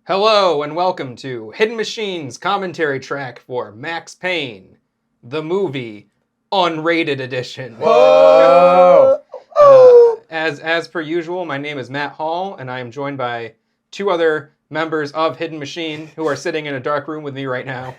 Hello and welcome to Hidden Machines commentary track for Max Payne, the movie, Unrated edition. Whoa! As per usual, my name is Matt Hall, and I am joined by two other members of Hidden Machine who are sitting in a dark room with me right now.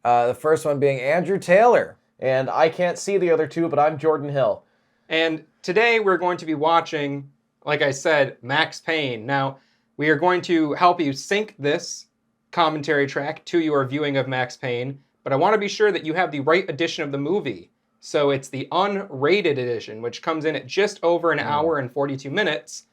The first one being Andrew Taylor. And I can't see the other two, but I'm Jordan Hill. And today we're going to be watching, like I said, Max Payne. Now, we are going to help you sync this commentary track to your viewing of Max Payne, but I want to be sure that you have the right edition of the movie. So it's the unrated edition, which comes in at just over an hour and 42 minutes.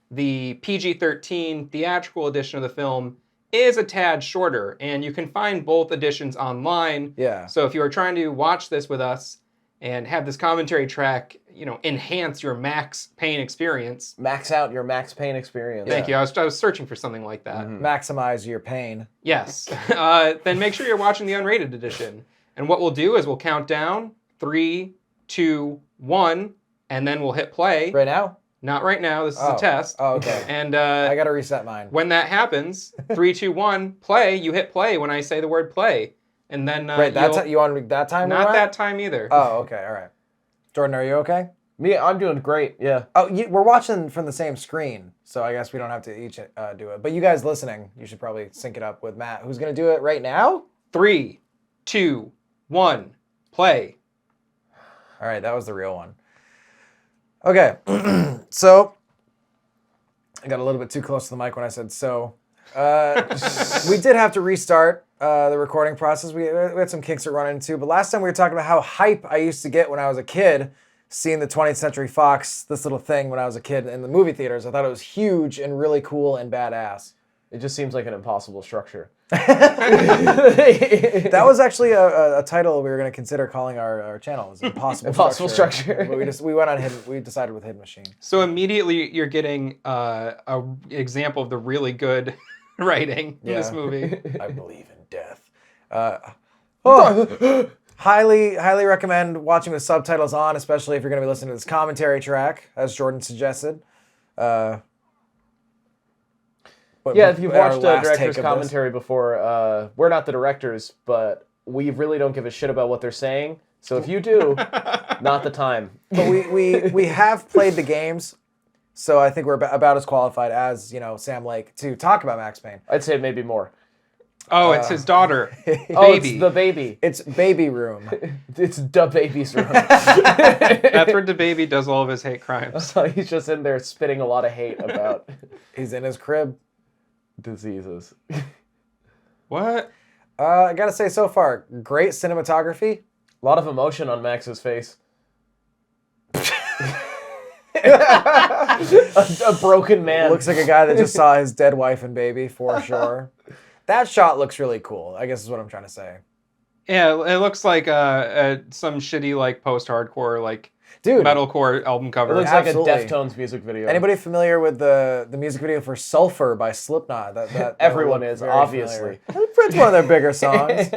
The PG-13 theatrical edition of the film is a tad shorter, and you can find both editions online. Yeah. So if you are trying to watch this with us and have this commentary track, enhance your Max Payne experience. Max out your Max Payne experience. Thank you. I was searching for something like that. Maximize your pain. Yes. Then make sure you're watching the unrated edition. And what we'll do is we'll count down 3, 2, 1, and then we'll hit play. Right now? Not right now. This is a test. Oh, okay. And I gotta reset mine. when that happens, 3, 2, 1, play. You hit play when I say the word play. And then Right, you want that time? not that time either. Oh, okay, all right. Jordan, are you okay? Me, I'm doing great, yeah. Oh, we're watching from the same screen, so I guess we don't have to each do it. But you guys listening, you should probably sync it up with Matt, who's gonna do it right now? 3, 2, 1, play. All right, that was the real one. Okay, so I got a little bit too close to the mic when I said so. We did have to restart the recording process. We had some kinks to run into, but last time we were talking about how hype I used to get when I was a kid, seeing the 20th Century Fox, this little thing when I was a kid in the movie theaters. I thought it was huge and really cool and badass. It just seems like an impossible structure. That was actually a title we were going to consider calling our channel. Is Impossible Structure. But we went on Hidden. We decided with Hidden Machine. So immediately you're getting an example of the really good writing in this movie. I believe in death. Highly recommend watching with subtitles on, especially if you're going to be listening to this commentary track, as Jordan suggested. Yeah, if you've watched the director's commentary before, we're not the directors, but we really don't give a shit about what they're saying. So if you do, not the time. But we have played the games, so I think we're about as qualified as Sam Lake to talk about Max Payne. I'd say maybe more. Oh, it's his daughter. Oh, Baby. it's the baby. It's baby room. It's the baby's room. That's where the baby does all of his hate crimes. So he's just in there spitting a lot of hate about He's in his crib. diseases. What? I gotta say, so far, great cinematography. A lot of emotion on Max's face. a broken man. Looks like a guy that just saw his dead wife and baby, for sure. That shot looks really cool, I guess is what I'm trying to say. Yeah, it looks like some shitty post-hardcore Dude, metalcore album cover. It looks Absolutely. like a Deftones music video. anybody familiar with the music video for Sulfur by Slipknot? That Everyone looked is, very obviously. familiar. It's one of their bigger songs.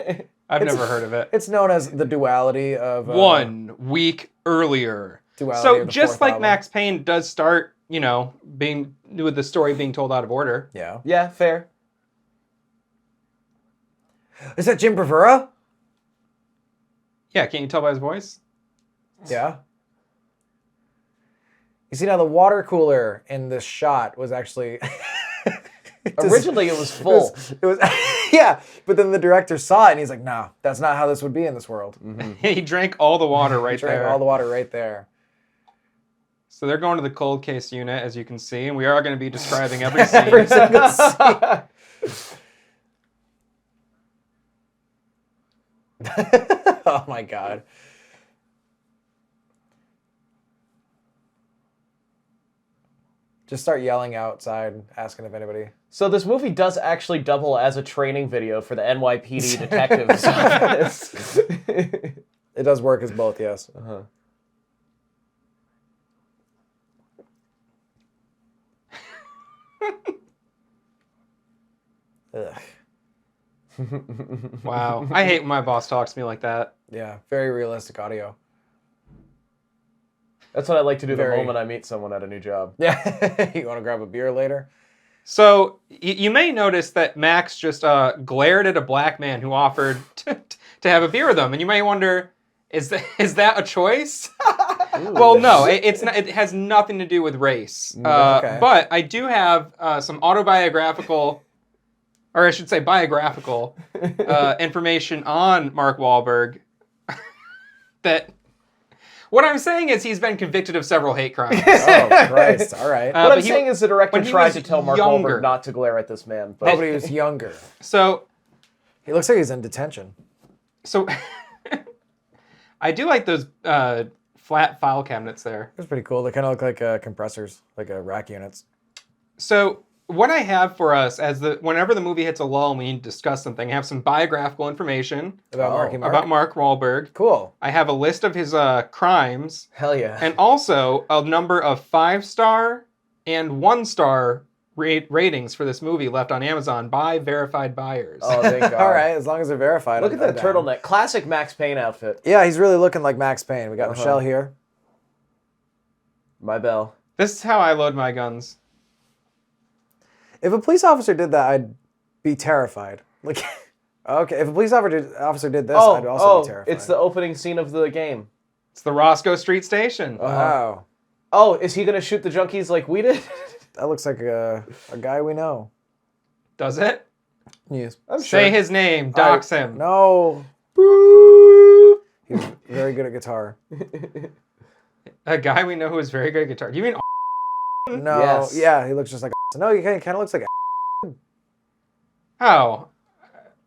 I've never heard of it. It's known as the duality of... 1 week earlier. Duality So of the just fourth like album. Max Payne does start, being with the story being told out of order. Yeah. Yeah, fair. Is that Jim Bravura? Yeah, can't you tell by his voice? Yeah. You see now the water cooler in this shot was actually... Originally it was full. It was yeah, but then the director saw it and he's like, no, that's not how this would be in this world. He drank all the water right Drank there. all the water right there. So they're going to the cold case unit, as you can see, and we are going to be describing every scene. Every single scene. Oh my god. Just start yelling outside, asking if anybody... So this movie does actually double as a training video for the NYPD detectives office. It does work as both, yes. Uh-huh. Ugh. Wow. I hate when my boss talks to me like that. Yeah, very realistic audio. That's what I like to do Very. the moment I meet someone at a new job. Yeah, you want to grab a beer later? So you may notice that Max just glared at a black man who offered to have a beer with him, and you may wonder, is that a choice? Well, no, it's not. It has nothing to do with race. Okay. But I do have some autobiographical, or I should say biographical, information on Mark Wahlberg. That what I'm saying is he's been convicted of several hate crimes. Oh, Christ. All right. What I'm saying is the director when he tried was to tell Mark younger. Wahlberg not to glare at this man. But he was younger. So He looks like he's in detention. I do like those flat file cabinets there. That's pretty cool. They kind of look like compressors, like rack units. So what I have for us whenever the movie hits a lull and we need to discuss something, I have some biographical information About Mark Wahlberg. Cool. I have a list of his crimes. Hell yeah. And also a number of 5-star and 1-star ratings for this movie left on Amazon by verified buyers. Oh, thank God. All right, as long as they're verified. Look at that turtleneck. Classic Max Payne outfit. Yeah, he's really looking like Max Payne. We got Michelle here. My bell. This is how I load my guns. If a police officer did that, I'd be terrified. Like, okay, if a police officer did this, I'd also be terrified. It's the opening scene of the game. It's the Roscoe Street Station. Wow. Oh, is he going to shoot the junkies like we did? That looks like a guy we know. Does it? Yes. I'm sure. Say his name. Dox him. No. He's very good at guitar. A guy we know who is very good at guitar. Do you mean? No. Yes. Yeah, he looks just like No, he kind of looks like Oh.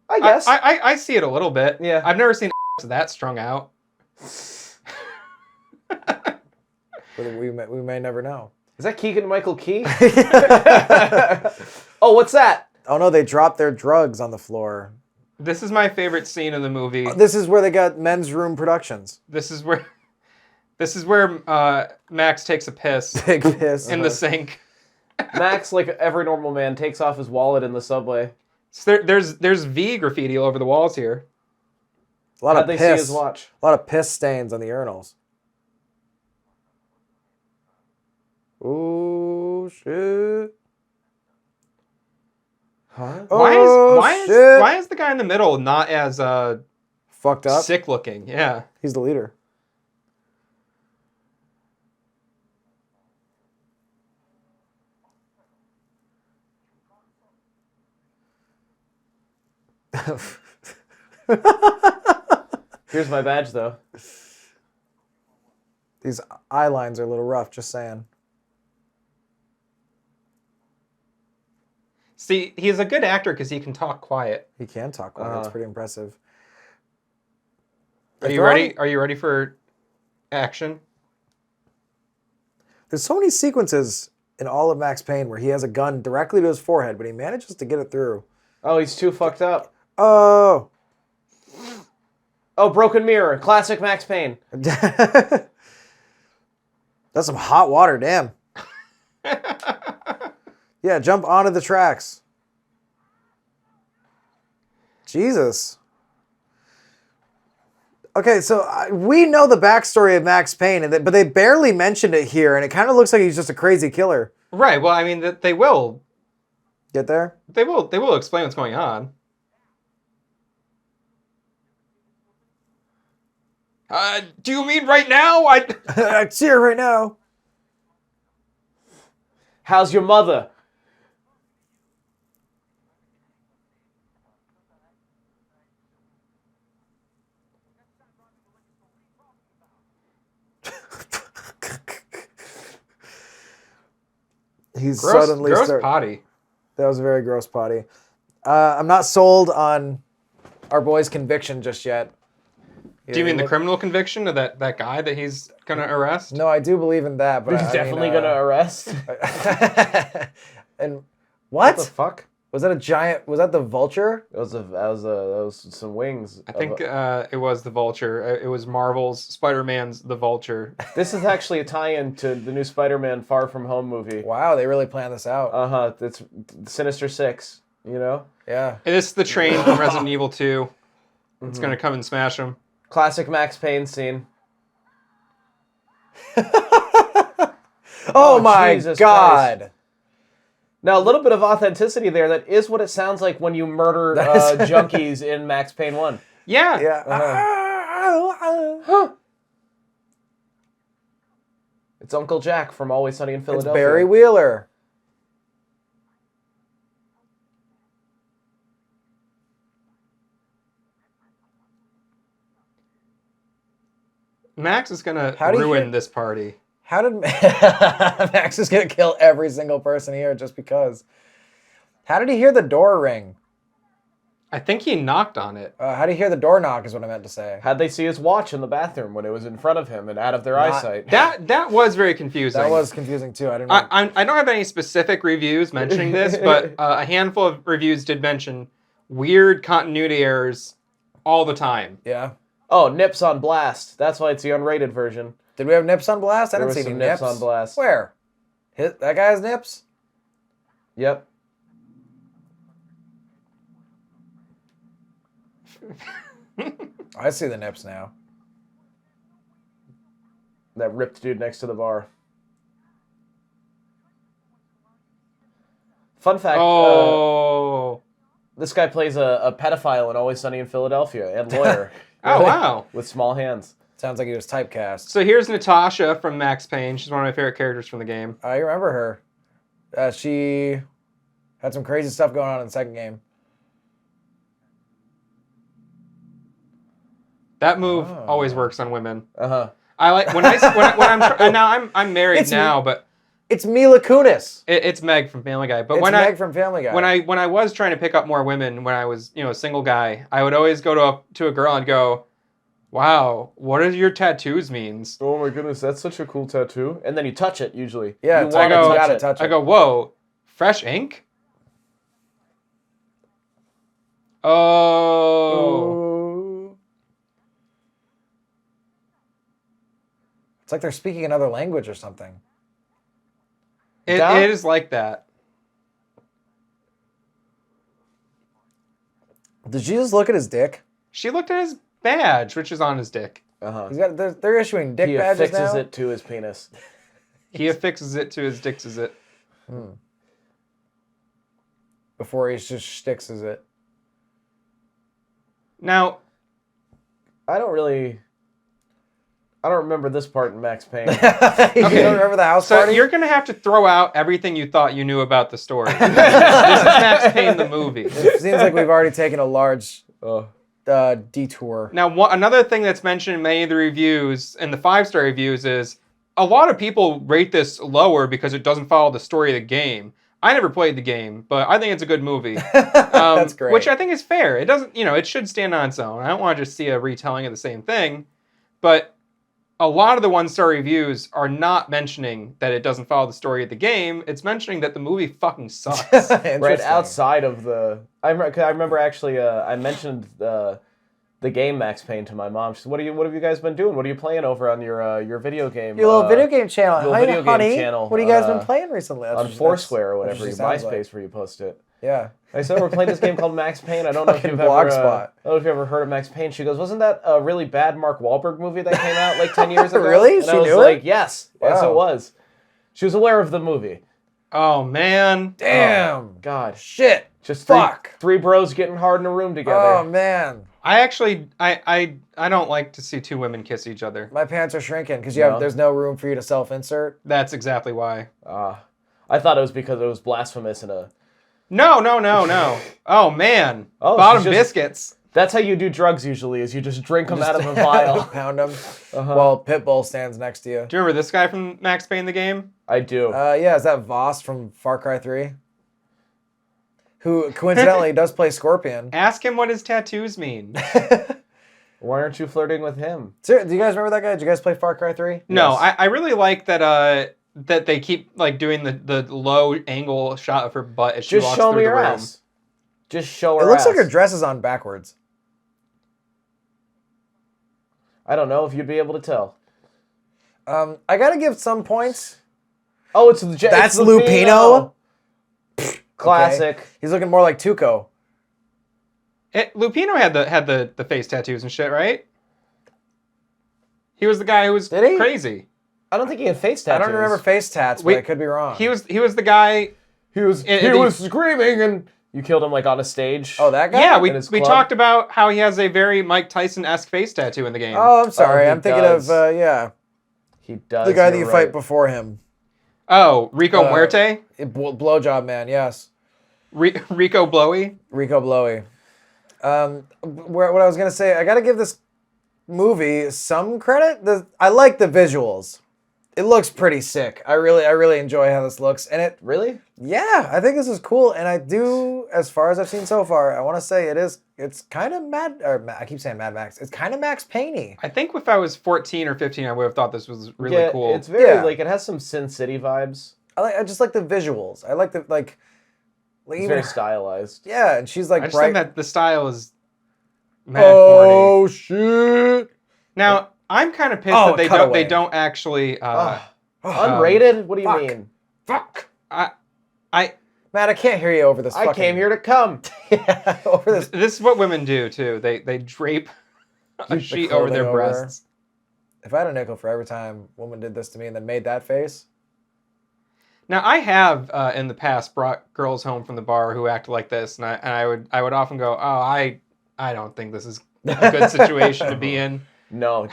I guess. I see it a little bit. Yeah. I've never seen that strung out. But we may never know. Is that Keegan-Michael Key? Oh, what's that? Oh no, they dropped their drugs on the floor. This is my favorite scene of the movie. This is where they got Men's Room Productions. This is where Max takes a piss Big piss. in the sink. Max, like every normal man, takes off his wallet in the subway. So there's V graffiti all over the walls here. A lot How'd of they piss. see his watch? A lot of piss stains on the urinals. Oh shit. Huh? Why is the guy in the middle not as Fucked up? sick looking? Yeah. He's the leader. Here's my badge, though. These eye lines are a little rough, just saying. See, he's a good actor because he can talk quiet. He can talk quiet. It's pretty impressive. Are you ready? Are you ready for action? There's so many sequences in all of Max Payne where he has a gun directly to his forehead, but he manages to get it through. Oh, he's too fucked up. Oh. Oh, broken mirror. Classic Max Payne. That's some hot water, damn. Yeah, jump onto the tracks. Jesus. Okay, so we know the backstory of Max Payne, but they barely mentioned it here, and it kind of looks like he's just a crazy killer. Right. Well, I mean, they will. Get there? They will explain what's going on. Do you mean right now? I see her right now. How's your mother? He's gross suddenly potty. That was a very gross potty. I'm not sold on our boy's conviction just yet. Do you mean the criminal conviction of that guy that he's gonna arrest? No, I do believe in that, but He's definitely gonna arrest. And what? What the fuck? Was that a giant? Was that the vulture? That was some wings. I think it was the Vulture. It was Marvel's Spider-Man's The Vulture. This is actually a tie-in to the new Spider-Man Far From Home movie. Wow, they really planned this out. It's Sinister Six. You know. Yeah. And this is the train from Resident Evil 2. It's gonna come and smash him. Classic Max Payne scene. Oh my Jesus God. Christ. Now, a little bit of authenticity there. That is what it sounds like when you murder junkies in Max Payne 1. Yeah. Yeah. It's Uncle Jack from Always Sunny in Philadelphia. It's Barry Wheeler. Max is going to ruin this party. How did Max is going to kill every single person here just because? How did he hear the door ring? I think he knocked on it. How did he hear the door knock is what I meant to say. How'd they see his watch in the bathroom when it was in front of him and out of their eyesight? That was very confusing. That was confusing too. I don't have any specific reviews mentioning this, but a handful of reviews did mention weird continuity errors all the time. Yeah. Oh, Nips on Blast. That's why it's the unrated version. Did we have Nips on Blast? I There didn't was see some any Nips on Blast. Where? That guy has Nips? Yep. I see the Nips now. That ripped dude next to the bar. Fun fact. This guy plays a pedophile in Always Sunny in Philadelphia and lawyer. Oh, wow. With small hands. Sounds like he was typecast. So here's Natasha from Max Payne. She's one of my favorite characters from the game. I remember her. She had some crazy stuff going on in the second game. That move always works on women. Uh-huh. I like when I'm married now, but it's Mila Kunis. It's Meg from Family Guy. But it's Meg from Family Guy. When I was trying to pick up more women when I was a single guy, I would always go to a girl and go, "Wow, what do your tattoos means?" Oh my goodness, that's such a cool tattoo. And then you touch it usually. Yeah, you gotta touch it. I go, "Whoa, fresh ink." Oh. It's like they're speaking another language or something. It is like that. Did you just look at his dick? She looked at his badge, which is on his dick. Uh-huh. They're issuing dick badges now? He affixes it to his penis. He affixes it to his dicks, is it? Before he just stickses it. Now, I don't remember this part in Max Payne. You don't remember the house party? So you're going to have to throw out everything you thought you knew about the story. This is Max Payne the movie. It seems like we've already taken a large detour. Now, another thing that's mentioned in many of the reviews, and the 5-star reviews, is a lot of people rate this lower because it doesn't follow the story of the game. I never played the game, but I think it's a good movie. That's great. Which I think is fair. It doesn't, it should stand on its own. I don't want to just see a retelling of the same thing, but a lot of the 1-star reviews are not mentioning that it doesn't follow the story of the game. It's mentioning that the movie fucking sucks. Right outside of the... I remember actually, I mentioned the game Max Payne to my mom. She said, what have you guys been doing? What are you playing over on your video game? Your little video game channel. Your video game channel. What have you guys been playing recently? On Foursquare or whatever, your MySpace where you post it. Yeah. I said we're playing this game called Max Payne. I don't know if you've ever heard of Max Payne. She goes, wasn't that a really bad Mark Wahlberg movie that came out like 10 years ago? Really? And She I was knew like, it? yes. Wow. Yes, it was. She was aware of the movie. Oh, man. Damn. Oh, God. Shit. Just Fuck. Three bros getting hard in a room together. Oh, man. I actually, I don't like to see two women kiss each other. My pants are shrinking because there's no room for you to self-insert. That's exactly why. I thought it was because it was blasphemous and No. Oh, man. Bottom biscuits. That's how you do drugs usually, is you just drink them out of a vial. Pound them while Pitbull stands next to you. Do you remember this guy from Max Payne the game? I do. Yeah, is that Voss from Far Cry 3? Who coincidentally does play Scorpion. Ask him what his tattoos mean. Why aren't you flirting with him? Do you guys remember that guy? Did you guys play Far Cry 3? No, yes. I really like that that they keep like doing the low angle shot of her butt as she walks through the room. Just show me your ass. Just show her ass. It looks like her dress is on backwards. I don't know if you'd be able to tell. I gotta give some points. Oh, that's Lupino. Classic. Okay. He's looking more like Tuco. Lupino had the face tattoos and shit, right? He was the guy who was crazy. I don't think he had face tattoos. I don't remember face tats, but I could be wrong. He was the guy He was screaming and you killed him like on a stage. Oh, that guy? Yeah, we talked about how he has a very Mike Tyson-esque face tattoo in the game. Oh, I'm sorry. I'm thinking of, He does. the guy that you fight before him. Oh, Rico Muerte? Blowjob man, yes. Rico Blowy? Rico Blowy. What I was going to say, I got to give this movie some credit. I like the visuals. It looks pretty sick. I really enjoy how this looks. And it Really? Yeah, I think this is cool. And I do, as far as I've seen so far, I want to say it's kind of I keep saying Mad Max. It's kind of Max Payne-y. I think if I was 14 or 15, I would have thought this was really cool. It's very, like, it has some Sin City vibes. I just like the visuals. I like the, like it's very stylized. Yeah, and she's like I just think that the style is mad corny. Shit. Now, I'm kind of pissed that they don't actually Unrated? What do you mean? Fuck. Matt, I can't hear you over this. I came here to come. Yeah, over this. This is what women do too. They drape a sheet over their breasts. If I had a nickel for every time a woman did this to me and then made that face. Now I have in the past brought girls home from the bar who act like this, and I would often go, I don't think this is a good situation to be in. No,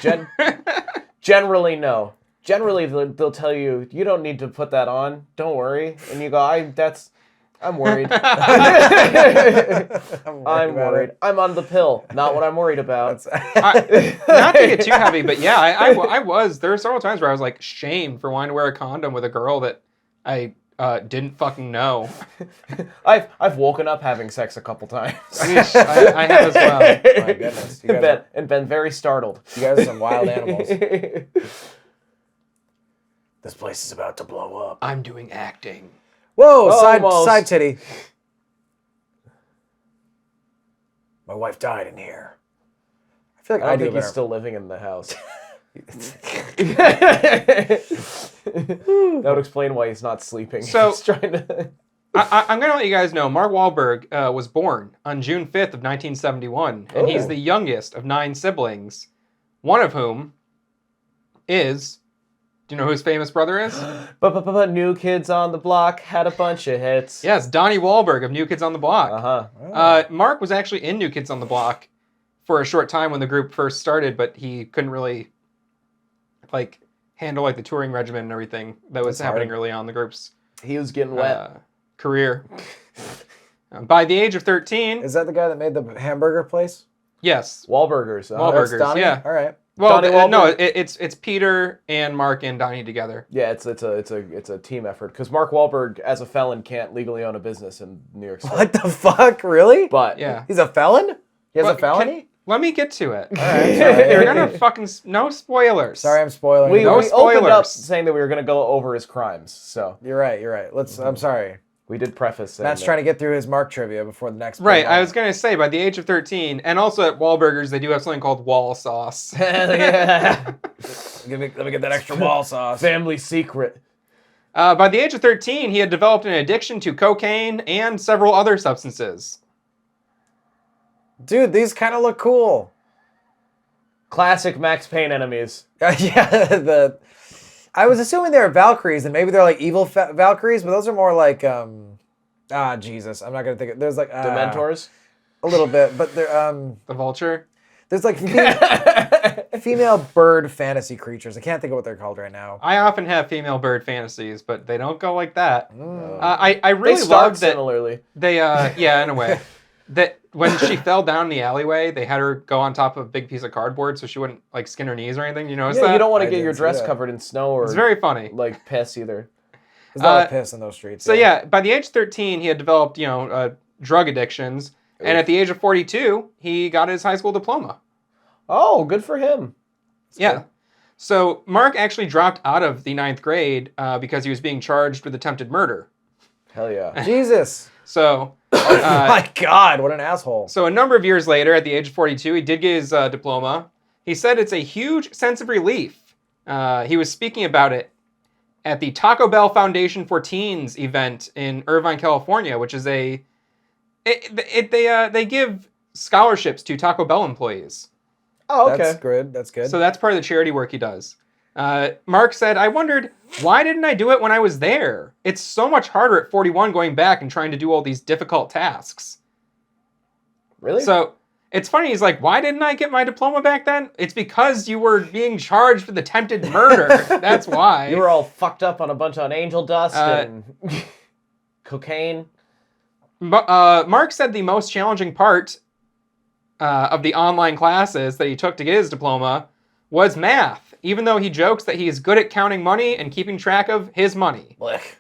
generally no. Generally they'll tell you don't need to put that on. Don't worry, and you go, I'm worried. I'm worried. I'm on the pill. Not what I'm worried about. Not to get too heavy, but yeah, I was. There were several times where I was like shamed for wanting to wear a condom with a girl that I didn't fucking know. I've woken up having sex a couple times. I have as well. My goodness. And been very startled. You guys are some wild animals. This place is about to blow up. I'm doing acting. Whoa, side titty. My wife died in here. I feel like I think he's still living in the house. That would explain why he's not sleeping. So he's trying to. I'm going to let you guys know, Mark Wahlberg was born on June 5th of 1971, and he's the youngest of 9 siblings, one of whom is... Do you know who his famous brother is? But New Kids on the Block had a bunch of hits. Yes, Donnie Wahlberg of New Kids on the Block. Uh-huh. Mark was actually in New Kids on the Block for a short time when the group first started, but he couldn't really handle the touring regimen and everything that was happening early on in the group's He was getting wet. Career. By the age of 13... Is that the guy that made the hamburger place? Yes. Wahlburgers. Wahlburgers, Donnie? yeah. All right. Well, no, it's Peter and Mark and Donnie together. Yeah, it's a team effort because Mark Wahlberg, as a felon, can't legally own a business in New York City. What the fuck, really? But yeah, he's a felon. He has a felony. Let me get to it. All right, You're gonna fucking no spoilers. Sorry, I'm spoiling. We spoilers. opened up saying that we were gonna go over his crimes. So you're right. I'm sorry. We did preface. Matt's trying to get through his Mark trivia before the next. Right, I was gonna say by the age of 13, and also at Wahlburgers they do have something called wall sauce. Yeah. Let me get that extra wall sauce. Family secret. By the age of 13, he had developed an addiction to cocaine and several other substances. Dude, these kind of look cool. Classic Max Payne enemies. Yeah, I was assuming they were Valkyries, and maybe they're like evil Valkyries, but those are more like, Jesus, I'm not gonna think. There's like Dementors, a little bit, but they're the Vulture. There's like female bird fantasy creatures. I can't think of what they're called right now. I often have female bird fantasies, but they don't go like that. I really love that. Similarly, they yeah, in a way. That when she fell down the alleyway, they had her go on top of a big piece of cardboard so she wouldn't skin her knees or anything. You notice that? You don't want to get your dress covered in snow or it's very funny. Like piss either. There's a lot of piss in those streets. So yeah, by the age of 13, he had developed drug addictions, and at the age of 42, he got his high school diploma. Oh, good for him. Yeah. Good. So Mark actually dropped out of the 9th grade because he was being charged with attempted murder. Hell yeah. Jesus. So, my God, what an asshole. So a number of years later, at the age of 42, he did get his diploma. He said it's a huge sense of relief. He was speaking about it at the Taco Bell Foundation for Teens event in Irvine, California, which is they give scholarships to Taco Bell employees. Oh, okay. That's good. So that's part of the charity work he does. Mark said, I wondered, why didn't I do it when I was there? It's so much harder at 41 going back and trying to do all these difficult tasks. Really? So it's funny. He's like, why didn't I get my diploma back then? It's because you were being charged with attempted murder. That's why. You were all fucked up on a bunch of angel dust and cocaine. Mark said the most challenging part of the online classes that he took to get his diploma was math, even though he jokes that he is good at counting money and keeping track of his money. Blech.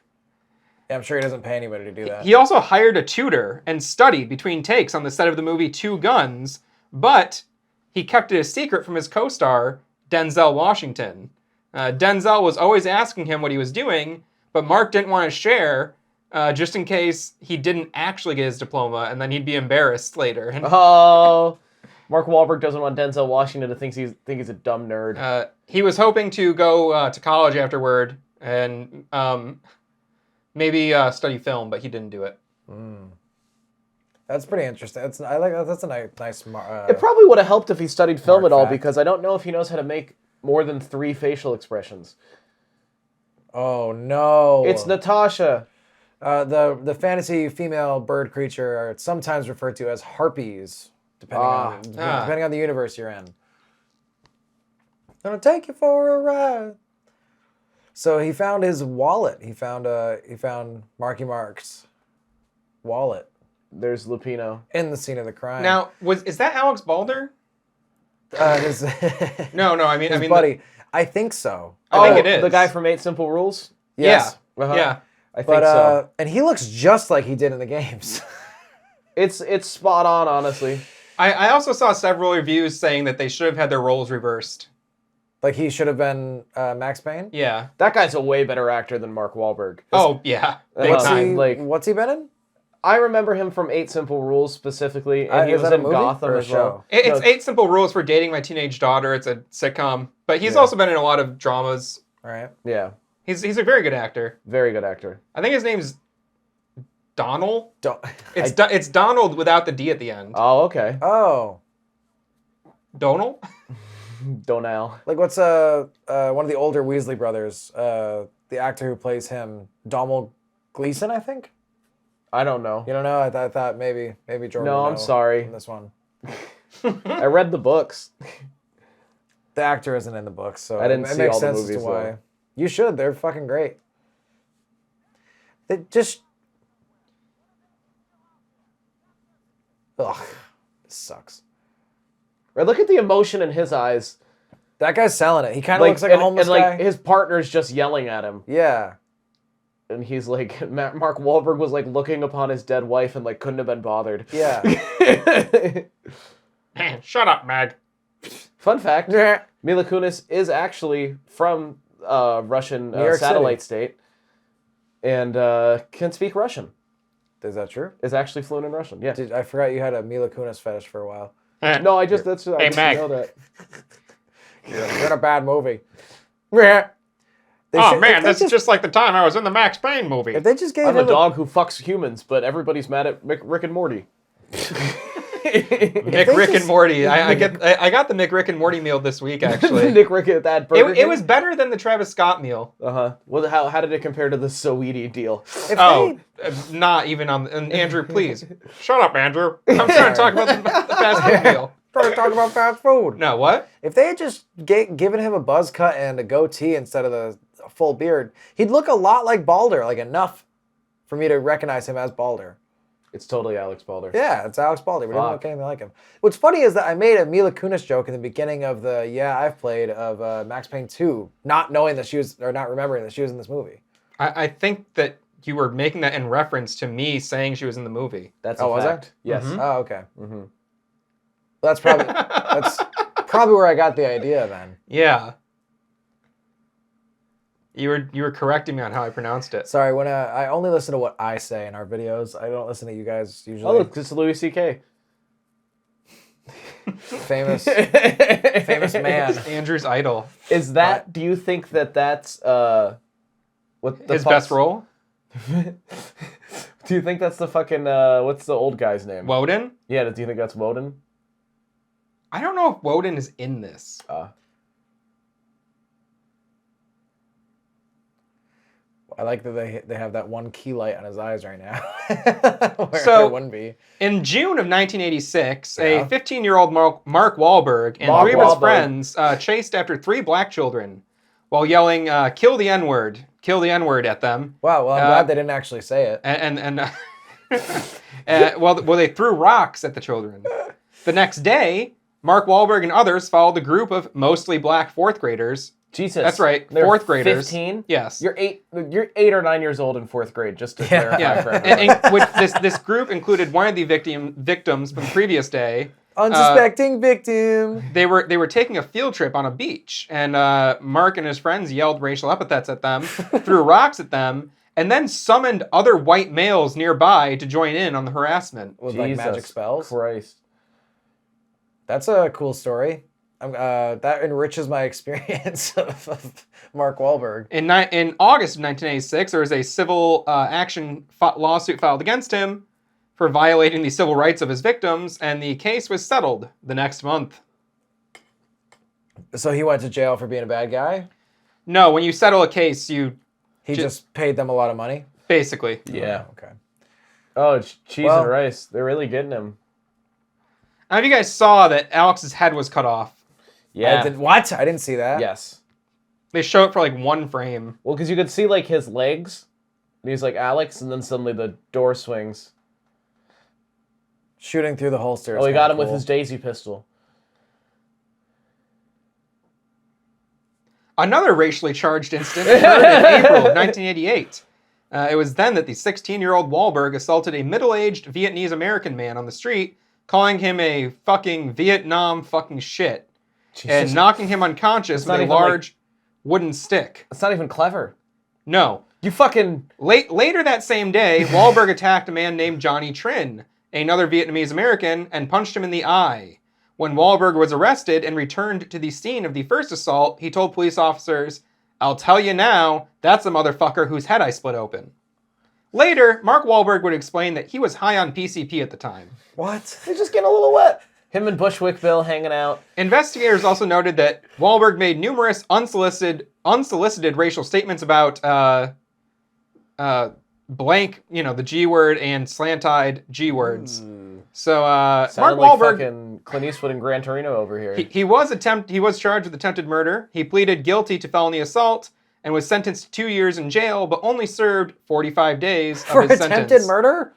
Yeah, I'm sure he doesn't pay anybody to do that. He also hired a tutor and studied between takes on the set of the movie Two Guns, but he kept it a secret from his co-star, Denzel Washington. Denzel was always asking him what he was doing, but Mark didn't want to share, just in case he didn't actually get his diploma, and then he'd be embarrassed later. Oh, Mark Wahlberg doesn't want Denzel Washington to think he's a dumb nerd. He was hoping to go to college afterward and maybe study film, but he didn't do it. That's pretty interesting. That's a nice. It probably would have helped if he studied film at all, fact. because I don't know if he knows how to make more than 3 facial expressions. Oh no! It's Natasha. The fantasy female bird creature are sometimes referred to as harpies, depending on the universe you're in. Gonna take you for a ride. So he found his wallet. He found Marky Mark's wallet There's Lupino. in the scene of the crime. Now, is that Alex Balder? His No, I mean, his buddy. I think so. I think it is The guy from 8 Simple Rules? Yes. Yeah, Uh-huh. yeah. I think so. And he looks just like he did in the games. It's spot on, honestly. I also saw several reviews saying that they should have had their roles reversed. Like he should have been Max Payne. Yeah. That guy's a way better actor than Mark Wahlberg. Oh, yeah. Big What's time. What's he been in? I remember him from 8 Simple Rules specifically, and he is was that a in movie Gotham or a as well. It's No, 8 Simple Rules for Dating My Teenage Daughter. It's a sitcom. But he's also been in a lot of dramas. All right. Yeah, He's a very good actor. very good actor. I think his name's Donald. Don't. It's Donald without the D at the end. Oh, okay. Oh. Donald? Donal. Like what's one of the older Weasley brothers? The actor who plays him, Domhnall Gleeson, I think. I don't know. You don't know? I thought maybe Jordan. No, would I'm know sorry. from this one. I read the books. The actor isn't in the books, so I didn't it see makes all the sense movies, as to why. though. You should. They're fucking great. They just. Ugh, this sucks. Right, look at the emotion in his eyes. That guy's selling it. He kind of looks like a homeless and, guy. like, his partner's just yelling at him. Yeah. And he's like, Mark Wahlberg was like looking upon his dead wife and like couldn't have been bothered. Yeah. Man, shut up, Mag. Fun fact, Yeah. Mila Kunis is actually from Russian New York satellite City. state and can speak Russian. Is that true? Is actually fluent in Russian. Yeah. I forgot you had a Mila Kunis fetish for a while. No, I just I didn't Mag. know that. You're in a bad movie. Yeah. That's just like the time I was in the Max Payne movie. If they just gave I'm him a dog who fucks humans, but everybody's mad at Rick and Morty. Nick, Rick, and Morty. I got the Nick, Rick, and Morty meal this week, actually. Nick Rick at that Burger King? It was better than the Travis Scott meal. Uh-huh. Well, how did it compare to the Saweetie deal? Not even on... And Andrew, please. Shut up, Andrew. I'm trying to talk about the fast food meal. Trying to talk about fast food. No, what? If they had just given him a buzz cut and a goatee instead of the full beard, he'd look a lot like Balder, like enough for me to recognize him as Balder. It's totally Alex Balder. Yeah, it's Alex Balder. We didn't look anything like him. What's funny is that I made a Mila Kunis joke in the beginning of the I've played of Max Payne 2, not knowing that she was, or not remembering that she was in this movie. I think that you were making that in reference to me saying she was in the movie. That's Oh, a was fact. I? Yes. Mhm. Oh, okay. Mm-hmm. That's probably where I got the idea then. Yeah. You were correcting me on how I pronounced it. Sorry, when I only listen to what I say in our videos. I don't listen to you guys usually. Oh, look, it's Louis C.K. famous man. Andrew's idol. Is that? Do you think that's what the His fuck's- best role? Do you think that's the fucking what's the old guy's name? Woden? Yeah. Do you think that's Woden? I don't know if Woden is in this. I like that they have that one key light on his eyes right now. Where So- it wouldn't be. In June of 1986, Yeah. a 15-year-old Mark Wahlberg and Mark three of his Wahlberg. friends chased after 3 black children while yelling, kill the N-word at them. Wow, well, I'm glad they didn't actually say it. Well, they threw rocks at the children. The next day, Mark Wahlberg and others followed a group of mostly black 4th graders. Jesus. That's right, They're 4th graders. 15? Yes. You're 8 or 9 years old in 4th grade, just to clarify for everyone. and which this group included one of the victims from the previous day. Unsuspecting victim. They were taking a field trip on a beach, and Mark and his friends yelled racial epithets at them, threw rocks at them, and then summoned other white males nearby to join in on the harassment. With like magic spells. Christ. That's a cool story. That enriches my experience of Mark Wahlberg. In August of 1986, there was a civil action lawsuit filed against him for violating the civil rights of his victims, and the case was settled the next month. So he went to jail for being a bad guy? No, when you settle a case, He just paid them a lot of money? basically. Yeah. Oh, okay. Oh, it's cheese Well- and rice. They're really getting him. I don't know if you guys saw that Alex's head was cut off. Yeah. What? I didn't see that. Yes. They show it for like 1 frame. Well, because you could see like his legs, and he's like Alex, and then suddenly the door swings. Shooting through the holster. Oh, he got him with his Daisy pistol. Another racially charged incident occurred in April of 1988. It was then that the 16-year-old Wahlberg assaulted a middle-aged Vietnamese American man on the street, calling him a fucking Vietnam fucking shit, and knocking him unconscious with not a even, like- large wooden stick. That's not even clever. No. You fucking... Later that same day, Wahlberg attacked a man named Johnny Trin, another Vietnamese American, and punched him in the eye. When Wahlberg was arrested and returned to the scene of the first assault, he told police officers, "I'll tell you now, that's the motherfucker whose head I split open." Later, Mark Wahlberg would explain that he was high on PCP at the time. What? He's just getting a little wet. Him and Bushwick Bill hanging out. Investigators also noted that Wahlberg made numerous unsolicited racial statements about blank, the G word and slant-eyed G words. So Mark Sounded like Wahlberg, fucking Clint Eastwood and Gran Torino over here. he was charged with attempted murder. He pleaded guilty to felony assault and was sentenced to 2 years in jail, but only served 45 days For of his attempted sentence. murder?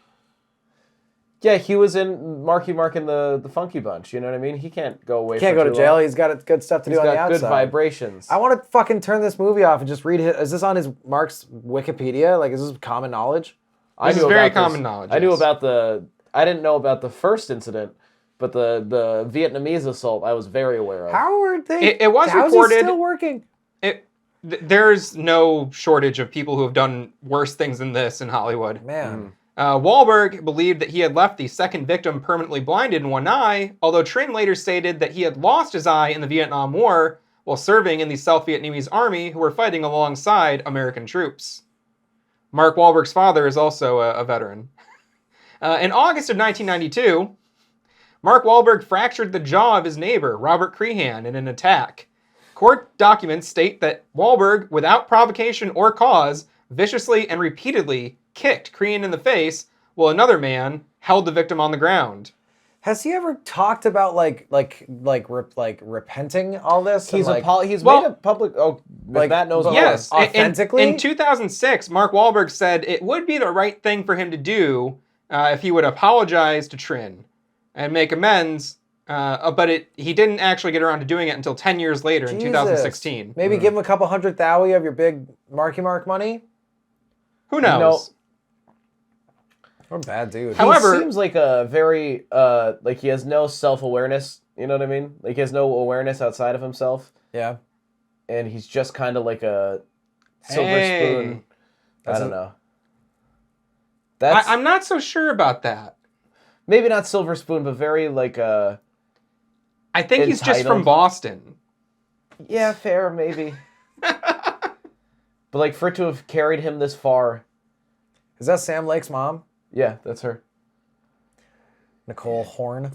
Yeah, he was in Marky Mark and the Funky Bunch. You know what I mean? He can't go away. Can't for go to too jail. long. He's got good stuff to He's do on the got outside. good vibrations. I want to fucking turn this movie off and just read it. Is this on Mark's Wikipedia? Like, is this common knowledge? This is very common knowledge. I knew yes. about I didn't know about the first incident, but the Vietnamese assault I was very aware of. How are they? It was how is reported- he still working? There's no shortage of people who have done worse things than this in Hollywood. Man. Wahlberg believed that he had left the second victim permanently blinded in one eye, although Trin later stated that he had lost his eye in the Vietnam War while serving in the South Vietnamese Army, who were fighting alongside American troops. Mark Wahlberg's father is also a veteran. In August of 1992, Mark Wahlberg fractured the jaw of his neighbor, Robert Crehan, in an attack. Court documents state that Wahlberg, without provocation or cause, viciously and repeatedly kicked Crehan in the face, while another man held the victim on the ground. Has he ever talked about repenting all this? He's and, he's well, made a public. Oh, like, Matt knows. but- more. Yes, authentically? in 2006, Mark Wahlberg said it would be the right thing for him to do if he would apologize to Trin and make amends, but he didn't actually get around to doing it until 10 years later in Jesus. 2016. Maybe give him a couple $100,000 of your big Marky Mark money. Who knows? What a bad dude. However- he seems like a very like he has no self-awareness. You know what I mean? Like he has no awareness outside of himself, Yeah. and he's just kind of like a silver Hey. spoon. I That's don't a- know. That's I'm not so sure about that. maybe not silver spoon, but very like I think he's just from Entitled. Boston. yeah, fair maybe. But like for it to have carried him this far, Is that Sam Lake's mom? yeah, that's her. Nicole Horn.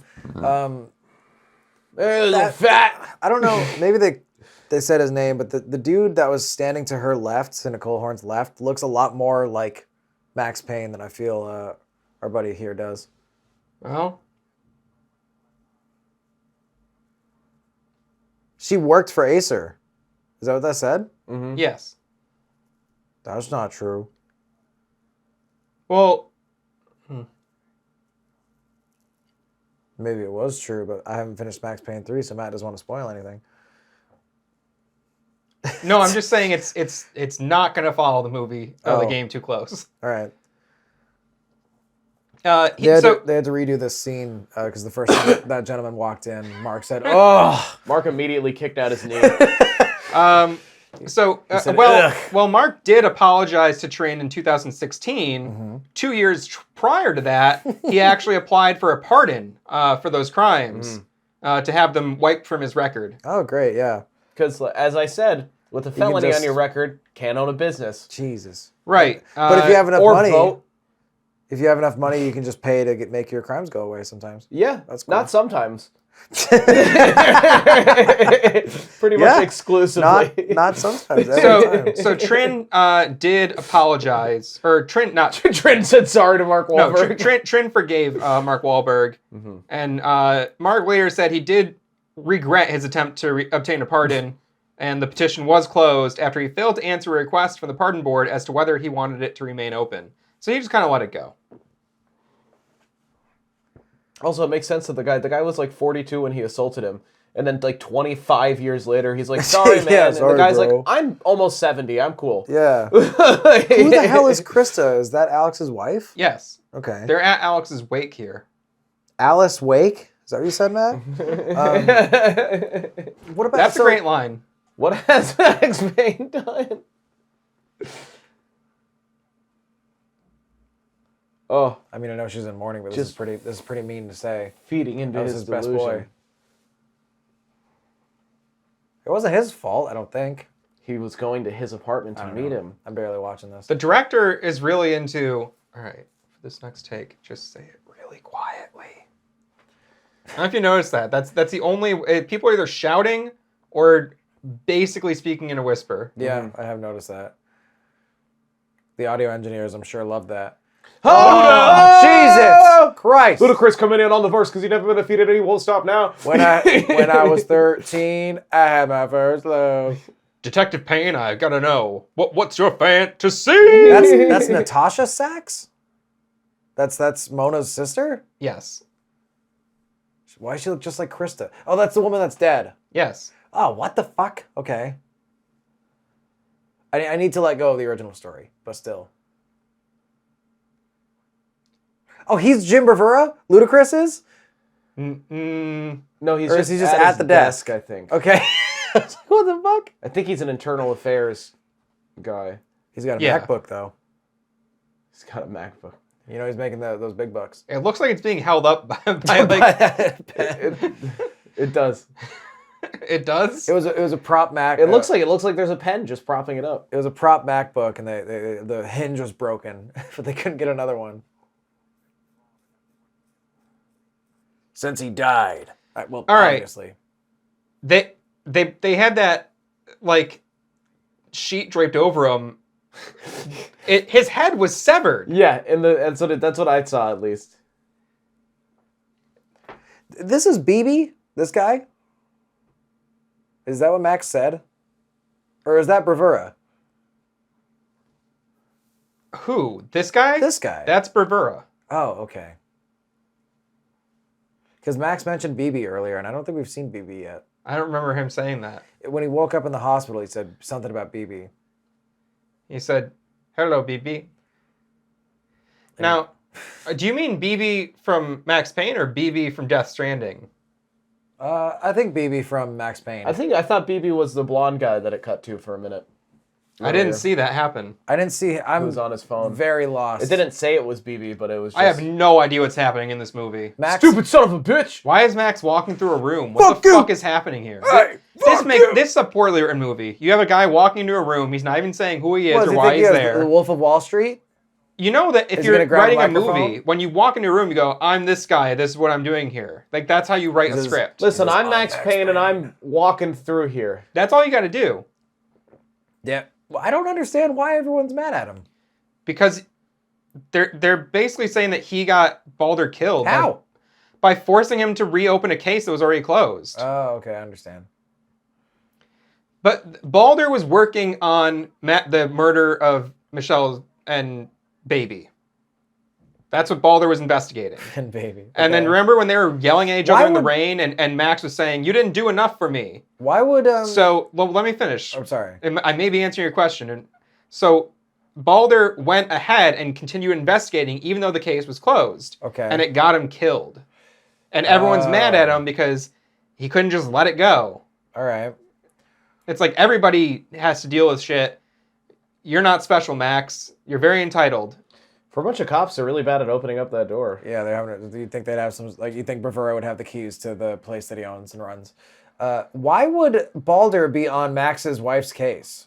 There's a fat. I don't know. Maybe they said his name, but the dude that was standing to her left, to Nicole Horn's left, looks a lot more like Max Payne than I feel our buddy here does. Well, she worked for Acer. Is that what that said? Mm-hmm. yes. That's not true. Well, Maybe it was true, but I haven't finished Max Payne 3, so Matt doesn't want to spoil anything. no, I'm just saying it's not going to follow the movie or the Oh. game too close. All right. They They had to redo this scene because the first time that gentleman walked in, Mark said, "Oh." Mark immediately kicked out his knee. said, well, Mark did apologize to Trin in 2016. Mm-hmm. 2 years prior to that, he actually applied for a pardon for those crimes to have them wiped from his record. Oh, great, yeah. Because, as I said, with a felony on your record, can't own a business. Jesus. Right. But if you have enough Or money, vote. if you have enough money, you can just pay to make your crimes go away sometimes. Yeah, That's cool. not sometimes. Pretty much exclusively. Not sometimes. Every time. So Trin did apologize, or Trin not Trin said sorry to Mark no Wahlberg. Trin forgave Mark Wahlberg, and Mark later said he did regret his attempt to obtain a pardon, and the petition was closed after he failed to answer a request from the pardon board as to whether he wanted it to remain open. So he just kind of let it go. Also, it makes sense that the guy was like 42 when he assaulted him. And then like 25 years later, he's like, sorry, man. Yeah, and sorry, the guy's bro. like, I'm almost 70. I'm cool. Yeah. Who the hell is Krista? Is that Alex's wife? Yes, Okay. they're at Alex's wake here. Alice Wake? Is that what you said, Matt? What about That's a great line. What has Max Payne done? Oh, I mean, I know she's in mourning, but this is pretty mean to say. feeding into That was his his best delusion. boy. It wasn't his fault, I don't think. He was going to his apartment to meet him. I'm barely watching this. The director is really into. All right, for this next take, just say it really quietly. I don't know if you noticed that. That's the only people are either shouting or basically speaking in a whisper. Yeah, I have noticed that. The audio engineers, I'm sure, love that. Oh, Jesus Christ! Ludacris coming in on the verse because he's never been defeated and he won't stop now. When I was 13, I had my first love. Detective Payne, I gotta know what's your fantasy? That's Natasha Sachs? That's Mona's sister? Yes. Why does she look just like Krista? Oh, that's the woman that's dead. Yes. Oh, what the fuck? Okay. I need to let go of the original story, but still. Oh, he's Jim Bravura? Ludacris is? No, he's Or just, is he just at at his the desk? I think. Okay. What the fuck? I think he's an internal affairs guy. He's got a Yeah. MacBook, though. He's got a MacBook. You know he's making those big bucks. It looks like it's being held up by like. It does. It does. It was a prop Mac. It looks like there's a pen just propping it up. It was a prop MacBook, and the hinge was broken, but they couldn't get another one. Since he died. Well, All right. obviously. They had that like sheet draped over him. His head was severed. Yeah, that's what I saw at least. This is BB? This guy? Is that what Max said? Or is that Bravura? Who? This guy? This guy. That's Bravura. Oh, okay. Because Max mentioned BB earlier, and I don't think we've seen BB yet. I don't remember him saying that. When he woke up in the hospital, he said something about BB. He said, "Hello, BB." Now, do you mean BB from Max Payne or BB from Death Stranding? I think BB from Max Payne. I thought BB was the blonde guy that it cut to for a minute. I didn't see that happen. I didn't see. He was on his phone. Very lost. It didn't say it was BB, but it was just... I have no idea what's happening in this movie. Max, Stupid son of a bitch! Why is Max walking through a room? What the fuck is happening here? Hey, This is a poorly written movie. You have a guy walking into a room. He's not even saying who he is or does he why think he's he has there. The Wolf of Wall Street? You know that if Is he you're gonna grab a writing a microphone? movie, when you walk into a room, you go, "I'm this guy. This is what I'm doing here." Like that's how you write a script. Listen, I'm Max Max Payne, and I'm walking through here. That's all you got to do. Yeah. Well, I don't understand why everyone's mad at him. Because they're basically saying that he got Balder killed. How? By forcing him to reopen a case that was already closed. Oh, okay, I understand. But Balder was working on the murder of Michelle and Baby. That's what Balder was investigating. And Baby. Okay. And then remember when they were yelling at each other in the rain and Max was saying, "You didn't do enough for me." Why would... So, well, let me finish. I'm sorry. I may be answering your question. And so Balder went ahead and continued investigating even though the case was closed. Okay. And it got him killed. And everyone's mad at him because he couldn't just let it go. All right. It's like everybody has to deal with shit. You're not special, Max. You're very entitled. For a bunch of cops, they're really bad at opening up that door. Yeah, they're having. Do you think they'd have some? Like, you think Bravura would have the keys to the place that he owns and runs? Why would Balder be on Max's wife's case?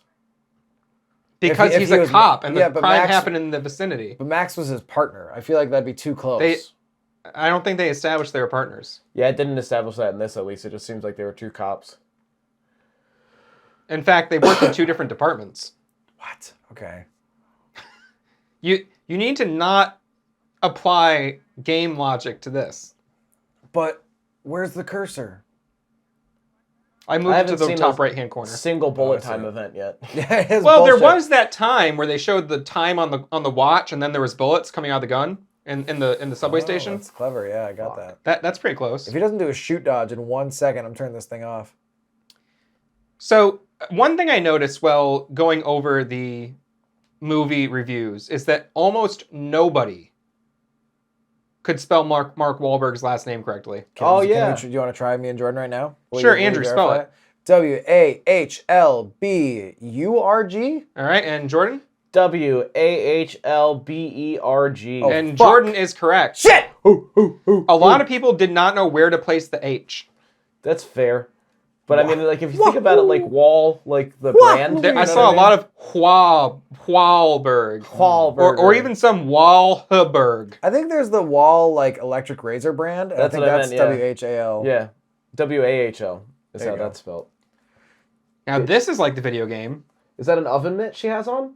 Because if he's he a was, cop, and yeah, the but crime Max, happened in the vicinity. But Max was his partner. I feel like that'd be too close. I don't think they established they were partners. Yeah, it didn't establish that in this, at least. It just seems like they were two cops. In fact, they worked in two different departments. What? Okay. You need to not apply game logic to this. But where's the cursor? I moved to the top right-hand corner. Single bullet time event yet. Yeah, well, there was that time where they showed the time on the watch, and then there was bullets coming out of the gun in the subway station. That's clever. Yeah, I got that. That's pretty close. If he doesn't do a shoot dodge in 1 second, I'm turning this thing off. So one thing I noticed while going over the movie reviews is that almost nobody could spell Mark Wahlberg's last name correctly. Do you want to try me and Jordan right now? Sure, Andrew, spell it. Wahlburg. All right, and Jordan? Wahlberg. Oh, and Jordan is correct. Shit! A lot of people did not know where to place the H. That's fair. But I mean, like, if you think about it, like Wall, like the brand. I saw a lot of Wahlberg. Or even some Wahlberg. I think there's the Wall, like, electric razor brand. And That's I think that's WHAL. Yeah. WAHL is how that's spelled. Now, this is like the video game. Is that an oven mitt she has on?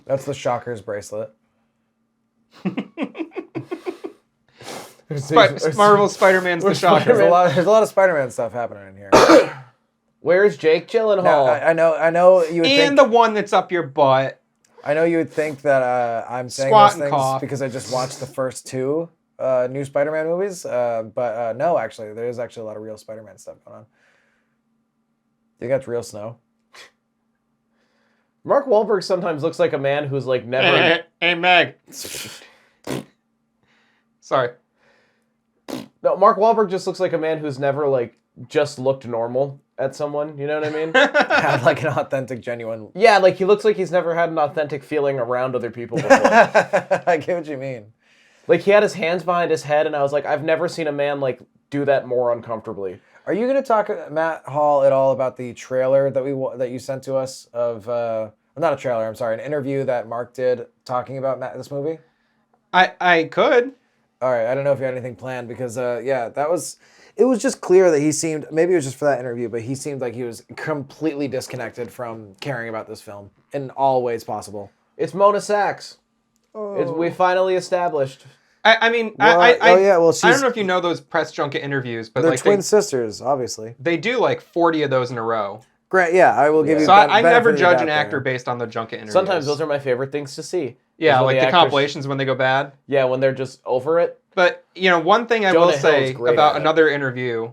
That's the Shockers bracelet. Marvel Spider-Man's the Shocker. There's a lot of Spider-Man stuff happening in here. Where's Jake Gyllenhaal? Now, I know you would think... And the one that's up your butt. I know you would think that I'm saying Squat those and things cough. because I just watched the first two new Spider-Man movies. But no, actually, there is actually a lot of real Spider-Man stuff going on. You got real snow. Mark Wahlberg sometimes looks like a man who's like never... Hey, Meg. Sorry. No, Mark Wahlberg just looks like a man who's never like just looked normal at someone. You know what I mean? Had like an authentic, genuine... Yeah, like he looks like he's never had an authentic feeling around other people before. I get what you mean. Like he had his hands behind his head and I was like, I've never seen a man like do that more uncomfortably. Are you going to talk, Matt Hall, at all about the trailer that you sent to us of... not a trailer, I'm sorry, an interview that Mark did talking about this movie? I could. All right, I don't know if you had anything planned because, it was just clear that he seemed, maybe it was just for that interview, but he seemed like he was completely disconnected from caring about this film in all ways possible. It's Mona Sachs. We finally established. I mean, well, I don't know if you know those press junket interviews, but they're like twin sisters, obviously. They do like 40 of those in a row. Great, yeah, I will give you. So I never judge an actor based on the junket interviews. Sometimes those are my favorite things to see. Yeah, like the compilations when they go bad. Yeah, when they're just over it. But one thing I will say about another interview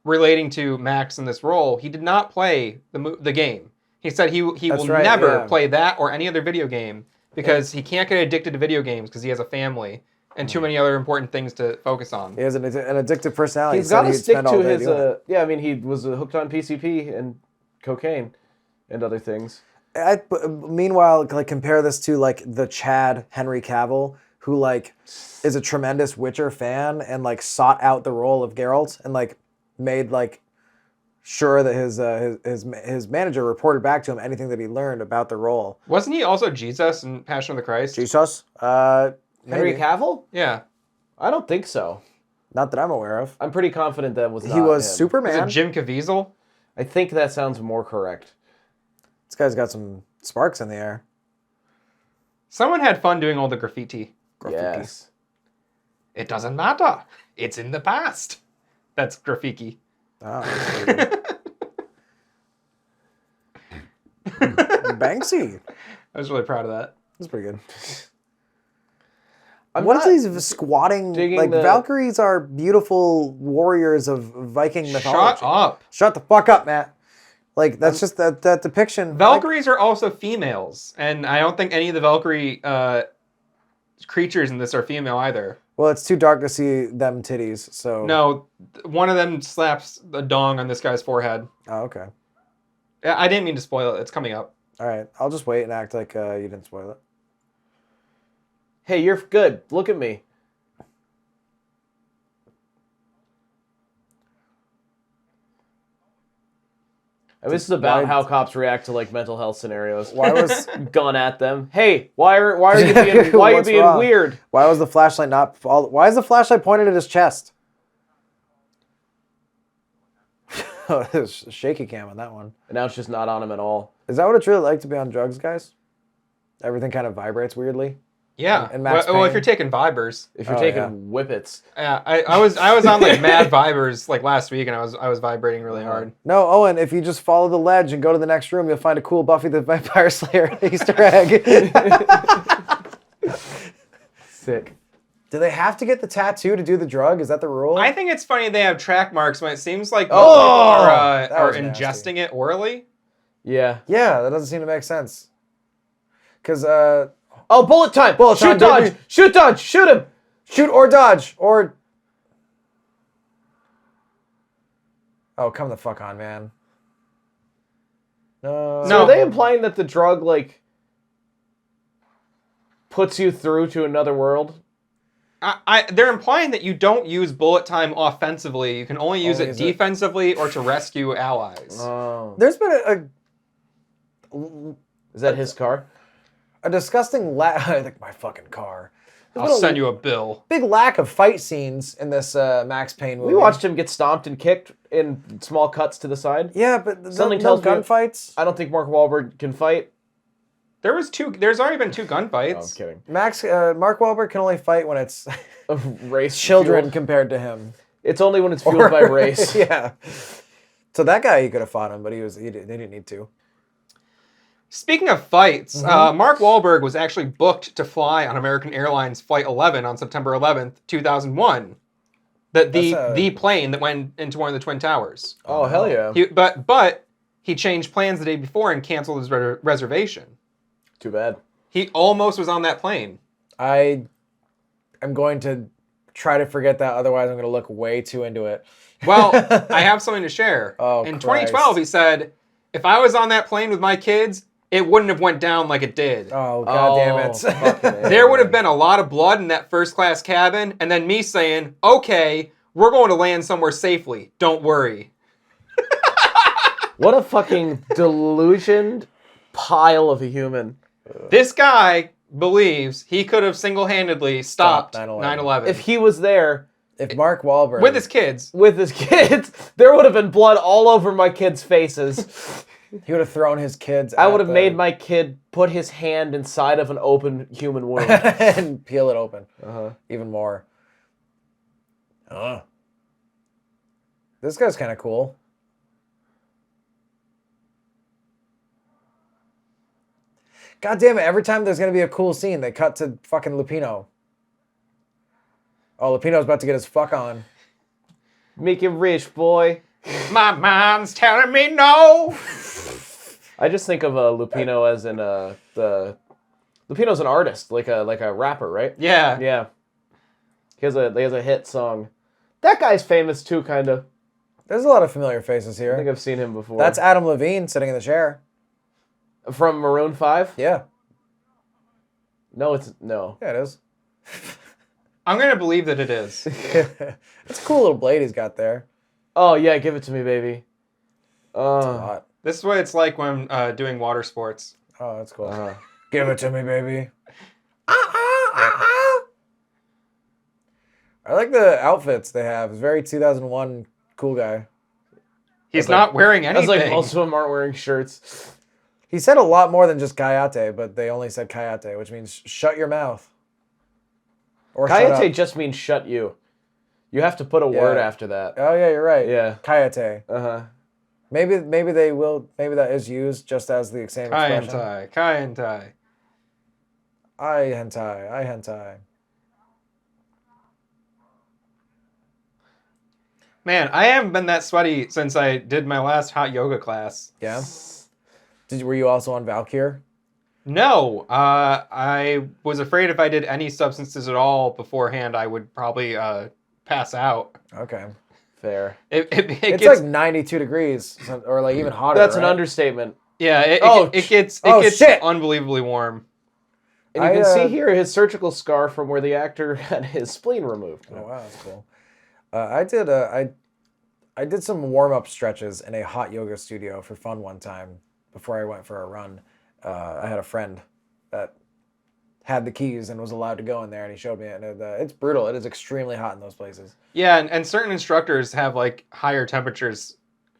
relating to Max in this role, he did not play the game. He said he will never play that or any other video game because he can't get addicted to video games because he has a family and too many other important things to focus on. He has an addictive personality. He's got to stick to his... I mean, he was hooked on PCP and cocaine and other things. Meanwhile, like compare this to like the Chad Henry Cavill, who like is a tremendous Witcher fan and like sought out the role of Geralt and like made like sure that his manager reported back to him anything that he learned about the role. Wasn't he also Jesus in Passion of the Christ? Jesus? Henry Cavill? Yeah. I don't think so. Not that I'm aware of. I'm pretty confident that was not He was him. Superman. Was it Jim Caviezel? I think that sounds more correct. This guy's got some sparks in the air. Someone had fun doing all the graffiti. Yes. It doesn't matter. It's in the past. That's graffiti. Oh, that's pretty good. Banksy. I was really proud of that. That's pretty good. I'm What not is these squatting? Like Valkyries are beautiful warriors of Viking mythology. Shut up. Shut the fuck up, Matt. Like that's just that depiction. Valkyries are also females, and I don't think any of the Valkyrie creatures in this are female either. Well, it's too dark to see them titties, so... No, one of them slaps a dong on this guy's forehead. Oh, okay. I didn't mean to spoil it. It's coming up. All right, I'll just wait and act like you didn't spoil it. Hey, you're good. Look at me. And this is about how cops react to like mental health scenarios. Why was gun at them? Hey, why are you being wrong? weird? Why was the flashlight not? Why is the flashlight pointed at his chest? Oh, there's a shaky cam on that one. And now it's just not on him at all. Is that what it's really like to be on drugs, guys? Everything kind of vibrates weirdly. Yeah. And Max well, if Payne? you're taking Vibers. If you're taking whippets. Yeah, I was on like mad Vibers like last week, and I was vibrating really hard. No, Owen, if you just follow the ledge and go to the next room, you'll find a cool Buffy the Vampire Slayer Easter egg. Sick. Do they have to get the tattoo to do the drug? Is that the rule? I think it's funny they have track marks when it seems like that are was nasty. ingesting it orally. Yeah. Yeah, that doesn't seem to make sense. Because, Oh, bullet time! Shoot, dodge! baby. Shoot, dodge! Shoot him! Shoot or dodge or... Oh, come the fuck on, man. No. So are they implying that the drug, like, puts you through to another world? They're implying that you don't use bullet time offensively. You can only use it defensively or to rescue allies. Oh. There's been Is that his car? a disgusting I think my fucking car. I'll send you a bill. Big lack of fight scenes in this Max Payne movie. We watched him get stomped and kicked in small cuts to the side. Yeah, but Something no tells me gunfights. I don't think Mark Wahlberg can fight. There's already been 2 gunfights. Oh, I'm kidding. Mark Wahlberg can only fight when it's Race children fueled. compared to him. It's only when it's fueled by race. Yeah. So that guy, he could have fought him, but they didn't need to. Speaking of fights, Mark Wahlberg was actually booked to fly on American Airlines Flight 11 on September 11th, 2001. The plane that went into one of the Twin Towers. Oh, hell yeah. But he changed plans the day before and canceled his reservation. Too bad. He almost was on that plane. I am going to try to forget that, otherwise I'm going to look way too into it. Well, I have something to share. Oh, in Christ. 2012, he said, if I was on that plane with my kids, it wouldn't have went down like it did. Oh, God damn it. There would have been a lot of blood in that first class cabin, and then me saying, okay, we're going to land somewhere safely. Don't worry. What a fucking delusioned pile of a human. This guy believes he could have single-handedly stopped 9/11. If he was there... If Mark Wahlberg... With his kids. With his kids, there would have been blood all over my kids' faces. He would have thrown his kids I would have made my kid put his hand inside of an open human wound. and peel it open. Uh-huh. Even more. This guy's kind of cool. God damn it, every time there's going to be a cool scene, they cut to fucking Lupino. Oh, Lupino's about to get his fuck on. Make it rich, boy. My mind's telling me no. I just think of Lupino as in Lupino's an artist, like a rapper, right? Yeah. Yeah. He has a hit song. That guy's famous too, kind of. There's a lot of familiar faces here. I think I've seen him before. That's Adam Levine sitting in the chair. From Maroon 5? Yeah. No, no. Yeah, it is. I'm going to believe that it is. It's a cool little blade he's got there. Oh, yeah, give it to me, baby. a lot. This is what it's like when doing water sports. Oh, that's cool. Give it to me, baby. I like the outfits they have. It's very 2001 cool guy. He's not wearing anything. I was like, most of them aren't wearing shirts. He said a lot more than just kayate, but they only said kayate, which means shut your mouth. Or kayate just means shut you. You have to put a word after that. Oh yeah, you're right. Yeah. Kayate. Uh-huh. Maybe they will. Maybe that is used just as the same expression. Kai-hentai. I hentai. Man, I haven't been that sweaty since I did my last hot yoga class. Yeah. Were you also on Valkyr? No, I was afraid if I did any substances at all beforehand, I would probably pass out. Okay. Fair. It's gets, like 92 degrees, or like even hotter. That's an understatement. Yeah, it gets unbelievably warm. And you can see here his surgical scar from where the actor had his spleen removed. Oh wow, that's cool. I did some warm-up stretches in a hot yoga studio for fun one time before I went for a run. I had a friend that had the keys and was allowed to go in there, and he showed me it. And it's brutal. It is extremely hot in those places. Yeah, and certain instructors have like higher temperatures.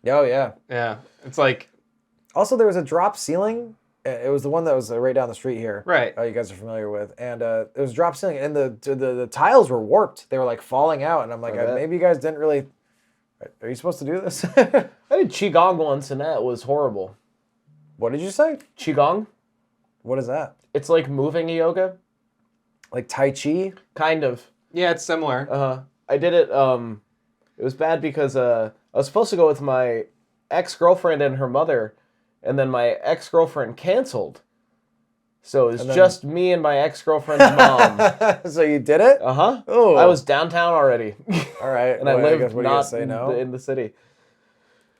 Oh yeah. Yeah, it's like. Also, there was a drop ceiling. It was the one that was right down the street here. Right. You guys are familiar with, and it was drop ceiling, and the tiles were warped. They were like falling out, and I'm like, maybe you guys didn't really. Are you supposed to do this? I did qigong once, and that was horrible. What did you say? Qigong. What is that? It's like moving yoga. Like Tai Chi? Kind of. Yeah, it's similar. I did it. It was bad because I was supposed to go with my ex-girlfriend and her mother, and then my ex-girlfriend canceled. So it was just me and my ex-girlfriend's mom. So you did it? Uh-huh. Oh. I was downtown already. All right. And I lived not in the city.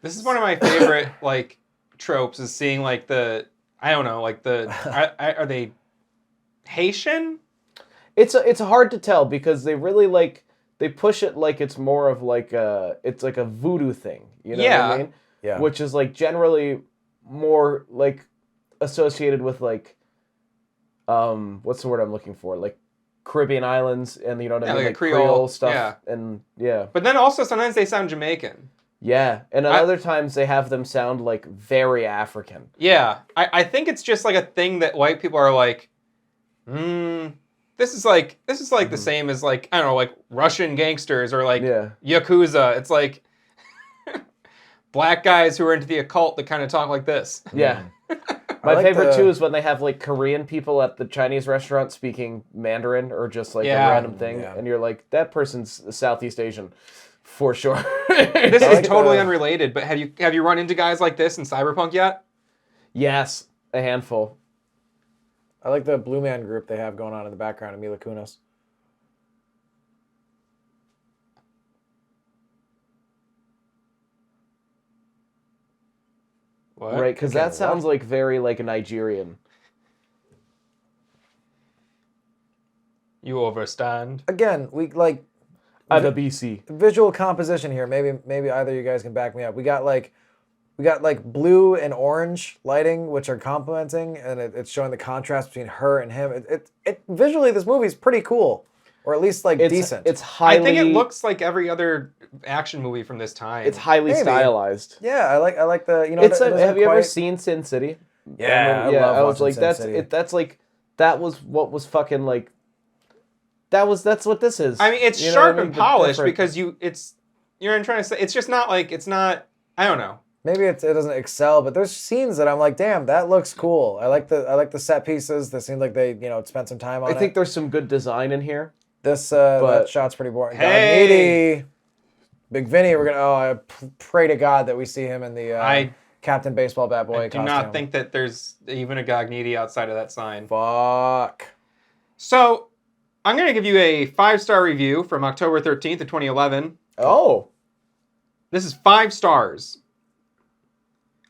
This is one of my favorite like tropes is seeing like the are they Haitian? It's hard to tell because they really they push it like it's more of like it's like a voodoo thing. You know what I mean? Yeah. Which is like generally more like associated with like what's the word I'm looking for? Like Caribbean islands and you know what I mean? Like Creole stuff. Yeah. And yeah. But then also sometimes they sound Jamaican. Yeah. And at other times they have them sound like very African. Yeah. I think it's just like a thing that white people are like, this is like the same as like, I don't know, like Russian gangsters or like Yakuza. It's like black guys who are into the occult that kind of talk like this. Yeah. My favorite too is when they have like Korean people at the Chinese restaurant speaking Mandarin or just like a random thing, and you're like, that person's Southeast Asian, for sure. This is totally unrelated, but have you run into guys like this in Cyberpunk yet? Yes, a handful. I like the Blue Man Group they have going on in the background of Mila Kunis. What? Right, because that sounds like very like a Nigerian. You overstand. Again, we like BC visual composition here. Maybe either of you guys can back me up. We got like blue and orange lighting, which are complementing, and it's showing the contrast between her and him. It visually, this movie is pretty cool, or at least like decent. It's highly. I think it looks like every other action movie from this time. It's highly stylized. Yeah, I like the have you ever seen Sin City? Yeah, I was like that's like that was what was fucking like. That's what this is. I mean, it's sharp and polished because you're trying to say it's just not like it's not. I don't know. Maybe it doesn't excel, but there's scenes that I'm like, damn, that looks cool. I like the set pieces. That seem like they spent some time on it. I think there's some good design in here. That shot's pretty boring. Hey, Big Vinny, I pray to God that we see him in the Captain Baseball Bat Boy costume. I do not think that there's even a Gognitti outside of that sign. Fuck. So, I'm going to give you a 5-star review from October 13th of 2011. Oh. This is 5 stars.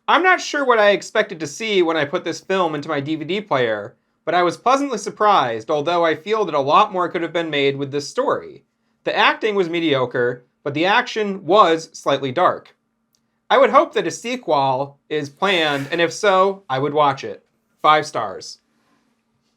I'm not sure what I expected to see when I put this film into my DVD player, but I was pleasantly surprised, although I feel that a lot more could have been made with this story. The acting was mediocre, but the action was slightly dark. I would hope that a sequel is planned, and if so, I would watch it. 5 stars.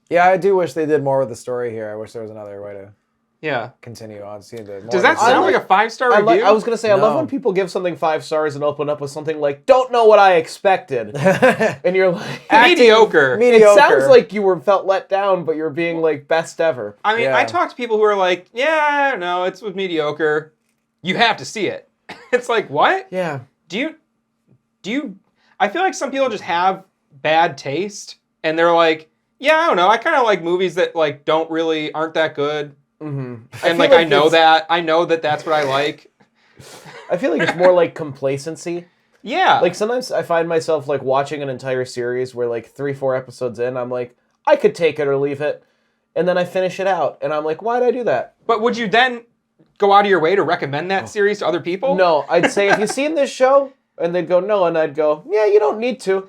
Yeah, I do wish they did more with the story here. I wish there was another way to Yeah. continue on. Seeing the Does that sound like a 5-star review? I was gonna say I love No. when people give something 5 stars and open up with something like "Don't know what I expected," and you're like, Mediocre. It sounds like you felt let down, but you're being like best ever. I mean, Yeah. I talk to people who are like, yeah, no, it's with mediocre. You have to see it. It's like, what? Yeah. Do you, I feel like some people just have bad taste, and they're like, yeah, I don't know, I kind of like movies that like aren't that good. Mm-hmm. And like I know that that's what I like. I feel like it's more like complacency. Yeah. Like sometimes I find myself like watching an entire series where like 3-4 episodes in, I'm like, I could take it or leave it, and then I finish it out, and I'm like, why'd I do that? But would you then go out of your way to recommend that series to other people? No, I'd say, have you seen this show? And they'd go, no, and I'd go, yeah, you don't need to.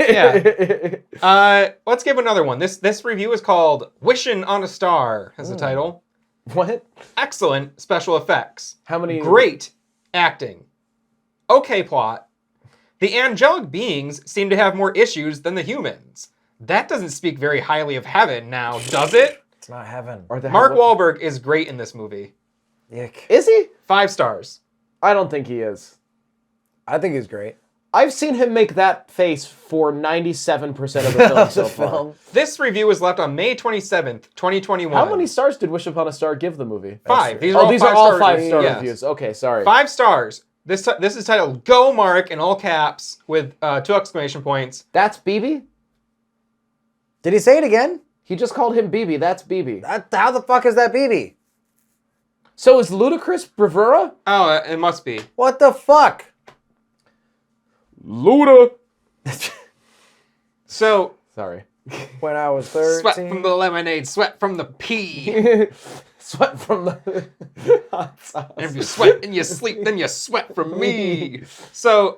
Yeah. Let's give another one. This review is called "Wishin' on a Star" as the title. What? Excellent special effects. How many? Great acting. Okay plot. The angelic beings seem to have more issues than the humans. That doesn't speak very highly of heaven now, does it? It's not heaven. Mark Wahlberg is great in this movie. Yick. Is he? 5 stars. I don't think he is. I think he's great. I've seen him make that face for 97% of the film so far. This review was left on May 27th, 2021. How many stars did Wish Upon a Star give the movie? 5. These Oh, these are all 5-star 5-star reviews. reviews. Okay, sorry. 5 stars. This is titled "Go Mark" in all caps with 2 exclamation points. That's BB? Did he say it again? He just called him BB. That's BB. How the fuck is that BB? So is Ludacris Bravura? Oh, it must be. What the fuck? Luda. So, Sorry. When I was 13. sweat from the lemonade, sweat from the pea. Sweat from the hot sauce. And if you sweat and you sleep, then you sweat from me. So,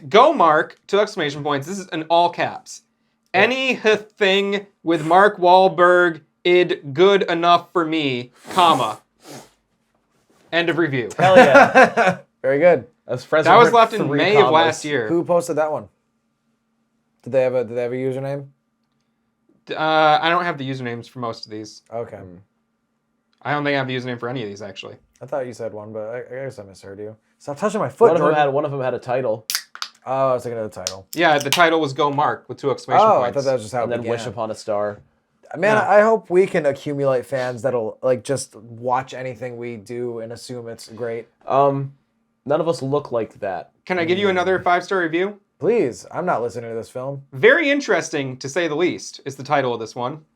go Mark, 2 exclamation points. This is in all caps. Anything with Mark Wahlberg, good enough for me, comma. End of review. Hell yeah. Very good. That was left in May of last year. Who posted that one? Did they have a username? I don't have the usernames for most of these. Okay. I don't think I have a username for any of these, actually. I thought you said one, but I guess I misheard you. Stop touching my foot, One Jordan. of them had a title. Oh, I was thinking of the title. Yeah, the title was "Go Mark" with 2 exclamation Oh, I points. thought that was just how it And then began. Wish Upon a Star. Man, Yeah. I hope we can accumulate fans that'll like just watch anything we do and assume it's great. None of us look like that. Can I give you another 5-star review? Please, I'm not listening to this film. Very interesting, to say the least, is the title of this one.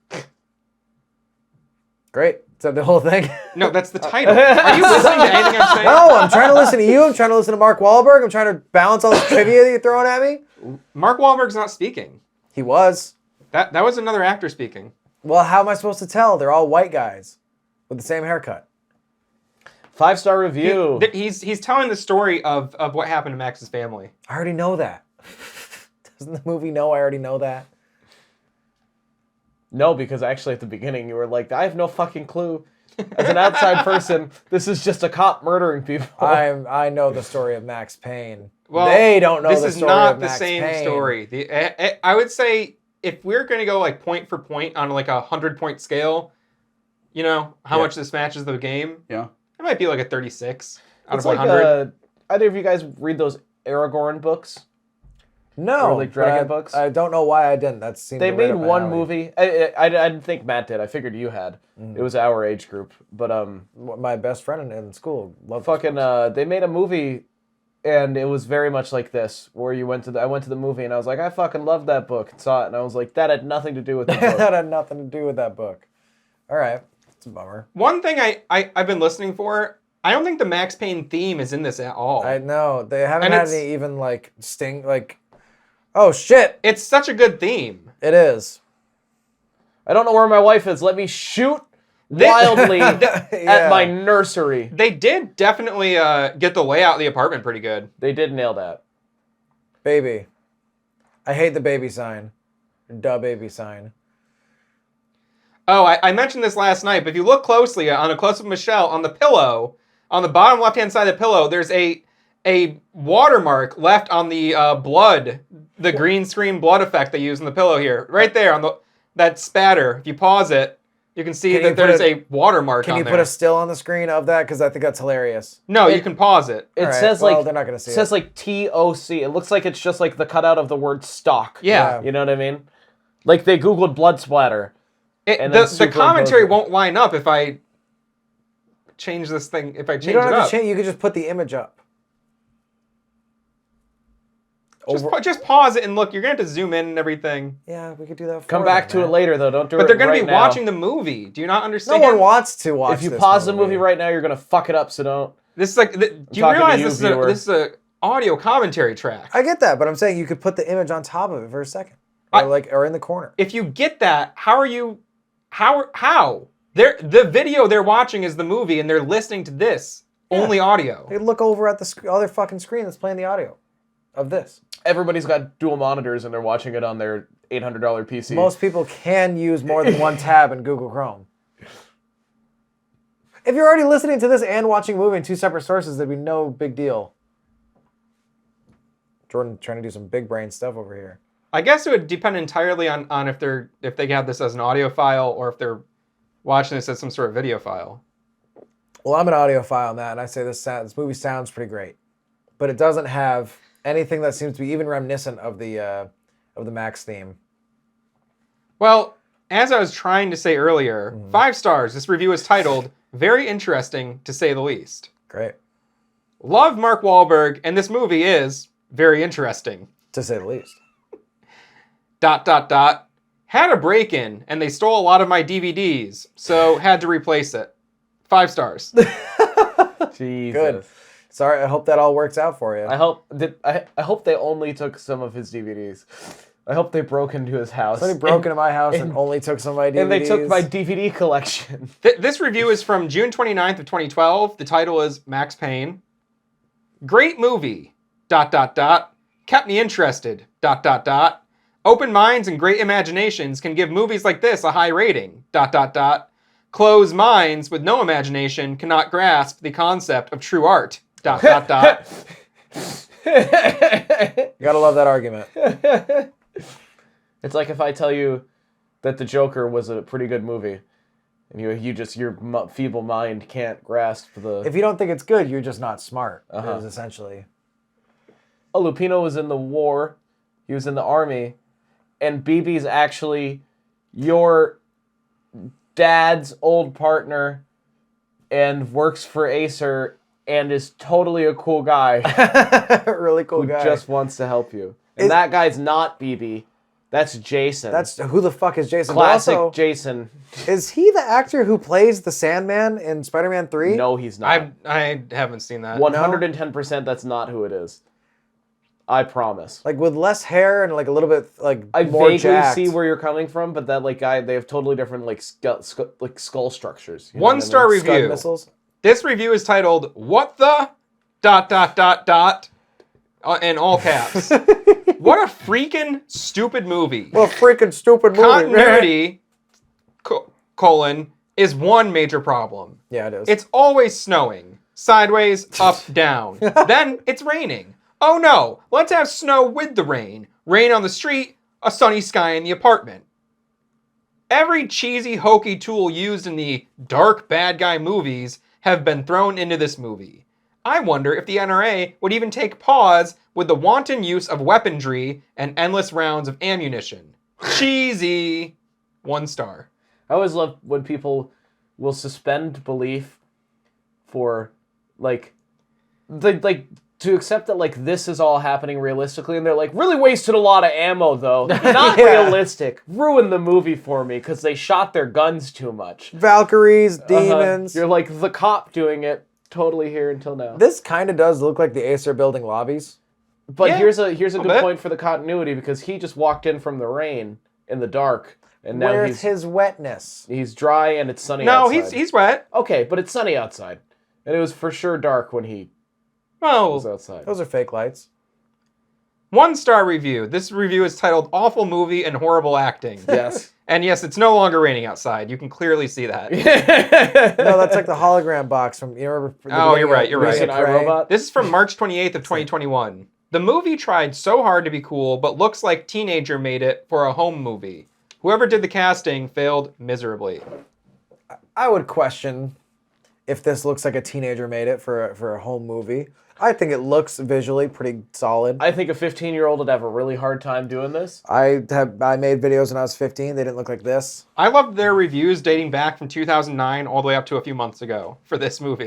Great. Is that the whole thing? No, that's the title. Are you listening to anything I'm saying? No, I'm trying to listen to you. I'm trying to listen to Mark Wahlberg. I'm trying to balance all this trivia that you're throwing at me. Mark Wahlberg's not speaking. He was. That was another actor speaking. Well, how am I supposed to tell? They're all white guys with the same haircut. 5-star review. He's telling the story of what happened to Max's family. I already know that. Doesn't the movie know I already know that? No, because actually at the beginning you were like, I have no fucking clue. As an outside person, this is just a cop murdering people. I know the story of Max Payne. Well, they don't know this the is story not of the Max same Payne. story. I would say if we're going to go like point for point on like a 100-point scale, you know, how much this matches the game, Yeah. it might be like a 36 out It's of like 100. either of you guys read those Aragorn books? No, Or like dragon but books? I don't know why I didn't. That seemed They right made up my one alley. movie. I didn't think Matt did. I figured you had. It was our age group. But My best friend in school loved fucking they made a movie, and it was very much like this, where I went to the movie and I was like, I fucking love that book. And saw it and I was like, that had nothing to do with the book. that had nothing to do with that book. All right, it's a bummer. One thing I've been listening for, I don't think the Max Payne theme is in this at all. I know they haven't And had it's- any even like sting like. Oh shit! It's such a good theme. It is. I don't know where my wife is. Let me shoot wildly at Yeah. my nursery. They did definitely get the layout of the apartment pretty good. They did nail that. Baby. I hate the baby sign. Duh baby sign. Oh, I mentioned this last night, but if you look closely on a close-up of Michelle, on the pillow, on the bottom left-hand side of the pillow, there's a a watermark left on the blood, the green screen blood effect they use in the pillow here. Right there on that spatter. If you pause it, you can see that there's a watermark on there. Can you put a still on the screen of that? Because I think that's hilarious. No, you can pause it. It All right, says well, they're not gonna see it says like TOC. It looks like it's just like the cutout of the word stock. Yeah. You know what I mean? Like they Googled blood splatter. The commentary won't line up if I change this thing. If I change You don't it have up. to change. You could just put the image up. Just pause it and look. You're gonna have to zoom in and everything. Yeah, we could do that. Come back to it later though. Don't do it. But they're gonna right be now. watching the movie. Do you not understand? No one wants to watch. If you this pause the movie right now, you're gonna fuck it up. So don't. This is like. Do you talking to realize you, this viewer. is a audio commentary track? I get that, but I'm saying you could put the image on top of it for a second, or in the corner. If you get that, how are you? How? The video they're watching is the movie, and they're listening to this only audio. They look over at the other fucking screen that's playing the audio of this. Everybody's got dual monitors and they're watching it on their $800 PC. Most people can use more than one tab in Google Chrome. If you're already listening to this and watching a movie in two separate sources, there'd be no big deal. Jordan trying to do some big brain stuff over here. I guess it would depend entirely on if they have this as an audio file or if they're watching this as some sort of video file. Well, I'm an audiophile on that, and I say this movie sounds pretty great, but it doesn't have anything that seems to be even reminiscent of the Max theme. Well, as I was trying to say earlier, 5 stars. This review is titled "Very Interesting to Say the Least." Great, Love Mark Wahlberg, and this movie is very interesting. to say the least. ... Had a break-in, and they stole a lot of my DVDs, so had to replace it. 5 stars. Jesus. Good. Sorry, I hope that all works out for you. I hope they only took some of his DVDs. I hope they broke into his house. Somebody broke into my house and only took some of my DVDs. And they took my DVD collection. This review is from June 29th of 2012. The title is Max Payne. Great movie. ... Kept me interested. ... Open minds and great imaginations can give movies like this a high rating. ... Closed minds with no imagination cannot grasp the concept of true art. ... You gotta love that argument. It's like if I tell you that The Joker was a pretty good movie, and your feeble mind can't grasp the. If you don't think it's good, you're just not smart. Uh-huh. Is essentially. Oh, Lupino was in the war. He was in the army, and BB's actually your dad's old partner, and works for Acer, and is totally a cool guy. Really cool who guy. just wants to help you. And that guy's not BB. That's Jason. That's who the fuck is Jason? classic Also, Jason. is he the actor who plays the Sandman in Spider-Man 3? No, he's not. I haven't seen that. 110% that's not who it is. I promise. Like with less hair and like a little bit like I more vaguely jacked. see where you're coming from, but that like guy, they have totally different like skull structures. You know 1 what I star mean? Scud review. missiles. This review is titled "What the ... in all caps. What a freaking stupid movie. Well, freaking stupid movie. Continuity colon is one major problem. Yeah, it is. It's always snowing. Sideways, up, down. Then it's raining. Oh no, let's have snow with the rain. Rain on the street, a sunny sky in the apartment. Every cheesy, hokey tool used in the dark bad guy movies have been thrown into this movie. I wonder if the NRA would even take pause with the wanton use of weaponry and endless rounds of ammunition. Cheesy. 1 star. I always love when people will suspend belief for to accept that like this is all happening realistically, and they're like, really wasted a lot of ammo though. Not Yeah. realistic. Ruined the movie for me because they shot their guns too much. Valkyries, demons. You're like the cop doing it. Totally here until now. This kind of does look like the Acer building lobbies. But Yeah, here's a a good bit. point for the continuity, because he just walked in from the rain in the dark, and now Where's his wetness? he's dry and it's sunny No, outside. he's wet. Okay, but it's sunny outside, and it was for sure dark when he was Oh, outside. Those are fake lights. 1 star review. This review is titled "Awful Movie and Horrible Acting." Yes. And yes, it's no longer raining outside. You can clearly see that. No, that's like the hologram box from. You remember? Oh, you're right. You're Is right. it iRobot? This is from March 28th of 2021. The movie tried so hard to be cool, but looks like teenager made it for a home movie. Whoever did the casting failed miserably. I would question if this looks like a teenager made it for a home movie. I think it looks visually pretty solid. I think a 15-year-old would have a really hard time doing this. I made videos when I was 15. They didn't look like this. I loved their reviews dating back from 2009 all the way up to a few months ago for this movie.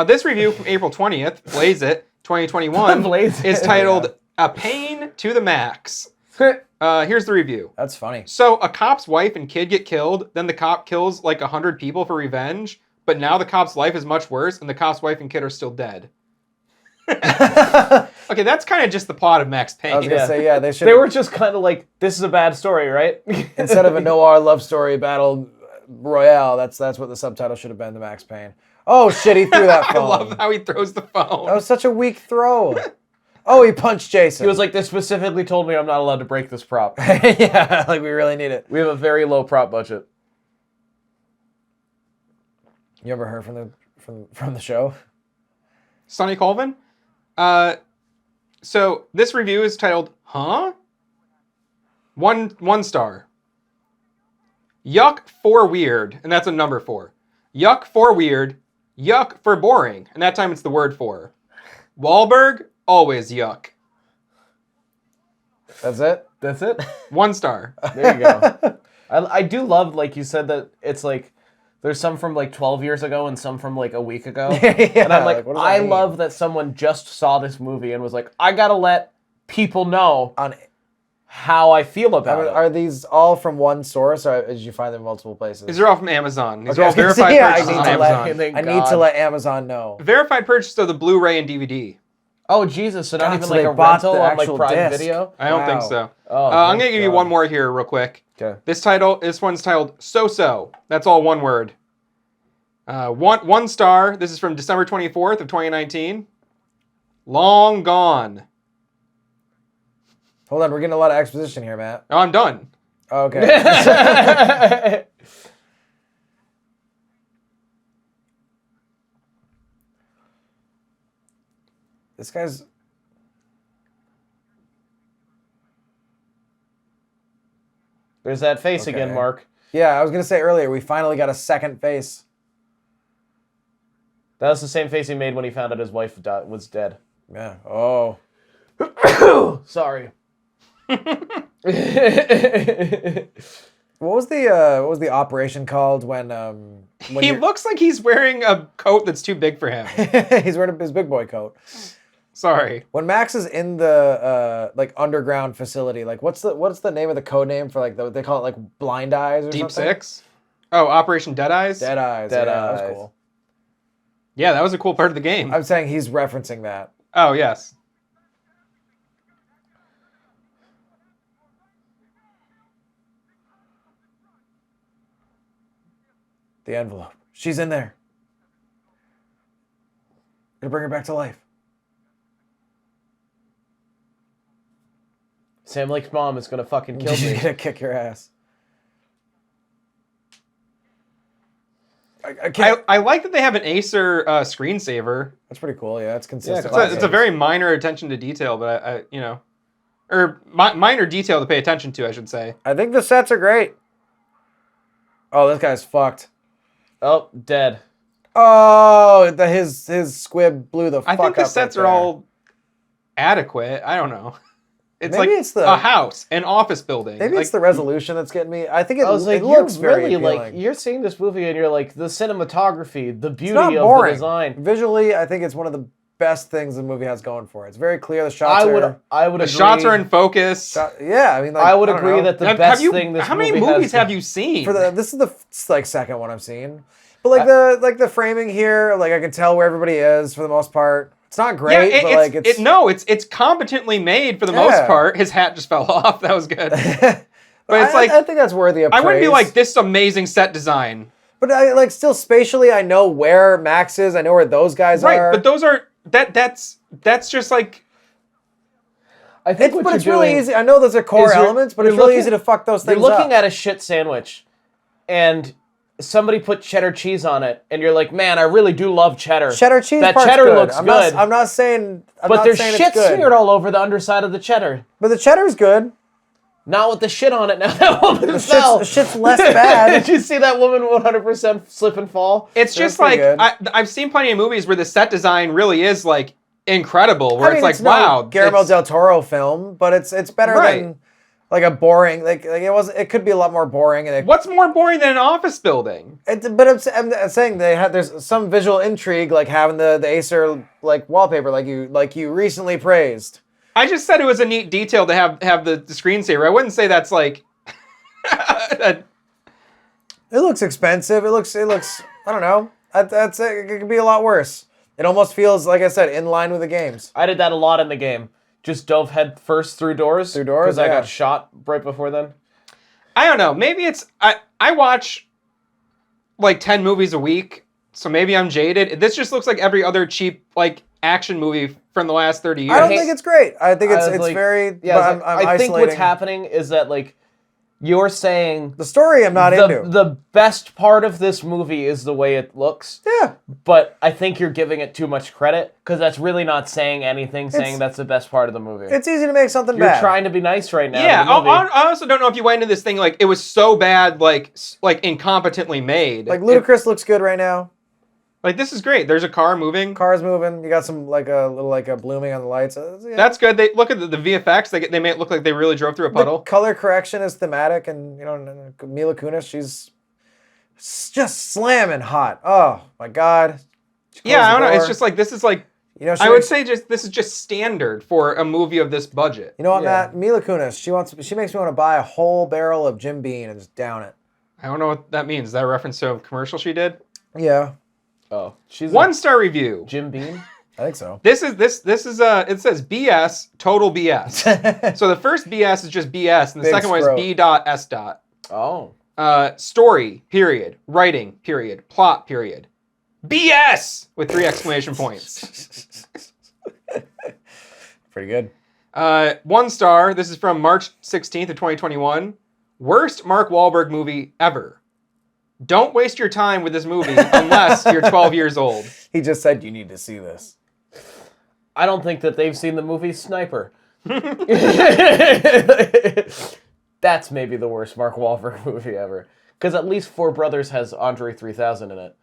This review from April 20th, Blaze It, 2021, Blaze It. is titled A Pain to the Max. Here's the review. That's funny. So a cop's wife and kid get killed, then the cop kills like 100 people for revenge, but now the cop's life is much worse and the cop's wife and kid are still dead. Okay, that's kind of just the plot of Max Payne. I was gonna say, yeah, they should. They were just kind of like, this is a bad story, right? Instead of a noir love story battle royale, that's what the subtitle should have been to Max Payne. Oh shit, he threw that I phone. love how he throws the phone. That was such a weak throw. Oh, he punched Jason. He was like, they specifically told me I'm not allowed to break this prop. yeah, like we really need it. We have a very low prop budget. You ever heard from the show? Sonny Colvin? So this review is titled, Huh? One star. Yuck for weird, and that's a number 4. Yuck for weird. Yuck for boring, and that time it's the word for. Wahlberg, always yuck. That's it? That's it? 1 star. There you go. I do love, like you said, that it's like, there's some from like 12 years ago and some from like a week ago. And I'm like, what does that I mean? love that someone just saw this movie and was like, I gotta let people know how I feel about it. Are these all from one source, or did you find them in multiple places? These are all from Amazon. These Okay, are all I was gonna verified say, yeah, purchases on Amazon. I need to let Amazon know. Verified purchase of the Blu-ray and DVD. Oh, Jesus. So not God, even so like they a bought rental the on like actual Prime disc. Video? I don't think Wow. so. Oh, I'm going to give you one more here real quick. Okay. This one's titled So-So. That's all one word. One star. This is from December 24th of 2019. Long gone. Hold on, we're getting a lot of exposition here, Matt. Oh, I'm done. Okay. This guy's... There's that face again, Okay. Mark. Yeah, I was going to say earlier, we finally got a second face. That was the same face he made when he found out his wife was dead. Yeah. Oh. Sorry. What was the operation called when He looks like he's wearing a coat that's too big for him. he's wearing his big boy coat. Sorry. When Max is in the like underground facility, like what's the name of the code name for like they call it like Blind Eyes or Deep something? Six? Oh, Operation Dead Eyes? Dead Eyes. Dead yeah, that Eyes. was cool. Yeah, that was a cool part of the game. I'm saying he's referencing that. Oh, yes. The envelope. She's in there. Gonna bring her back to life. Sam Lake's mom is gonna fucking kill She's me. gonna kick your ass. I can't. I like that they have an Acer screensaver. That's pretty cool. Yeah, that's consistent. It's a very minor attention to detail, but I you know, or minor detail to pay attention to, I should say. I think the sets are great. Oh, this guy's fucked. Oh, dead. Oh, his squib blew the fuck I up. think the sets right are there. all adequate. I don't know. It's Maybe like it's the- a house, an office building. Maybe like, it's the resolution that's getting me. I think it, I was like, it looks you're very really appealing. like you're seeing this movie and you're like the cinematography, the It's beauty not of boring. the design. Visually, I think it's one of the best things the movie has going for it. It's very clear. The shots I are. would the agree. shots are in focus. Yeah, I mean, like, I would don't agree know. that the Have best you- thing this how many movie movies has have you seen? This is the like second one I've seen, but like the framing here, like I can tell where everybody is for the most part. It's not great, yeah, but like it's competently made for the most Yeah. part. His hat just fell off. That was good. but it's like- I think that's worthy of I praise. wouldn't be like, this amazing set design. But I like still spatially, I know where Max is. I know where those guys Right, are. but those are that's just like I think But what it's you're really doing easy. I know those are core is you're- elements, but you're it's really looking- easy to fuck those things You're looking up. at a shit sandwich, and somebody put cheddar cheese on it, and you're like, man, I really do love cheddar. Cheddar cheese That part's cheddar good. looks good. I'm not saying but there's saying shit it's good. smeared all over the underside of the cheddar. But the cheddar's good. Not with the shit on it now. That woman The fell. shit's less bad. Did you see that woman 100% slip and fall? It's just pretty like good. I've seen plenty of movies where the set design really is like incredible. Where I mean, it's like, no wow, Guillermo it's- del Toro film, but it's better Right. than like a boring like it was. It could be a lot more boring. And what's more boring than an office building? but I'm saying there's some visual intrigue, like having the Acer like wallpaper, like you recently praised. I just said it was a neat detail to have the screensaver. I wouldn't say that's like. It looks expensive. It looks. I don't know. It could be a lot worse. It almost feels, like I said, in line with the games. I did that a lot in the game. Just dove head first through doors. Through doors, Because I yeah. got shot right before then. I don't know. Maybe it's I watch like 10 movies a week, so maybe I'm jaded. This just looks like every other cheap like action movie from the last 30 years. I don't think it's great. I think it's like, very. Yeah, but I was like, I'm I think what's isolating. happening is that, like, you're saying The story I'm not into. the best part of this movie is the way it looks. Yeah. But I think you're giving it too much credit, because that's really not saying anything, saying It's- that's the best part of the movie. It's easy to make something You're bad. trying to be nice right now. Yeah, to the movie. I also don't know if you went into this thing like it was so bad, like incompetently made. Like Ludacris looks good right now. Like this is great. There's a car moving. Cars moving. You got some like a little blooming on the lights. Yeah. That's good. They look at the VFX. They make it look like they really drove through a The puddle. color correction is thematic, and Mila Kunis, she's just slamming hot. Oh my god. She Yeah, closed I the don't know. It's door. just like this is like she I would makes- say this is just standard for a movie of this budget. You know what, Yeah. Matt? Mila Kunis, she makes me want to buy a whole barrel of Jim Beam and just down it. I don't know what that means. Is that a reference to a commercial she did? Yeah, Oh, she's 1-star review. Jim Beam. I think so. This is it says BS, total BS. So the first BS is just BS, and the Big second one is scrote. B.S. Oh. Story, period. Writing, period. Plot, period. BS! With 3 exclamation points. Pretty good. 1 star. This is from March 16th of 2021. Worst Mark Wahlberg movie ever. Don't waste your time with this movie unless you're 12 years old. He just said you need to see this. I don't think that they've seen the movie Sniper. That's maybe the worst Mark Wahlberg movie ever. Because at least Four Brothers has Andre 3000 in it.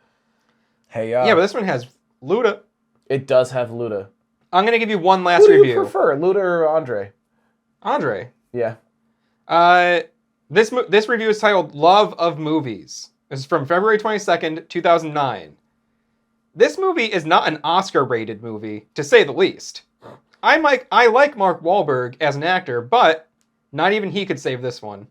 Hey, Yeah, but this one has Luda. It does have Luda. I'm going to give you one last Who do you review. prefer, Luda or Andre? Andre. Yeah. This review is titled Love of Movies. This is from February 22nd, 2009. This movie is not an Oscar-rated movie, to say the least. I like Mark Wahlberg as an actor, but not even he could save this one.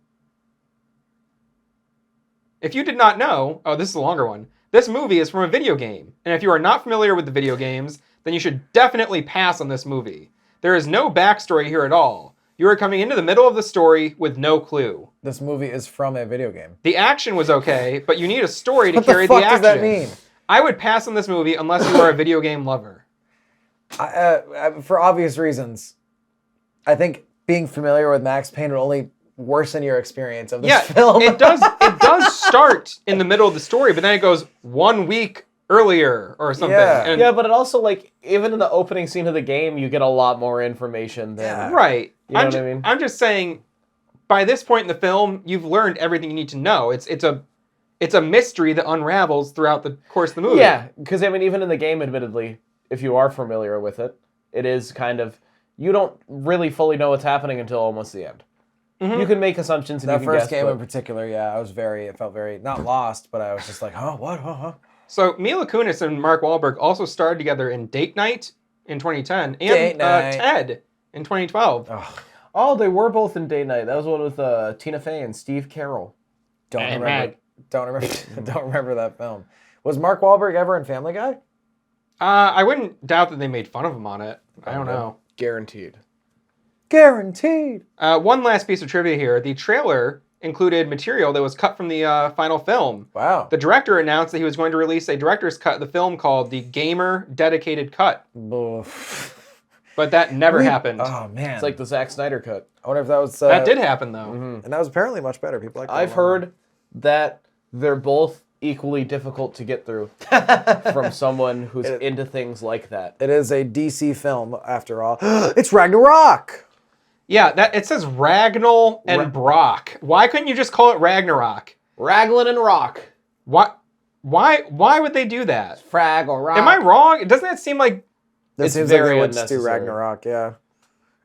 If you did not know, oh, this is a longer one. This movie is from a video game, and if you are not familiar with the video games, then you should definitely pass on this movie. There is no backstory here at all. You are coming into the middle of the story with no clue. This movie is from a video game. The action was okay, but you need a story to What the carry fuck the action. does that mean? I would pass on this movie unless you are a video game lover. For obvious reasons, I think being familiar with Max Payne would only worsen your experience of this film. It does start in the middle of the story, but then it goes 1 week earlier or something. Yeah. And- Yeah, but it also, like, even in the opening scene of the game, you get a lot more information than... Yeah. right. You know what I mean? I'm just saying, by this point in the film, you've learned everything you need to know. It's a mystery that unravels throughout the course of the movie. Yeah, because, I mean, even in the game, admittedly, if you are familiar with it, it is kind of... You don't really fully know what's happening until almost the end. Mm-hmm. You can make assumptions and That you can first guess, game but- in particular, yeah, it felt very, not lost, but I was just like, huh, what, huh? So Mila Kunis and Mark Wahlberg also starred together in Date Night in 2010 Date and Night. Ted in 2012. Oh, they were both in Date Night. That was one with Tina Fey and Steve Carell. Don't Hey, remember don't remember that film. Was Mark Wahlberg ever in Family Guy? I wouldn't doubt that they made fun of him on it. I don't know. Guaranteed. Guaranteed. One last piece of trivia here. The trailer included material that was cut from the final film. Wow. The director announced that he was going to release a director's cut of the film called the Gamer Dedicated Cut. Oof. But that never happened. Oh man, It's like the Zack Snyder cut. I wonder if that was that did happen though. and that was apparently much better. People like that. I've heard that they're both equally difficult to get through from someone who's into things like that. It is a DC film after all. It's Ragnarok. Yeah, that it says Ragnall and Brock. Why couldn't you just call it Ragnarok? Raglan and Rock. What? Why would they do that? Frag or Rock. Am I wrong? Doesn't it seem like It It's seems like very they would just do unnecessary. Ragnarok, yeah.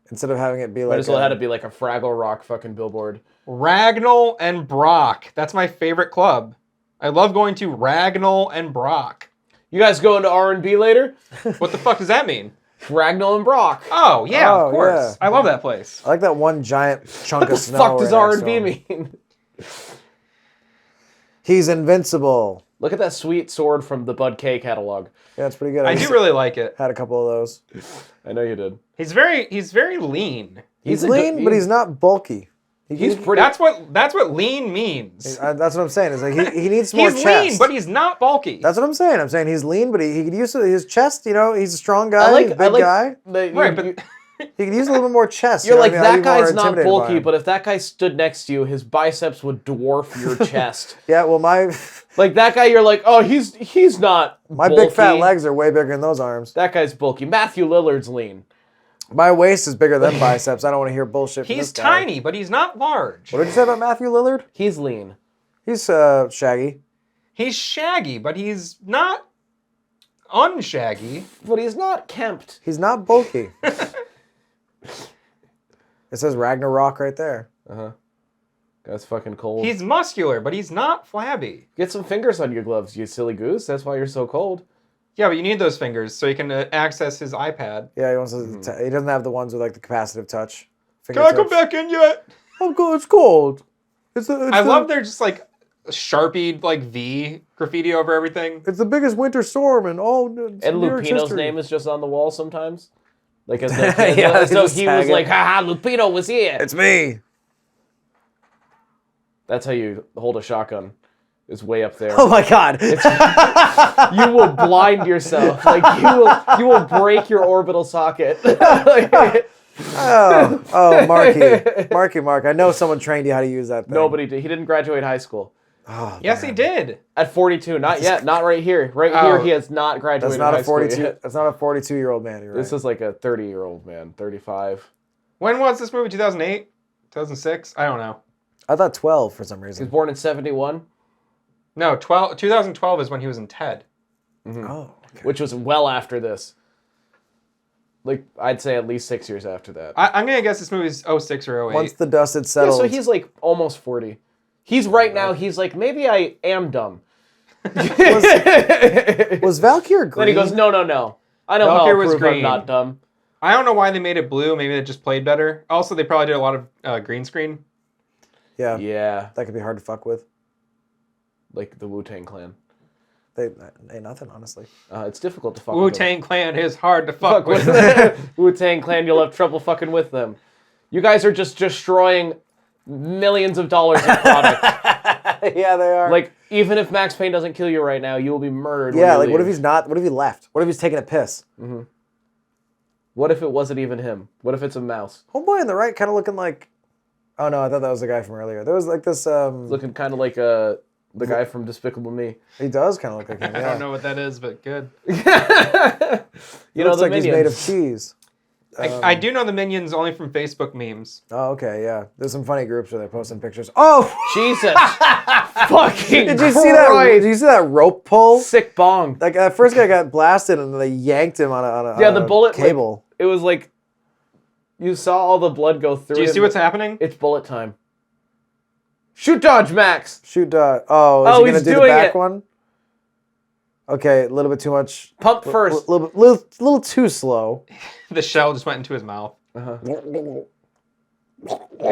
Instead of having it be Might like as well had to be like a Fraggle Rock fucking billboard. Ragnall and Brock? That's my favorite club. I love going to Ragnall and Brock. You guys going to R&B later? What the fuck does that mean? Ragnall and Brock. Oh, yeah, Oh, of course. yeah. I love that place. I like that one giant chunk What the of snow. fuck does right next to R&B him. mean? He's invincible. Look at that sweet sword from the Bud K catalog. Yeah, it's pretty good. I do really like it. had a couple of those. I know you did. He's very lean. He's a lean, good- but he's not bulky. He's pretty. That's what lean means. That's what I'm saying. It's like he needs more He's chest. lean, but he's not bulky. That's what I'm saying. I'm saying he's lean, but he could use his chest. You know, he's a strong guy. I He's a big guy. right, but He could use a little bit more chest. You're you know like, what I mean? I'd that be more guy's not intimidated by bulky, him. but if that guy stood next to you, his biceps would dwarf your chest. Yeah, well, my Like that guy, you're like, oh, he's not my bulky. big fat legs are way bigger than those arms. That guy's bulky. Matthew Lillard's lean. My waist is bigger than biceps. I don't want to hear bullshit from he's this guy. tiny, but he's not large. What did you say about Matthew Lillard? He's lean. He's shaggy. He's shaggy, but he's not unshaggy. But he's not kempt. He's not bulky. It says Ragnarok right there. Uh-huh. That's fucking cold. He's muscular, but he's not flabby. Get some fingers on your gloves, you silly goose. That's why you're so cold. Yeah, but you need those fingers so you can access his iPad. Yeah, he wants to. He doesn't have the ones with like the capacitive touch. Can I come back in yet? Oh, God, it's cold. I love their just like Sharpie like V graffiti over everything. It's the biggest winter storm in all. And Lupino's name is just on the wall sometimes. Like as Yeah, so just he tag was it. like, haha, Lupino was here. It's me. That's how you hold a shotgun. Is way up there. Oh my God. You will blind yourself. Like you will break your orbital socket. Like, oh, Mark. I know someone trained you how to use that thing. nobody did. He didn't graduate high school. Oh, Yes, man. he did. At 42, not yet, not right here. Right Oh. here, he has not graduated That's not high a school 42. yet. That's not a 42-year-old man. You're right. This is like a 30-year-old man, 35. When was this movie? 2008? 2006? I don't know. I thought 12 for some He reason. was born in 71, No, 2012 is when he was in Ted. Oh, okay. which was well after this. Like, I'd say at least 6 years after that. I'm going to guess this movie's 06 or 08. Once the dust had Yeah, settled. so he's like almost 40. He's right now, he's like, maybe I am dumb. was Valkyr green? Then he goes, no. I know how Valkyr to was prove I'm green. not dumb. I don't know why they made it blue. Maybe it just played better. Also, they probably did a lot of green screen. Yeah, Yeah, that could be hard to fuck with. like the Wu-Tang Clan. They ain't nothing, honestly. It's difficult to fuck with them. Wu-Tang Clan is hard to fuck Fuck with with. them. Wu-Tang Clan, you'll have trouble fucking with them. You guys are just destroying millions of dollars in product. Yeah, they are. Like, even if Max Payne doesn't kill you right now, you will be murdered. when yeah, you like what if leave. he's not? What if he left? What if he's taking a piss? What if it wasn't even him? What if it's a mouse? Homeboy on the right, kind of looking like. Oh no, I thought that was the guy from earlier. There was like this. Looking kind of like the guy from Despicable Me. He does kind of look like him. I Yeah. don't know what that is, but good. You He know, looks the like he's made of Minions. cheese. I do know the Minions only from Facebook memes. Oh, okay, yeah. There's some funny groups where they're posting pictures. Oh, Jesus. Fucking did you see that? Christ. Did you see that rope pull? Sick bong. Like that first guy got blasted and they yanked him on a Yeah, the bullet cable. It was like, you saw all the blood go through Do you him. see what's happening? It's bullet time. Shoot dodge, Max. Shoot! Oh, is Oh, he gonna he's do the doing back it. one? Okay, a little bit too much. Pump first. Little too slow. The shell just went into his mouth. It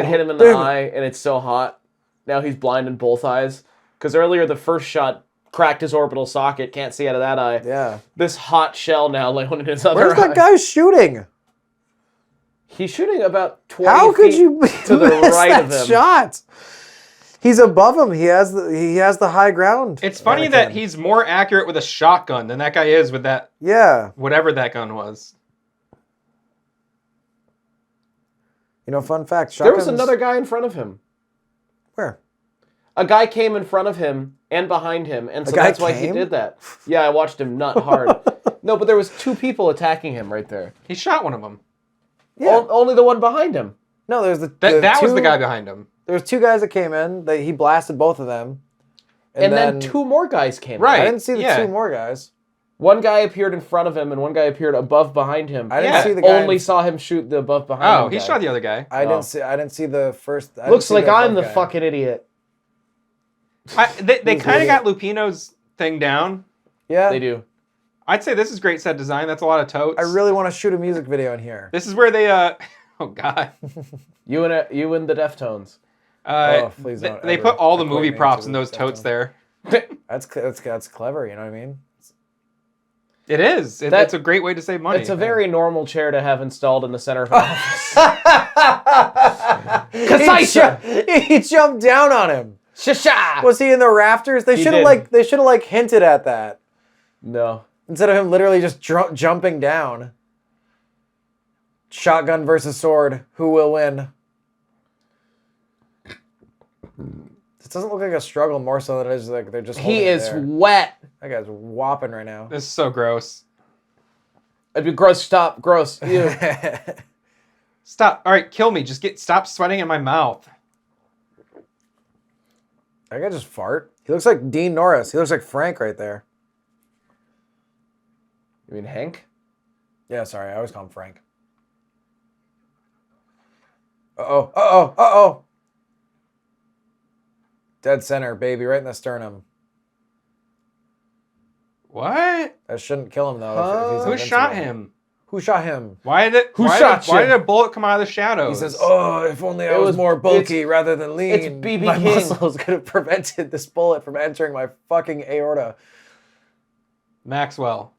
hit him in the eye, and it's so hot. Now he's blind in both eyes. Because earlier the first shot cracked his orbital socket. Can't see out of that eye. Yeah. This hot shell now landed in his other Where's eye. that guy shooting? He's shooting about 20 How could feet you to the miss right that of him. shot? He's above him. He has the high ground. It's funny that he's more accurate with a shotgun than that guy is with that Yeah. whatever that gun was. You know, fun fact. There was another guy in front of him. Where? A guy came in front of him and behind him, and so guy that's why he came? did that. Yeah, I watched him nut hard. No, but there was 2 people attacking him right there. He shot one of them. Yeah. Only the one behind him. No, there's That was two- the guy behind him. There was 2 guys that came in. He blasted both of them. And then 2 more guys came Right. in. I didn't see the Yeah. 2 more guys. One guy appeared in front of him, and one guy appeared above behind him. I didn't Yeah. see the guy. Only saw him shoot the above behind him. Oh, he guy. shot the other guy. I Oh. didn't see the first. I didn't Looks see like I'm above the guy. fucking idiot. They kind of got Lupino's thing down. Yeah. They do. I'd say this is great set design. That's a lot of totes. I really want to shoot a music video in here. This is where they oh god. You and the Deftones. Oh, please don't They ever put all the equate movie me props to in those totes Deftones. there. That's clever. You know what I mean? It is. That- It's a great way to save money. It's a very normal chair to have installed in the center of an office. He jumped down on him. Shasha! Was he in the rafters? They He should have did. they should have hinted at that No. instead of him literally just jumping down. Shotgun versus sword. Who will win? This doesn't look like a struggle more so than it is like they're just. He holding it is there. wet. That guy's whopping right now. This is so gross. It'd be gross. Stop. Gross. Ew. Stop. All right, kill me. Stop sweating in my mouth. That guy just fart. He looks like Dean Norris. He looks like Frank right there. You mean Hank? Yeah, sorry. I always call him Frank. Uh-oh. Uh-oh. Uh-oh. Dead center, baby. Right in the sternum. What? That shouldn't kill him, though. If he's Who shot invincible. him? Who shot him? Why did why did a bullet come out of the shadows? He says, "Oh, if only I was more bulky rather than lean. it's B.B. My King. muscles could have prevented this bullet from entering my fucking aorta." Maxwell.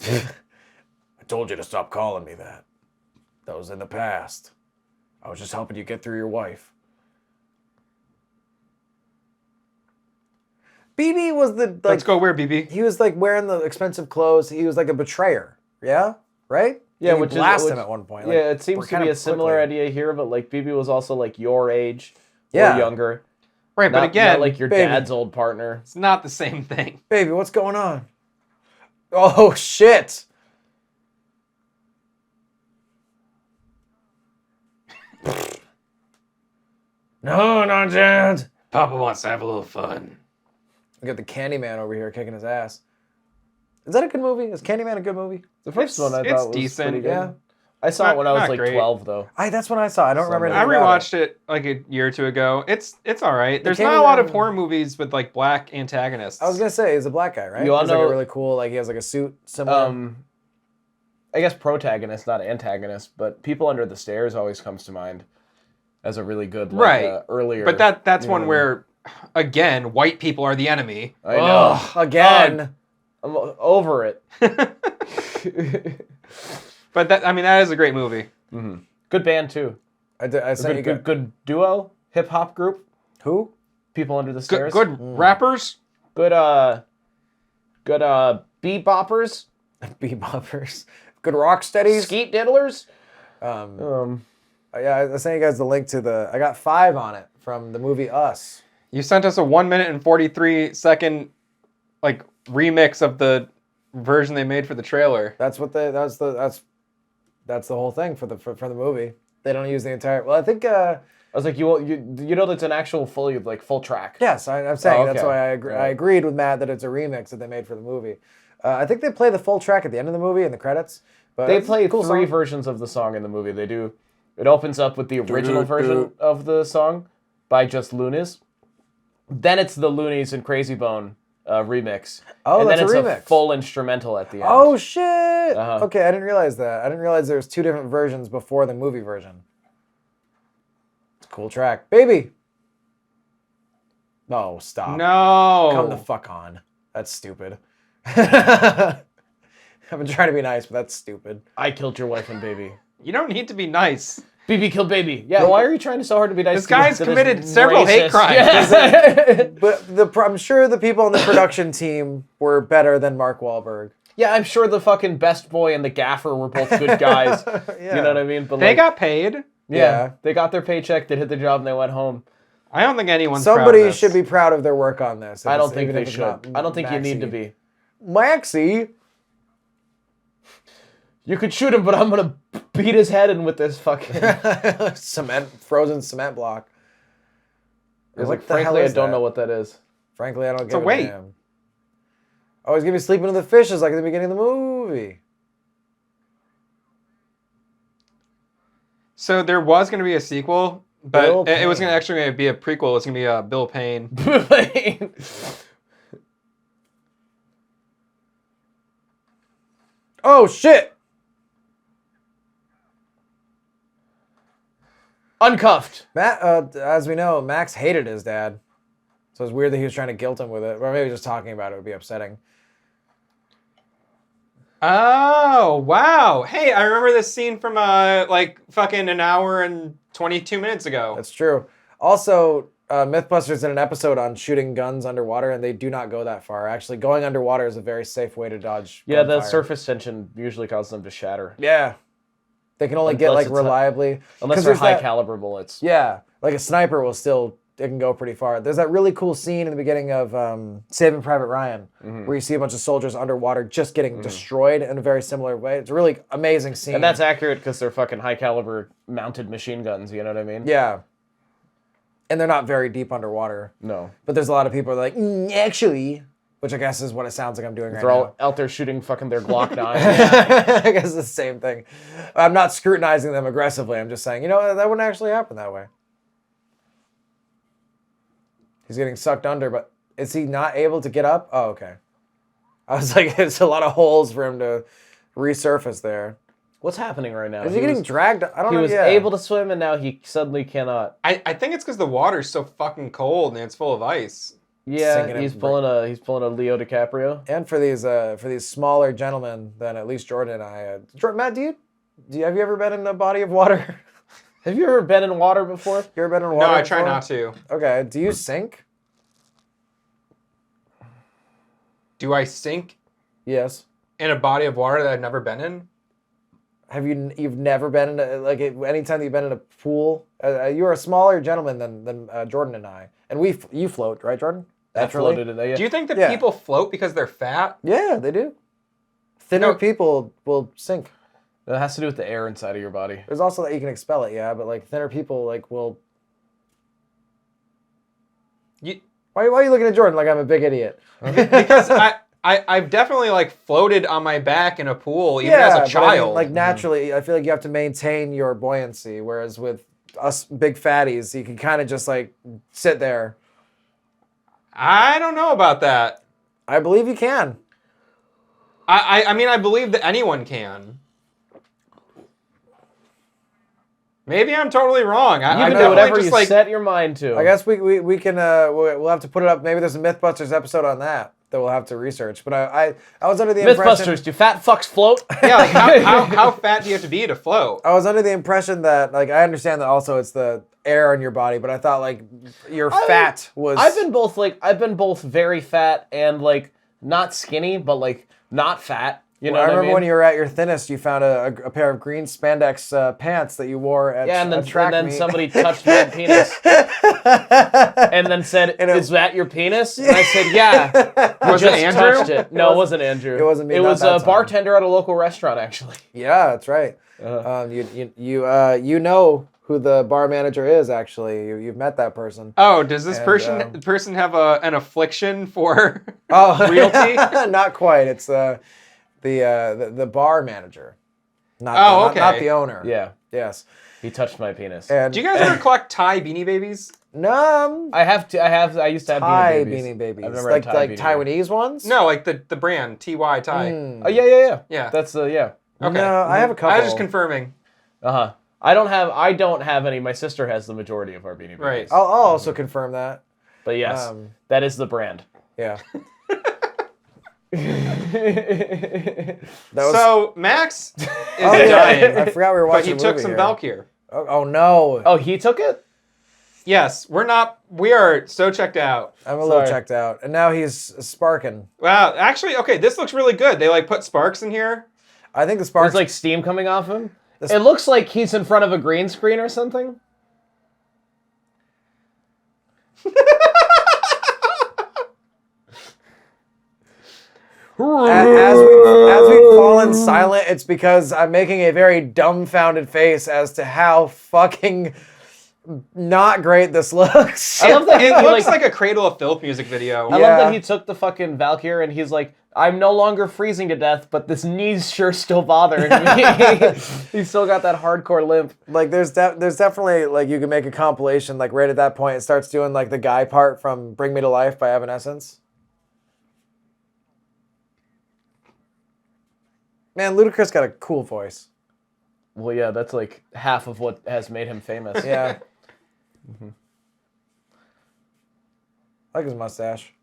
I told you to stop calling me that. That was in the past. I was just helping you get through your wife. BB was the Let's go where, BB? He was wearing the expensive clothes. He was like a betrayer. Yeah, right. Yeah, you which blast is him at one point. Yeah, it seems to kind be of a similar quickly. idea here, but BB was also your age Yeah. or younger. Right, but Not again, like your baby. dad's old partner. it's not the same thing. Baby, what's going on? Oh shit! No, not yet. Papa wants to have a little fun. We got the Candyman over here kicking his ass. Is that a good movie? Is Candyman a good movie? The first It's- one I it's thought was decent. pretty good. Yeah. I saw Not- it when I was not great. 12, though. That's what I saw. I don't remember I anything about rewatched it a year or two ago. It's all right. There's Candyman- not a lot of horror movies with black antagonists. I was gonna say he's a black guy, right? You all he's know- a really cool, he has a suit similar. I guess protagonist, not antagonist, but People Under the Stairs always comes to mind as a really good, Right. earlier. But that's one know. where, again, white people are the enemy. I know. Ugh, again. I'm over it. But that is a great movie. Good band too. I sent you Good duo, hip hop group. Who? People Under the Good, Stairs. good rappers. Good beboppers. Beboppers. Good rock steadies. Skeet diddlers. Yeah, I sent you guys the link to I got 5 on it from the movie Us. You sent us a 1 minute and 43-second remix of the version they made for the trailer. That's the whole thing for the movie. They don't use the entire. Well, I think. I was like, you know that's an actual full track. Yes, I'm saying that's okay. why I agree. Right. I agreed with Matt that it's a remix that they made for the movie. I think they play the full track at the end of the movie in the credits. But They it's a play cool 3 song. versions of the song in the movie. They do. It opens up with the original version of the song by just Loonies. Then it's the Loonies and Crazy Bone remix. Oh, and that's then it's a remix. full instrumental at the end. Oh shit! Uh-huh. Okay, I didn't realize that. I didn't realize there was 2 different versions before the movie version. It's a cool track, baby. No, stop. No. Come the fuck on. That's stupid. I've been trying to be nice, but that's stupid. I killed your wife and baby. You don't need to be nice. BB killed baby. Yeah, why are you trying so hard to be nice? This to guy's this committed several hate racist- crimes. Yeah. But I'm sure the people on the production team were better than Mark Wahlberg. Yeah, I'm sure the fucking best boy and the gaffer were both good guys. Yeah. You know what I mean? But They like, got paid. yeah, they got their paycheck, they did their job, and they went home. I don't think anyone's proud of Somebody this. should be proud of their work on this. I don't think even they if it's should. not I don't think you need to Maxie. be. Maxie? You could shoot him, but I'm gonna beat his head in with this fucking frozen cement block. It's What like, the hell frankly, I is don't that? know what that is. Frankly, I don't a give a weight. damn. Oh, he's gonna be sleeping in the fishes like at the beginning of the movie. So there was going to be a sequel, but Bill it was Payne. going to actually be a prequel. It's going to be Bill Payne. Oh shit! Uncuffed. As we know, Max hated his dad, so it's weird that he was trying to guilt him with it, or maybe just talking about it would be upsetting. Oh, wow. Hey, I remember this scene from like fucking an hour and 22 minutes ago. That's true. Also, Mythbusters did an episode on shooting guns underwater, and they do not go that far. Actually, going underwater is a very safe way to dodge. Yeah, the gunfire. surface tension usually causes them to shatter. Yeah, they can only get Unless like it's reliably. Unless 'cause they're there's high that- caliber bullets. Yeah, like a sniper will still. It can go pretty far. There's that really cool scene in the beginning of Saving Private Ryan, where you see a bunch of soldiers underwater just getting destroyed in a very similar way. It's a really amazing scene. And that's accurate because they're fucking high caliber mounted machine guns, you know what I mean? yeah, and they're not very deep underwater. No. But there's a lot of people that are like, actually, which I guess is what it sounds like I'm doing right They're all now. out there shooting fucking their Glock 9. I guess it's the same thing. I'm not scrutinizing them aggressively. I'm just saying, that wouldn't actually happen that way. He's getting sucked under, but is he not able to get up? Oh, okay. I was like, it's a lot of holes for him to resurface there. What's happening right now? Is he getting dragged? I don't He know. was Yeah. able to swim and now he suddenly cannot. I think it's because the water's so fucking cold and it's full of ice. Yeah, Sinking he's in- pulling a Leo DiCaprio. And for these smaller gentlemen than at least Jordan and I. Matt, have you ever been in a body of water? Have you ever been in water before? You ever been in No, water? I try before? not to. Okay. Do you sink? Do I sink Yes. in a body of water that I've never been in? Have you've never been in anytime that you've been in a pool? You're a smaller gentleman than Jordan and I, and you float, right, Jordan? I Naturally? floated in there. Yeah. Do you think that Yeah. people float because they're fat? Yeah, they do. Thinner No. people will sink. That has to do with the air inside of your body. There's also that you can expel it, yeah, but like thinner people will. You, Why are you looking at Jordan like I'm a big idiot? because I've definitely like floated on my back in a pool even as a but I mean, child. like naturally, I feel like you have to maintain your buoyancy, whereas with us big fatties, you can kind of just like sit there. I don't know about that. I believe you can. I mean, I believe that anyone can. Maybe I'm totally wrong. You I can do definitely whatever just you like set your mind to. I guess we can we'll have to put it up. Maybe there's a MythBusters episode on that we'll have to research. But I was under the impression Mythbusters, do fat fucks float? yeah, like how fat do you have to be to float? I was under the impression that like I understand that also it's the air in your body, but I thought like your fat was. I've been both very fat and like not skinny, but like not fat. You know I what remember I mean? when you were at your thinnest, you found a pair of green spandex pants that you wore at Yeah, and a track then meet. somebody touched my penis and then said, "Is that your penis?" And I said, "Yeah." You Was it just Andrew? touched it. No, it wasn't Andrew. It wasn't me, It not was that a time. bartender at a local restaurant, actually. Yeah, that's right. You know who the bar manager is. Actually, you've met that person. Oh, does this And, person have an affliction for Oh, realty? Not quite. It's the bar manager. Not Oh, not okay. the owner. Yeah, Yes. he touched my penis. And Do you guys ever collect Thai Beanie Babies? no, I used to have Thai Beanie Babies. I've never like had Thai Beanie Taiwanese ones. No, like the brand TY Thai. Mm. Oh yeah. Yeah. That's yeah. Okay. No, I have a couple. I was just confirming. Uh-huh. I don't have any. My sister has the majority of our Beanie Babies. Right. I'll also confirm that. But yes, Um, that is the brand. Yeah. That was, So Max is oh, yeah. dying, I forgot we were but watching. he a took movie some here. Valkyr. Oh no. Oh, he took it? Yes, we are so checked out. I'm a little Sorry. checked out. And now he's sparking. Wow, actually, okay, this looks really good. They like put sparks in here. I think the There's sparks... like steam coming off him. This- It looks like he's in front of a green screen or something. As we've fallen silent, it's because I'm making a very dumbfounded face as to how fucking not great this looks. I love that It he, looks like a Cradle of Filth music video. I love Yeah. that he took the fucking Valkyr and he's like, I'm no longer freezing to death, but this knee's sure still bothering me. He's still got that hardcore limp. Like there's definitely like you can make a compilation like right at that point it starts doing like the guy part from Bring Me to Life by Evanescence. Man, Ludacris got a cool voice. Well, yeah, that's like half of what has made him famous. Yeah. I like his mustache.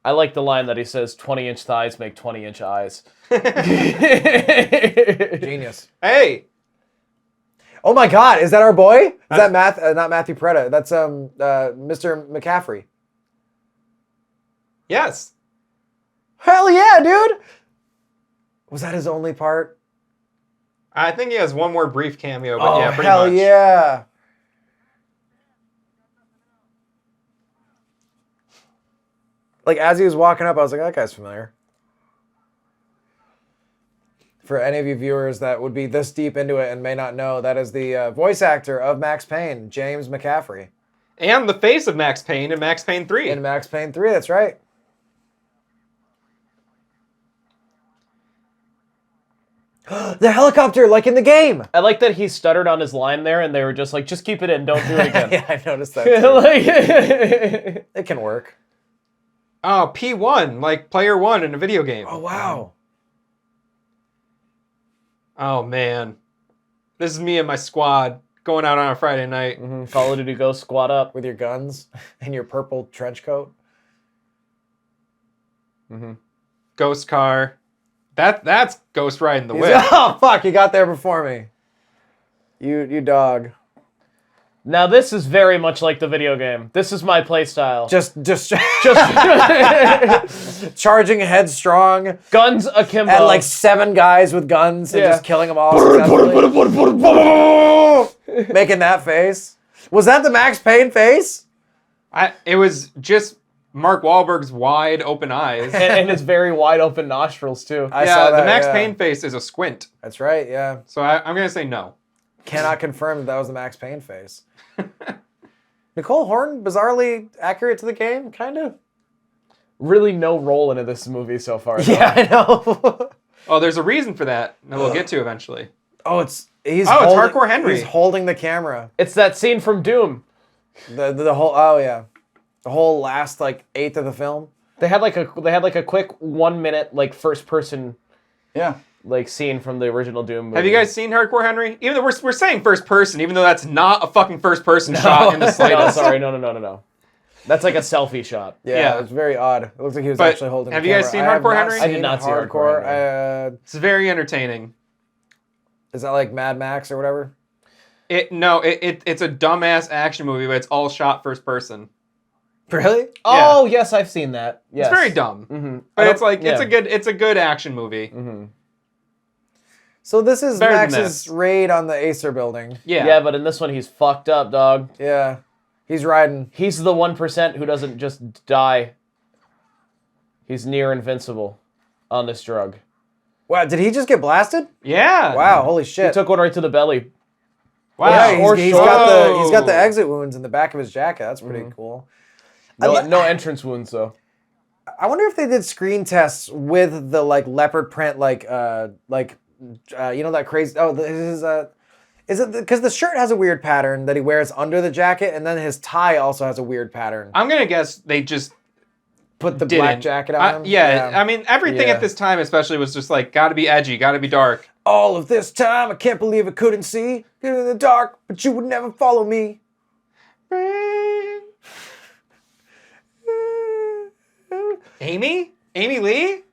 I like the line that he says, 20-inch thighs make 20-inch eyes. Genius. Hey, Oh my God, is that our boy? Is that not Matthew Peretta? That's Mr. McCaffrey. yes. Hell yeah, dude! Was that his only part? I think he has one more brief cameo, but yeah, pretty hell much. yeah! Like as he was walking up, I was like, that guy's familiar. For any of you viewers that would be this deep into it and may not know, that is the voice actor of Max Payne, James McCaffrey. And the face of Max Payne in Max Payne 3. In Max Payne 3, that's right. The helicopter, like in the game. I like that he stuttered on his line there and they were just like, just keep it in, don't do it again. Yeah, I noticed that too. Like- It can work. Oh, P1, like player 1 in a video game. Oh, wow. Oh, man. This is me and my squad going out on a Friday night. Call of Duty Ghost, squat up. With your guns and your purple trench coat. Ghost car. That's Ghost riding the He's- whip. Oh, fuck, you got there before me. You dog. Now this is very much like the video game. This is my playstyle. Just Just charging headstrong guns akimbo. at like 7 guys with guns and Yeah. just killing them all successfully. Making that face. Was that the Max Payne face? It was just Mark Wahlberg's wide open eyes. and his very wide open nostrils too. I yeah, saw that, the Max yeah. Payne face is a squint. That's right, yeah. So I'm going to say no. Cannot confirm that was the Max Payne face. Nicole Horn, bizarrely accurate to the game, kind of. Really no role in this movie so far. though. Yeah, I know. Oh, there's a reason for that that we'll get to eventually. It's Hardcore Henry. He's holding the camera. It's that scene from Doom. The whole the whole last like eighth of the film. They had like a quick 1 minute like first person Yeah. like scene from the original Doom movie. Have you guys seen Hardcore Henry? Even though we're saying first person, even though that's not a fucking first person shot in the No, slightest. sorry, no. That's like a selfie shot. Yeah, Yeah. it's very odd. It looks like he was But actually holding. have the you guys camera. seen I have Hardcore not Henry? I did not see Hardcore It's very entertaining. Is that like Mad Max or whatever? It's a dumbass action movie, but it's all shot first person. Really? Oh yes, I've seen that. Yes. It's very dumb. Mm-hmm. But it's like it's a good action movie. Mm-hmm. So this is Better than Max's raid on the Acer building. Yeah. Yeah, but in this one he's fucked up, dog. Yeah. He's riding. He's the 1% who doesn't just die. He's near invincible on this drug. Wow, did he just get blasted? Yeah. Wow, holy shit. He took one right to the belly. Wow. Yeah, Or he's short. got the exit wounds in the back of his jacket. That's pretty cool. No entrance wounds though. I wonder if they did screen tests with the like leopard print, you know that crazy. Oh, is it because the shirt has a weird pattern that he wears under the jacket, and then his tie also has a weird pattern. I'm gonna guess they just Put the didn't. black jacket on him. Yeah, I mean everything Yeah. at this time, especially, was just like gotta be edgy, gotta be dark. All of this time, I can't believe I couldn't see. You're in the dark, but you would never follow me. Amy Lee.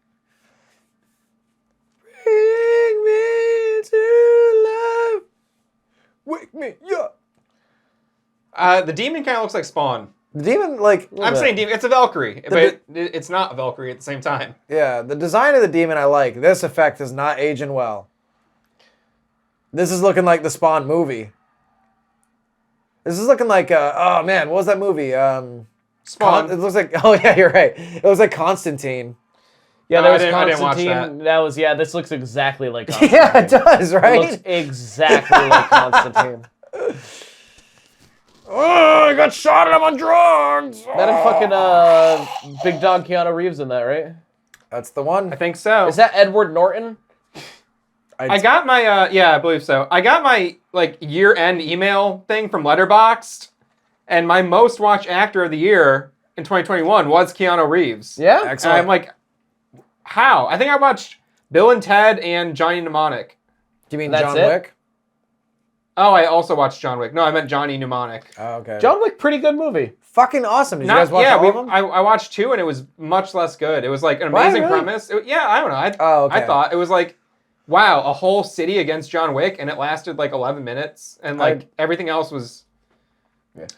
Bring me to life. Wake me up. The demon kind of looks like Spawn. The demon, like... I'm saying demon. It's a Valkyrie, but it's not a Valkyrie at the same time. Yeah, the design of the demon I like. This effect is not aging well. This is looking like the Spawn movie. This is looking like, oh man, what was that movie? Spawn. It looks like, oh yeah, you're right. It was like Constantine. Yeah, No, there was I didn't watch Constantine. that. That was, yeah, this looks exactly like Constantine. Yeah, it does, It right? looks exactly like Constantine. Oh, I got shot and I'm on drugs. That and fucking Big Dog Keanu Reeves in that, right? That's the one. I think so. Is that Edward Norton? I got my yeah, I believe so. I got my like year-end email thing from Letterboxd, and my most watched actor of the year in 2021 was Keanu Reeves. Yeah? And Excellent. I'm like, how? I think I watched Bill and Ted and Johnny Mnemonic. Do you mean That's John it? Wick? Oh, I also watched John Wick. No, I meant Johnny Mnemonic. Oh, okay. John Wick, pretty good movie. Fucking awesome. Did you guys watch yeah, all of them? I watched 2 and it was much less good. It was like an Why, amazing really? premise. Yeah, I don't know. Oh, okay. I thought it was like, wow, a whole city against John Wick, and it lasted like 11 minutes, and like everything else was.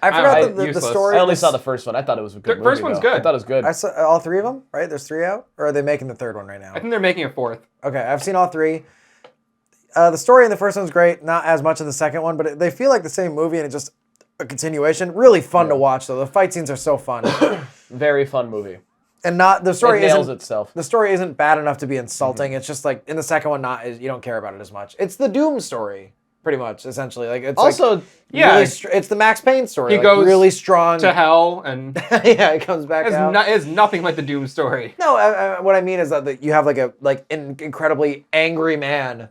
I forgot the useless. story. I only saw the first one. I thought it was a good The movie. first one's though. good. I thought it was good. I saw all 3 of them, right? There's 3 out? Or are they making the 3rd one right now? I think they're making a 4th. Okay, I've seen all 3. The story in the first one's great, not as much in the second one, but they feel like the same movie and it's just a continuation. Really fun to watch, though. The fight scenes are so fun. Very fun movie. And not the story It nails isn't itself. the story isn't bad enough to be insulting. It's just like in the second one, you don't care about it as much. It's the Doom story, pretty much, essentially. Like it's Also, like yeah, really it's the Max Payne story. He like, goes really strong to hell, and yeah, it comes back out. it's nothing like the Doom story. No, what I mean is that you have like an incredibly angry man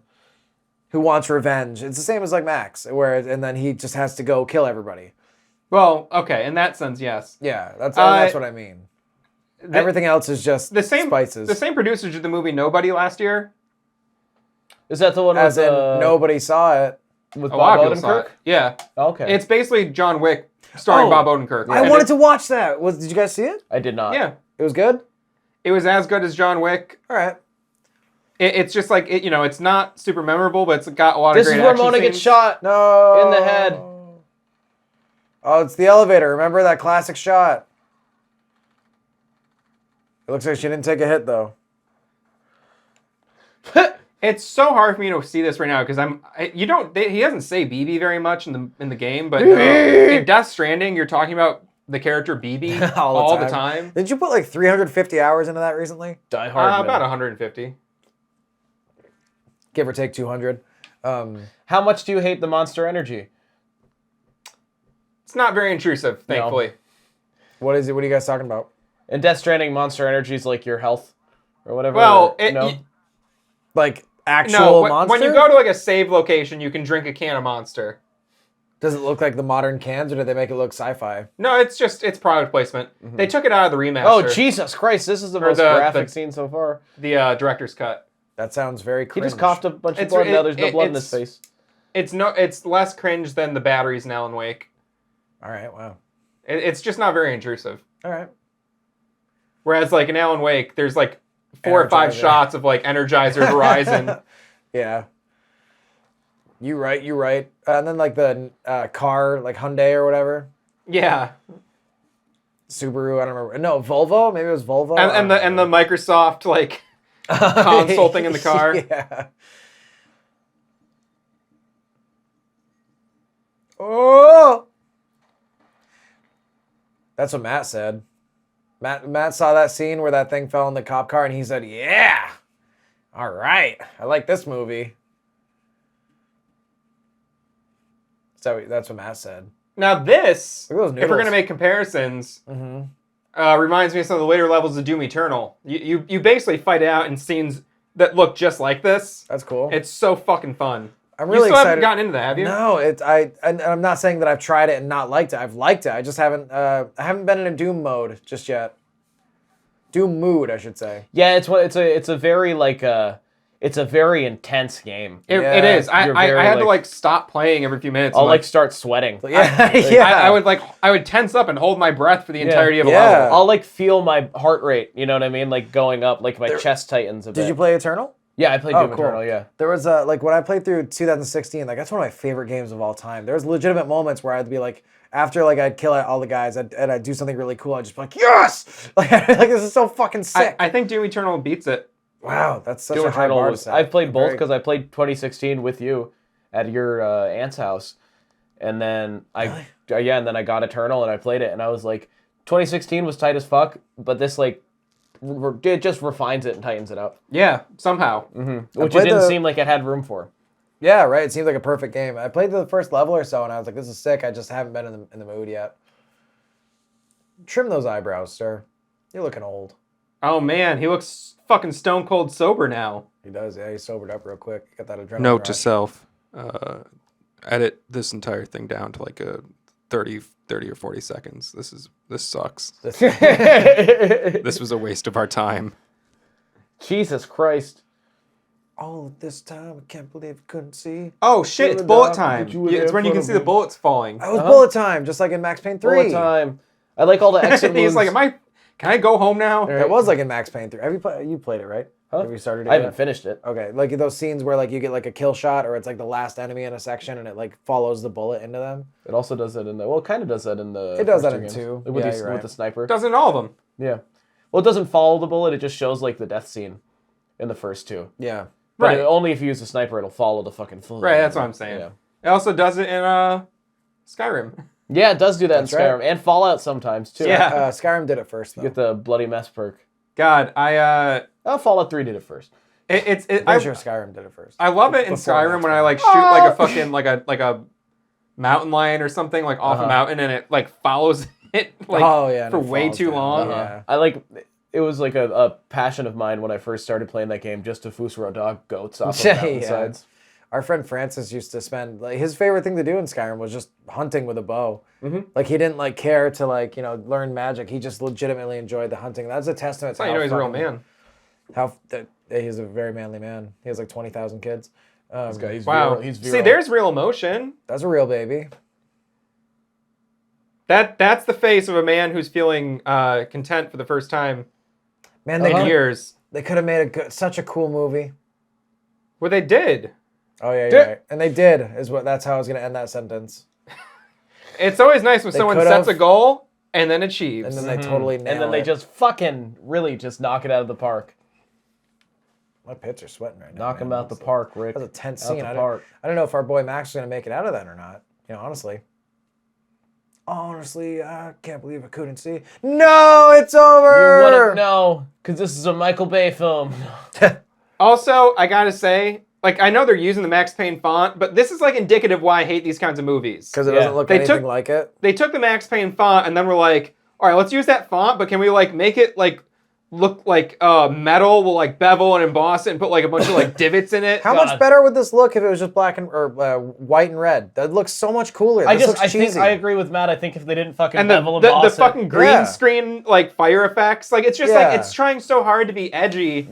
who wants revenge. It's the same as like Max, and then he just has to go kill everybody. Well, okay, in that sense, yes. Yeah, that's what I mean. Everything else is just The same spices. The same producers did the movie Nobody last year. is that the one As with, in, nobody saw it. with A lot Bob of people saw Odenkirk? it. Yeah, Okay. it's basically John Wick starring Oh, Bob Odenkirk. I wanted to watch that. Did you guys see it? I did not. Yeah, It was good? it was as good as John Wick. All right. It's just like it's not super memorable, but it's got a lot This of is great where action Mona scenes. gets shot. No. In the head. Oh, it's the elevator. Remember that classic shot? It looks like she didn't take a hit, though. It's so hard for me to see this right now because he doesn't say BB very much in the game, but in Death Stranding, you're talking about the character BB all the time. Did you put like 350 hours into that recently? Die Hard. man. About 150. Give or take 200. How much do you hate the Monster Energy? It's not very intrusive, thankfully. What is it? What are you guys talking about? In Death Stranding, Monster Energy is like your health or whatever. Well, Like actual no, monster? when you go to like a save location, you can drink a can of Monster. Does it look like the modern cans, or did they make it look sci-fi? No, it's product placement. They took it out of the remaster. Oh, Jesus Christ. This is the most graphic scene so far. The director's cut. That sounds very He cringe. just coughed a bunch of blood. Now there's no blood in his face. It's less cringe than the batteries in Alan Wake. All right, wow. It's just not very intrusive. All right. Whereas like in Alan Wake, there's like 4 or 5 Energizer. shots of like Energizer Horizon. Yeah. You right. And then like the car, like Hyundai or whatever. Yeah. Subaru, I don't remember. No, Volvo? Maybe it was Volvo. And the Microsoft like console thing in the car. Yeah. Oh! That's what Matt said. Matt saw that scene where that thing fell in the cop car and he said, yeah! All right. I like this movie. So that's what Matt said. Now this, if Look at those we're noodles. gonna make comparisons, reminds me of some of the later levels of Doom Eternal. You basically fight it out in scenes that look just like this. That's cool. It's so fucking fun. I'm really you still excited. haven't gotten into that, have you? No, and I'm not saying that I've tried it and not liked it. I've liked it. I just haven't. I haven't been in a Doom mode just yet. Doom mood, I should say. Yeah, it's a very like it's a very intense game. It Yeah, is. you're I very, had to like- like stop playing every few minutes. I'll and, like start sweating. Yeah, I would tense up and hold my breath for the entirety of a Yeah. level. I'll like feel my heart rate. You know what I mean? Like going up, like my chest tightens a bit. Did you play Eternal? Yeah, I played Oh, Doom cool. Eternal, yeah. There was like when I played through 2016, like that's one of my favorite games of all time. There was legitimate moments where I'd be like, after like I'd kill all the guys and I'd do something really cool, I'd just be like, yes! Like this is so fucking sick. I think Doom Eternal beats it. Wow, that's such Doom a high Eternal bar to was. set. I played both Very- because I played 2016 with you at your aunt's house, and then I and then I got Eternal and I played it and I was like, 2016 was tight as fuck, but this like it just refines it and tightens it up, Yeah, somehow. which it played didn't the- seem like it had room for. Yeah, right. It seems like a perfect game. I played the first level or so, and I was like, "This is sick." I just haven't been in the mood yet. Trim those eyebrows, sir. You're looking old. Oh man, he looks fucking stone cold sober now. He does. Yeah, he sobered up real quick. Got that adrenaline. Note to rush. self, edit this entire thing down to like a 30 or 40 seconds. This sucks. This was a waste of our time. Jesus Christ. All of this time, I can't believe I couldn't see. Oh shit, it's the bullet dog, time. did you were Yeah, there it's when you in can front see of the me. bullets falling. That was bullet time, just like in Max Payne 3. Bullet time. I like all the exit He's wounds. like, can I go home now? It was like in Max Payne 3. Have you played it, right? Huh? Have you started it I haven't yet? finished it. Okay, like those scenes where like you get like a kill shot or it's like the last enemy in a section and it like follows the bullet into them. It also does that in the. Well, it kind of does that in the. It does first that in games. 2. With, Yeah, the, you're with right. the sniper. Doesn't all of them. Yeah. Well, it doesn't follow the bullet. It just shows like the death scene in the first 2. Yeah. But Right. only if you use the sniper, it'll follow the fucking full. Right, that's what I'm saying. Yeah. It also does it in Skyrim. Yeah, it does do that That's in Skyrim and Fallout sometimes too. Yeah. Skyrim did it first though. You get the bloody mess perk. God, Fallout 3 did it first. I'm I'm sure Skyrim did it first. I love it in Before Skyrim Max when I Payne. like shoot like a fucking like a mountain lion or something like off a Uh-huh. mountain and it like follows it like and for it way falls too down. long. Yeah. I like. It was like a passion of mine when I first started playing that game, just to Fusro dog goats off of Yeah. mountainsides. Our friend Francis used to spend like his favorite thing to do in Skyrim was just hunting with a bow. Mm-hmm. Like he didn't like care to like learn magic. He just legitimately enjoyed the hunting. That's a testament to That's how you know he's a real fucking- man. How he's a very manly man. He has like 20,000 kids. This guy, he's Wow. viral. He's viral. See, there's real emotion. That's a real baby. That's the face of a man who's feeling content for the first time Man, in years. they could have made such a cool movie. Well, they did. Oh yeah, you're right. And they did. That's how I was gonna end that sentence. It's always nice when someone could've- sets a goal and then achieves. And then they totally nail and then they it. just fucking really just knock it out of the park. My pits are sweating right now. Knock man. him out the park, Rick. That's a tense Out scene. the I park. don't know if our boy Max is gonna make it out of that or not. Honestly. Honestly, I can't believe I couldn't see. No, it's You over. wouldn't know, because this is a Michael Bay film. Also, I gotta say, like, I know they're using the Max Payne font, but this is like indicative why I hate these kinds of movies. Because it Yeah. doesn't look They anything took- like it. They took the Max Payne font and then we're like, all right, let's use that font, but can we like make it like look like metal? We'll like bevel and emboss it and put like a bunch of like divots in it. How God. much better would this look if it was just black and or white and red? That looks so much cooler. I This looks think cheesy. I agree with Matt. I think if they didn't fucking And bevel the emboss it- fucking green Yeah. screen like fire effects, like it's just Yeah. like it's trying so hard to be edgy.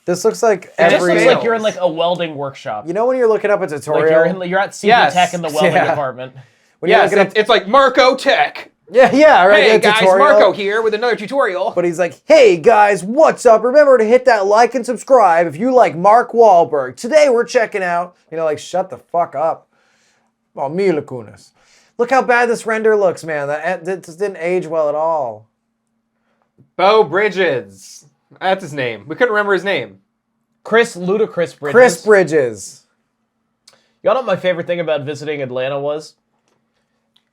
This looks like It just every. looks fails. like you're in like a welding workshop. You know when you're looking up a tutorial. Like you're at CV Yes. Tech in the welding Yeah. department. When you're Yes, looking up, it's like Marco Tech. yeah, right. Hey a guys, tutorial. Marco here with another tutorial. But he's like, hey guys, what's up? Remember to hit that like and subscribe if you like Mark Wahlberg. Today we're checking out, like, shut the fuck up. Oh, Mila Kunis. Look how bad this render looks, man. That just didn't age well at all. Bo Bridges. That's his name. We couldn't remember his name. Ludacris Bridges. Chris Bridges. You know what my favorite thing about visiting Atlanta was?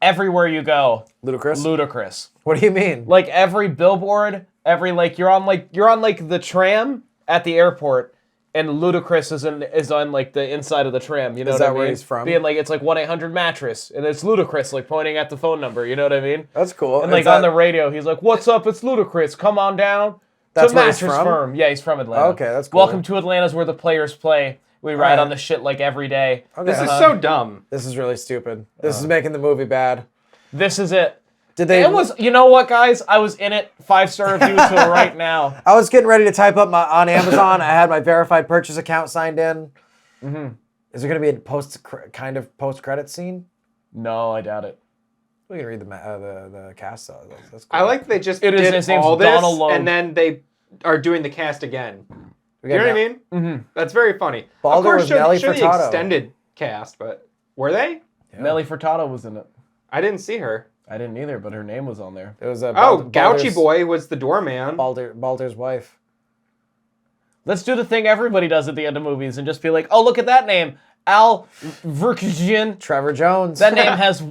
Everywhere you go, Ludacris? Ludacris. What do you mean? Like every billboard, you're on the tram at the airport, and Ludacris is on like the inside of the tram. You know Is what that I mean? where he's from? Being like it's like 1-800-mattress, and it's Ludacris like pointing at the phone number. You know what I mean? That's cool. And like Is on that- the radio, he's like, "What's up? It's Ludacris. Come on down That's to where he's Mattress from? Firm." Yeah, he's from Atlanta. Okay, that's cool. Welcome to Atlanta's where the players play. We ride Alright. on the shit like every day. Okay. This is so dumb. This is really stupid. This is making the movie bad. This is it. Did they? It was, you know what, guys? I was in it. 5-star review till right now. I was getting ready to type up on Amazon. I had my verified purchase account signed in. Mm-hmm. Is there going to be a post-credit scene? No, I doubt it. We can read the cast. Though. That's cool. I like they just It is- did his name's all this Donald Logue. and then they are doing the cast again. We You got know what I Mel- mean? Mm-hmm. That's very funny. Baldur of course, was Nelly show the Furtado. extended cast, but were they? Yeah. Nelly Furtado was in it. I didn't see her. I didn't either, but her name was on there. It was Oh, Gouchy Boy was the doorman. Baldur's wife. Let's do the thing everybody does at the end of movies and just be like, oh, look at that name. Al Verkjian. Trevor Jones. That name has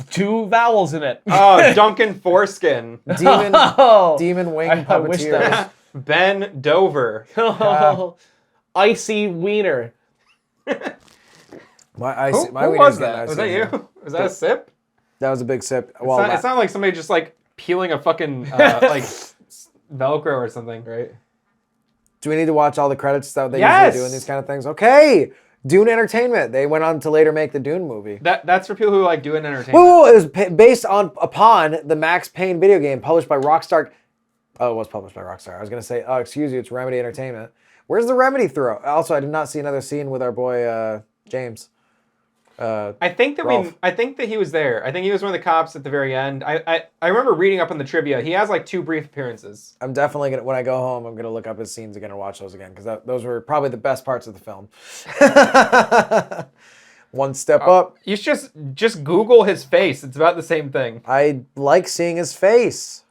2 vowels in it. Oh, Duncan Foreskin. Demon Oh, Demon Wing I wish Puppeteer. that Ben Dover. was... Icy Wiener. My Who wiener's was getting that? icy Was that here. you? Was that a sip? That was a big sip. It sounded like somebody just like peeling a fucking like Velcro or something. Right. Do we need to watch all the credits that they Yes! usually do in these kind of things? Okay. Dune Entertainment. They went on to later make the Dune movie. That's for people who like doing entertainment. Whoa, it was based upon the Max Payne video game published by Rockstar. Oh, it was published by Rockstar. I was going to say, oh, excuse you, it's Remedy Entertainment. Where's the Remedy throw? Also, I did not see another scene with our boy James. I think that Rolf. I think that he was there. I think he was one of the cops at the very end. I remember reading up on the trivia. He has like 2 brief appearances. I'm definitely going to, when I go home, I'm going to look up his scenes again and watch those again because those were probably the best parts of the film. One step up. You should just Google his face. It's about the same thing. I like seeing his face.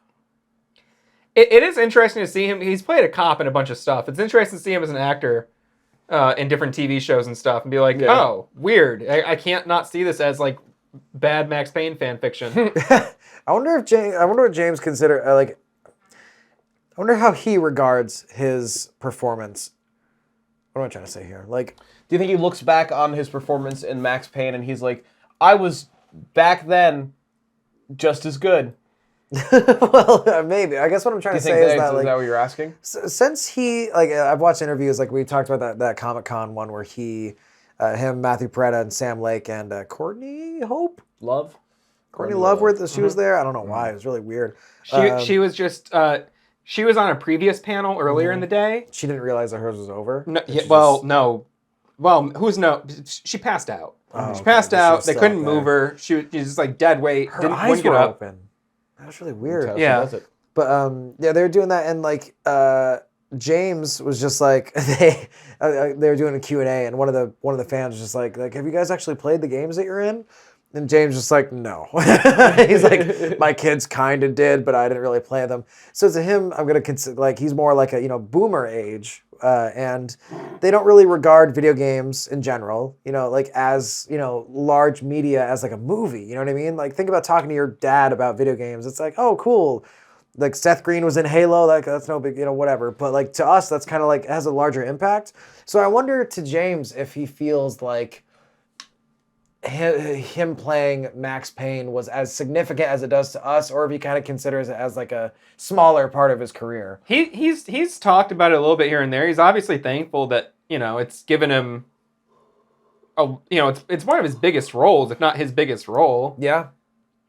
It is interesting to see him. He's played a cop in a bunch of stuff. It's interesting to see him as an actor in different TV shows and stuff and be like, Yeah. oh, weird. I can't not see this as like bad Max Payne fan fiction. I wonder what James consider I wonder how he regards his performance. What am I trying to say here? Like, Do you think he looks back on his performance in Max Payne and he's like, I was back then just as good? well, maybe. I guess what I'm trying Do to you say think is that is like that what you're asking? since he I've watched interviews like we talked about that Comic-Con one where him, Matthew Peretta, and Sam Lake and Courtney Hope. Love? Courtney Love, she was there. I don't know why. It was really weird. She was just she was on a previous panel earlier in the day. She didn't realize that hers was over. No, Did yeah, she well, just- no. Well, she passed out. Oh, She okay. passed But she out. was They still couldn't up there. move her. She was just like dead weight. Her Wouldn't eyes get were up. open. That was really weird. That's how she Yeah. does it. But yeah, they were doing that, and like James was just like they were doing a Q&A, and one of the fans was just like have you guys actually played the games that you're in? And James just like no. He's like my kids kind of did, but I didn't really play them. So to him, I'm gonna consider like he's more like a boomer age, and they don't really regard video games in general, like as large media as like a movie. You know what I mean? Like think about talking to your dad about video games. It's like oh cool. Like Seth Green was in Halo, that's no big, whatever. But like to us, that's kind of like has a larger impact. So I wonder to James if he feels like him playing Max Payne was as significant as it does to us, or if he kind of considers it as like a smaller part of his career. He's talked about it a little bit here and there. He's obviously thankful that it's given him it's one of his biggest roles, if not his biggest role. Yeah.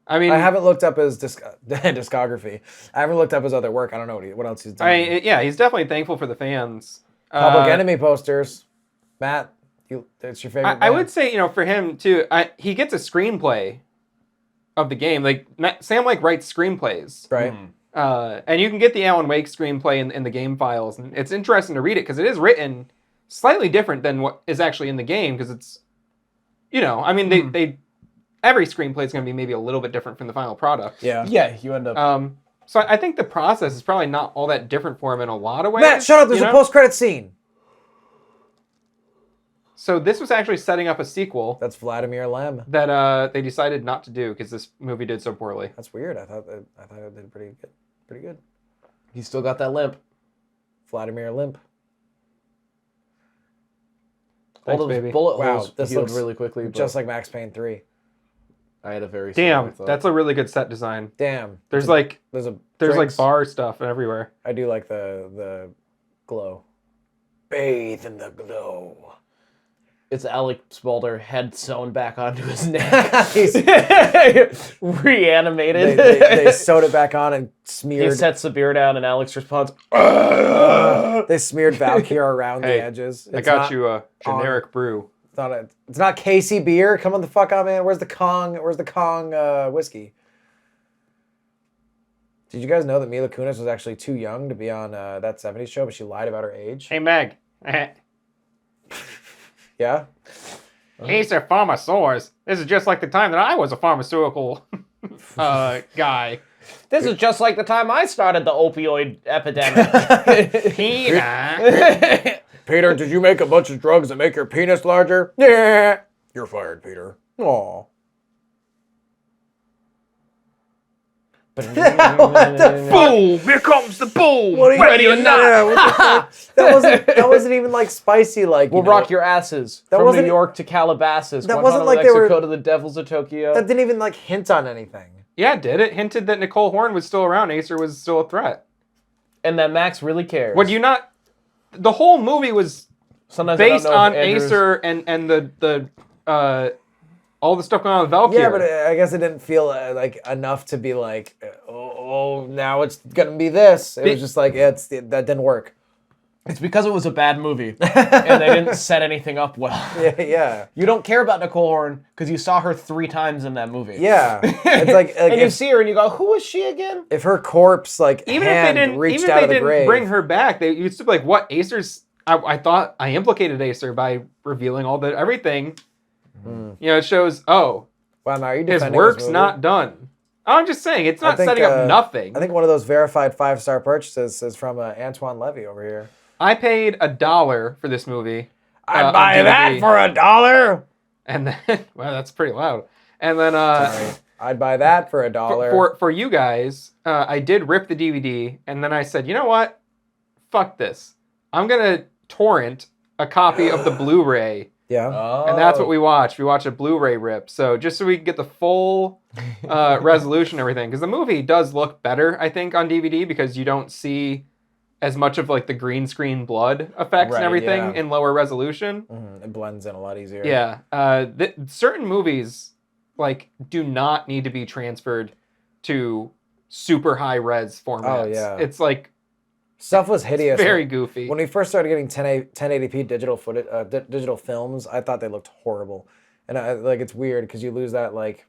I mean, I haven't looked up his discography. I haven't looked up his other work. I don't know what else he's done. yeah, he's definitely thankful for the fans. Public Enemy posters. Matt, that's your favorite I band? would say, for him too, he gets a screenplay of the game. Like Sam writes screenplays, Right. and you can get the Alan Wake screenplay in the game files, and it's interesting to read it because it is written slightly different than what is actually in the game because it's, they every screenplay is going to be maybe a little bit different from the final product. Yeah. Yeah, you end up... So I think the process is probably not all that different for him in a lot of ways. Matt, shut up. There's a post-credit scene. So this was actually setting up a sequel That's Vladimir Lem. that they decided not to do because this movie did so poorly. That's weird. I thought it did pretty good. Pretty good. He's still got that limp. Vladimir Limp. Thanks, All those baby. bullet Wow, holes this healed looks really quickly. But Just like Max Payne 3. I had a very similar Damn, thought. that's a really good set design. Damn. There's like There's like bar stuff everywhere. I do like the glow. Bathe in the glow. It's Alec Spalder head sewn back onto his neck. Reanimated. They sewed it back on and He smeared. sets the beer down and Alex responds, They smeared Valkyr around Hey, the edges. I It's got not- you a generic brew. It's not Casey beer. Come on the fuck out, man. Where's the Kong? Where's the Kong whiskey? Did you guys know that Mila Kunis was actually too young to be on that 70s show, but she lied about her age? Hey, Meg. Yeah? Acer Pharmasaurs. This is just like the time that I was a pharmaceutical guy. This is just like the time I started the opioid epidemic. Peter. Peter, did you make a bunch of drugs that make your penis larger? Yeah. You're fired, Peter. Aw. Boom! Here comes the boom. What are you Ready or not? Yeah, what the fuck? That wasn't even like spicy like. We'll rock your asses from New wasn't- York to Calabasas. that wasn't like they Mexico were- to the devils of Tokyo. That didn't even like hint on anything. Yeah, it did. It hinted that Nicole Horn was still around. Acer was still a threat. And that Max really cares. Would you not? The whole movie was Sometimes I don't based know if on Andrew's- Acer and the all the stuff going on with Valkyrie. Yeah, but I guess it didn't feel like enough to be like, oh, now it's gonna be this. It was just like that didn't work. It's because it was a bad movie and they didn't set anything up well. Yeah. You don't care about Nicole Horn because you saw her 3 times in that movie. Yeah. It's like And you if, see her and you go, who is she again? if her corpse like even hand if they didn't, reached even if out they of the didn't grave, bring her back, you'd still be like, "What? Acer's?" I thought I implicated Acer by revealing all the everything. You know, it shows. Oh, wow, now are you his defending work's this movie? not done. I'm just saying, it's not think, setting up nothing. I think one of those verified 5-star purchases is from Antoine Levy over here. I paid $1 for this movie. I'd on buy that DVD. for $1. And then, well, that's pretty loud. And then, I'd buy that for $1. for you guys, I did rip the DVD, and then I said, you know what? Fuck this. I'm gonna torrent a copy of the Blu-ray, Yeah. and that's what we watched. We watched a Blu-ray rip, so just so we can get the full resolution and everything, because the movie does look better, I think, on DVD because you don't see as much of like the green screen blood effects Right, and everything yeah. in lower resolution. It blends in a lot easier. Yeah, certain movies like do not need to be transferred to super high res formats. Oh, yeah. It's like Stuff was hideous. very goofy. When we first started getting 1080p digital footage, digital films, I thought they looked horrible, and like it's weird because you lose that like,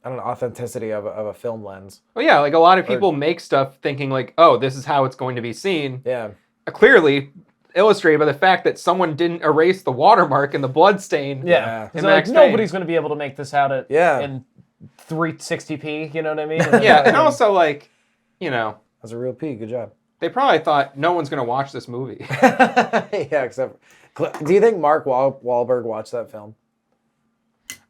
I don't know, authenticity of a film lens. Well, yeah, like a lot of people make stuff thinking like, oh, this is how it's going to be seen. Yeah. Clearly illustrated by the fact that someone didn't erase the watermark and the blood stain. Yeah. In So like, Max Payne. nobody's going to be able to make this out in 360p, you know what I mean? Yeah, and also like, you know, That's a real P. Good job. they probably thought no one's going to watch this movie. Yeah, except. Do you think Mark Wahlberg watched that film?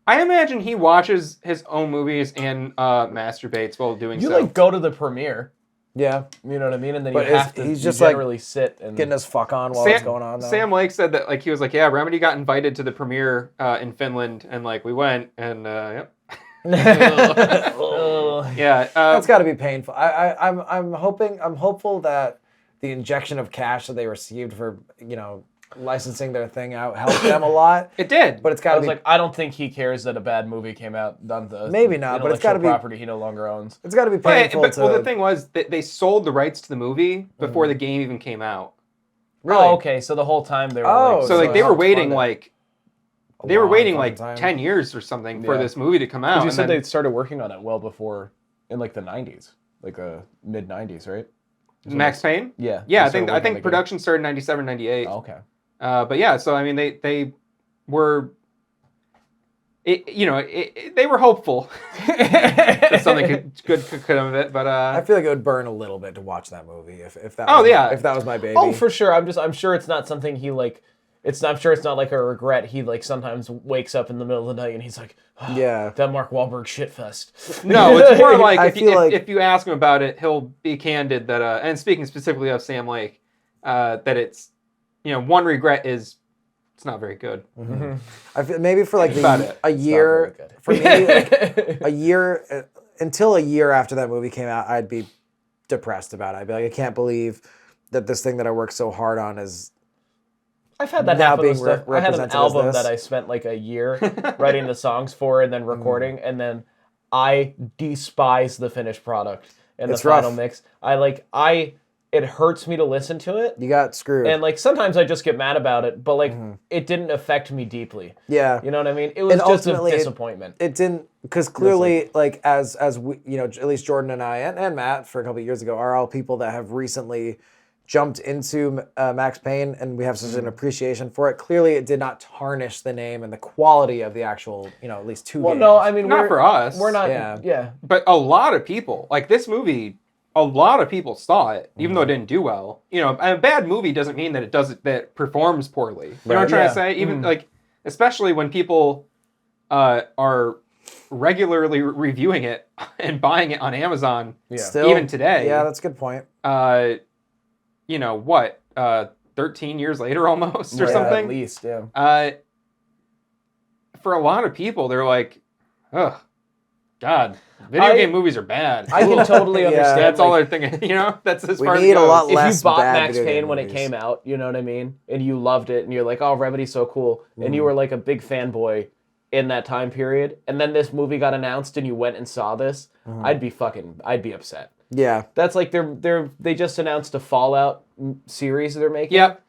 I imagine he watches his own movies and masturbates while doing You so. like go to the premiere, Yeah. you know what I mean? And then But you have to he's you just, like, generally sit and Getting his fuck on while it's going on. Though. Sam Lake said that like he was like, yeah, Remedy got invited to the premiere in Finland, and like we went, and yep, yeah, That's got to be painful. I'm hopeful that the injection of cash that they received for licensing their thing out helped them a lot. it did. But it's I got to was be like, I don't think he cares that a bad movie came out on the Maybe not, but it's gotta be- property he no longer owns. it's got to be painful but to. well, the thing was that they sold the rights to the movie before the game even came out. Really? Oh, okay. So the whole time they were Oh, like, So like So they it were helped waiting fund it. like A they were long waiting fucking like time. 10 years or something for Yeah. this movie to come out. you and said then- they started working on it well before in like the 90s, like mid 90s, right? Max Payne? Yeah. Yeah, they I started think working on the game. production started in 97, 98. Oh, okay. But yeah, so I mean, they were, they were hopeful that something good could come of it. But I feel like it would burn a little bit to watch that movie if that. Oh, was, yeah. If that was my baby. Oh, for sure. I'm sure it's not something he like. I'm sure it's not like a regret. He like sometimes wakes up in the middle of the night and he's like, oh, Yeah. that Mark Wahlberg shitfest. no, it's more like I if feel like- if you ask him about it, he'll be candid that. And speaking specifically of Sam Lake, that it's, one regret is it's not very good. I feel maybe for like About it. a year. very good. For me, like a year until a year after that movie came out, I'd be depressed about it. I'd be like, I can't believe that this thing that I worked so hard on is. I've had that Now happen with being stuff. I had an represented as album this. that I spent like a year writing the songs for and then recording, and then I despise the finished product and It's the final rough. mix. I it hurts me to listen to it. You got screwed. And like sometimes I just get mad about it, but like it didn't affect me deeply. Yeah. You know what I mean? It was just a disappointment. It didn't, because clearly, like as we, at least Jordan and I and Matt for a couple of years ago are all people that have recently jumped into Max Payne, and we have such an appreciation for it. Clearly, it did not tarnish the name and the quality of the actual, at least 2 games. Well, no, I mean, Not for us. We're not. Yeah. Yeah. But a lot of people, like this movie, a lot of people saw it, even though it didn't do well. A bad movie doesn't mean that that performs poorly. You know what I'm trying to say? Even like, especially when people are regularly reviewing it and buying it on Amazon, Still, even today. Yeah, that's a good point. 13 years later almost or Yeah, something. At least, yeah. For a lot of people, they're like, "Ugh, God, video game movies are bad." I can totally understand. That's all like, they're thinking. That's as We far as need it a goes. lot if less you bought bad Max video game Payne when it movies. came out, you know what I mean? And you loved it, and you're like, oh, Remedy's so cool. And you were like a big fanboy in that time period. And then this movie got announced and you went and saw this, I'd be upset. Yeah. That's like they just announced a Fallout series they're making. Yep,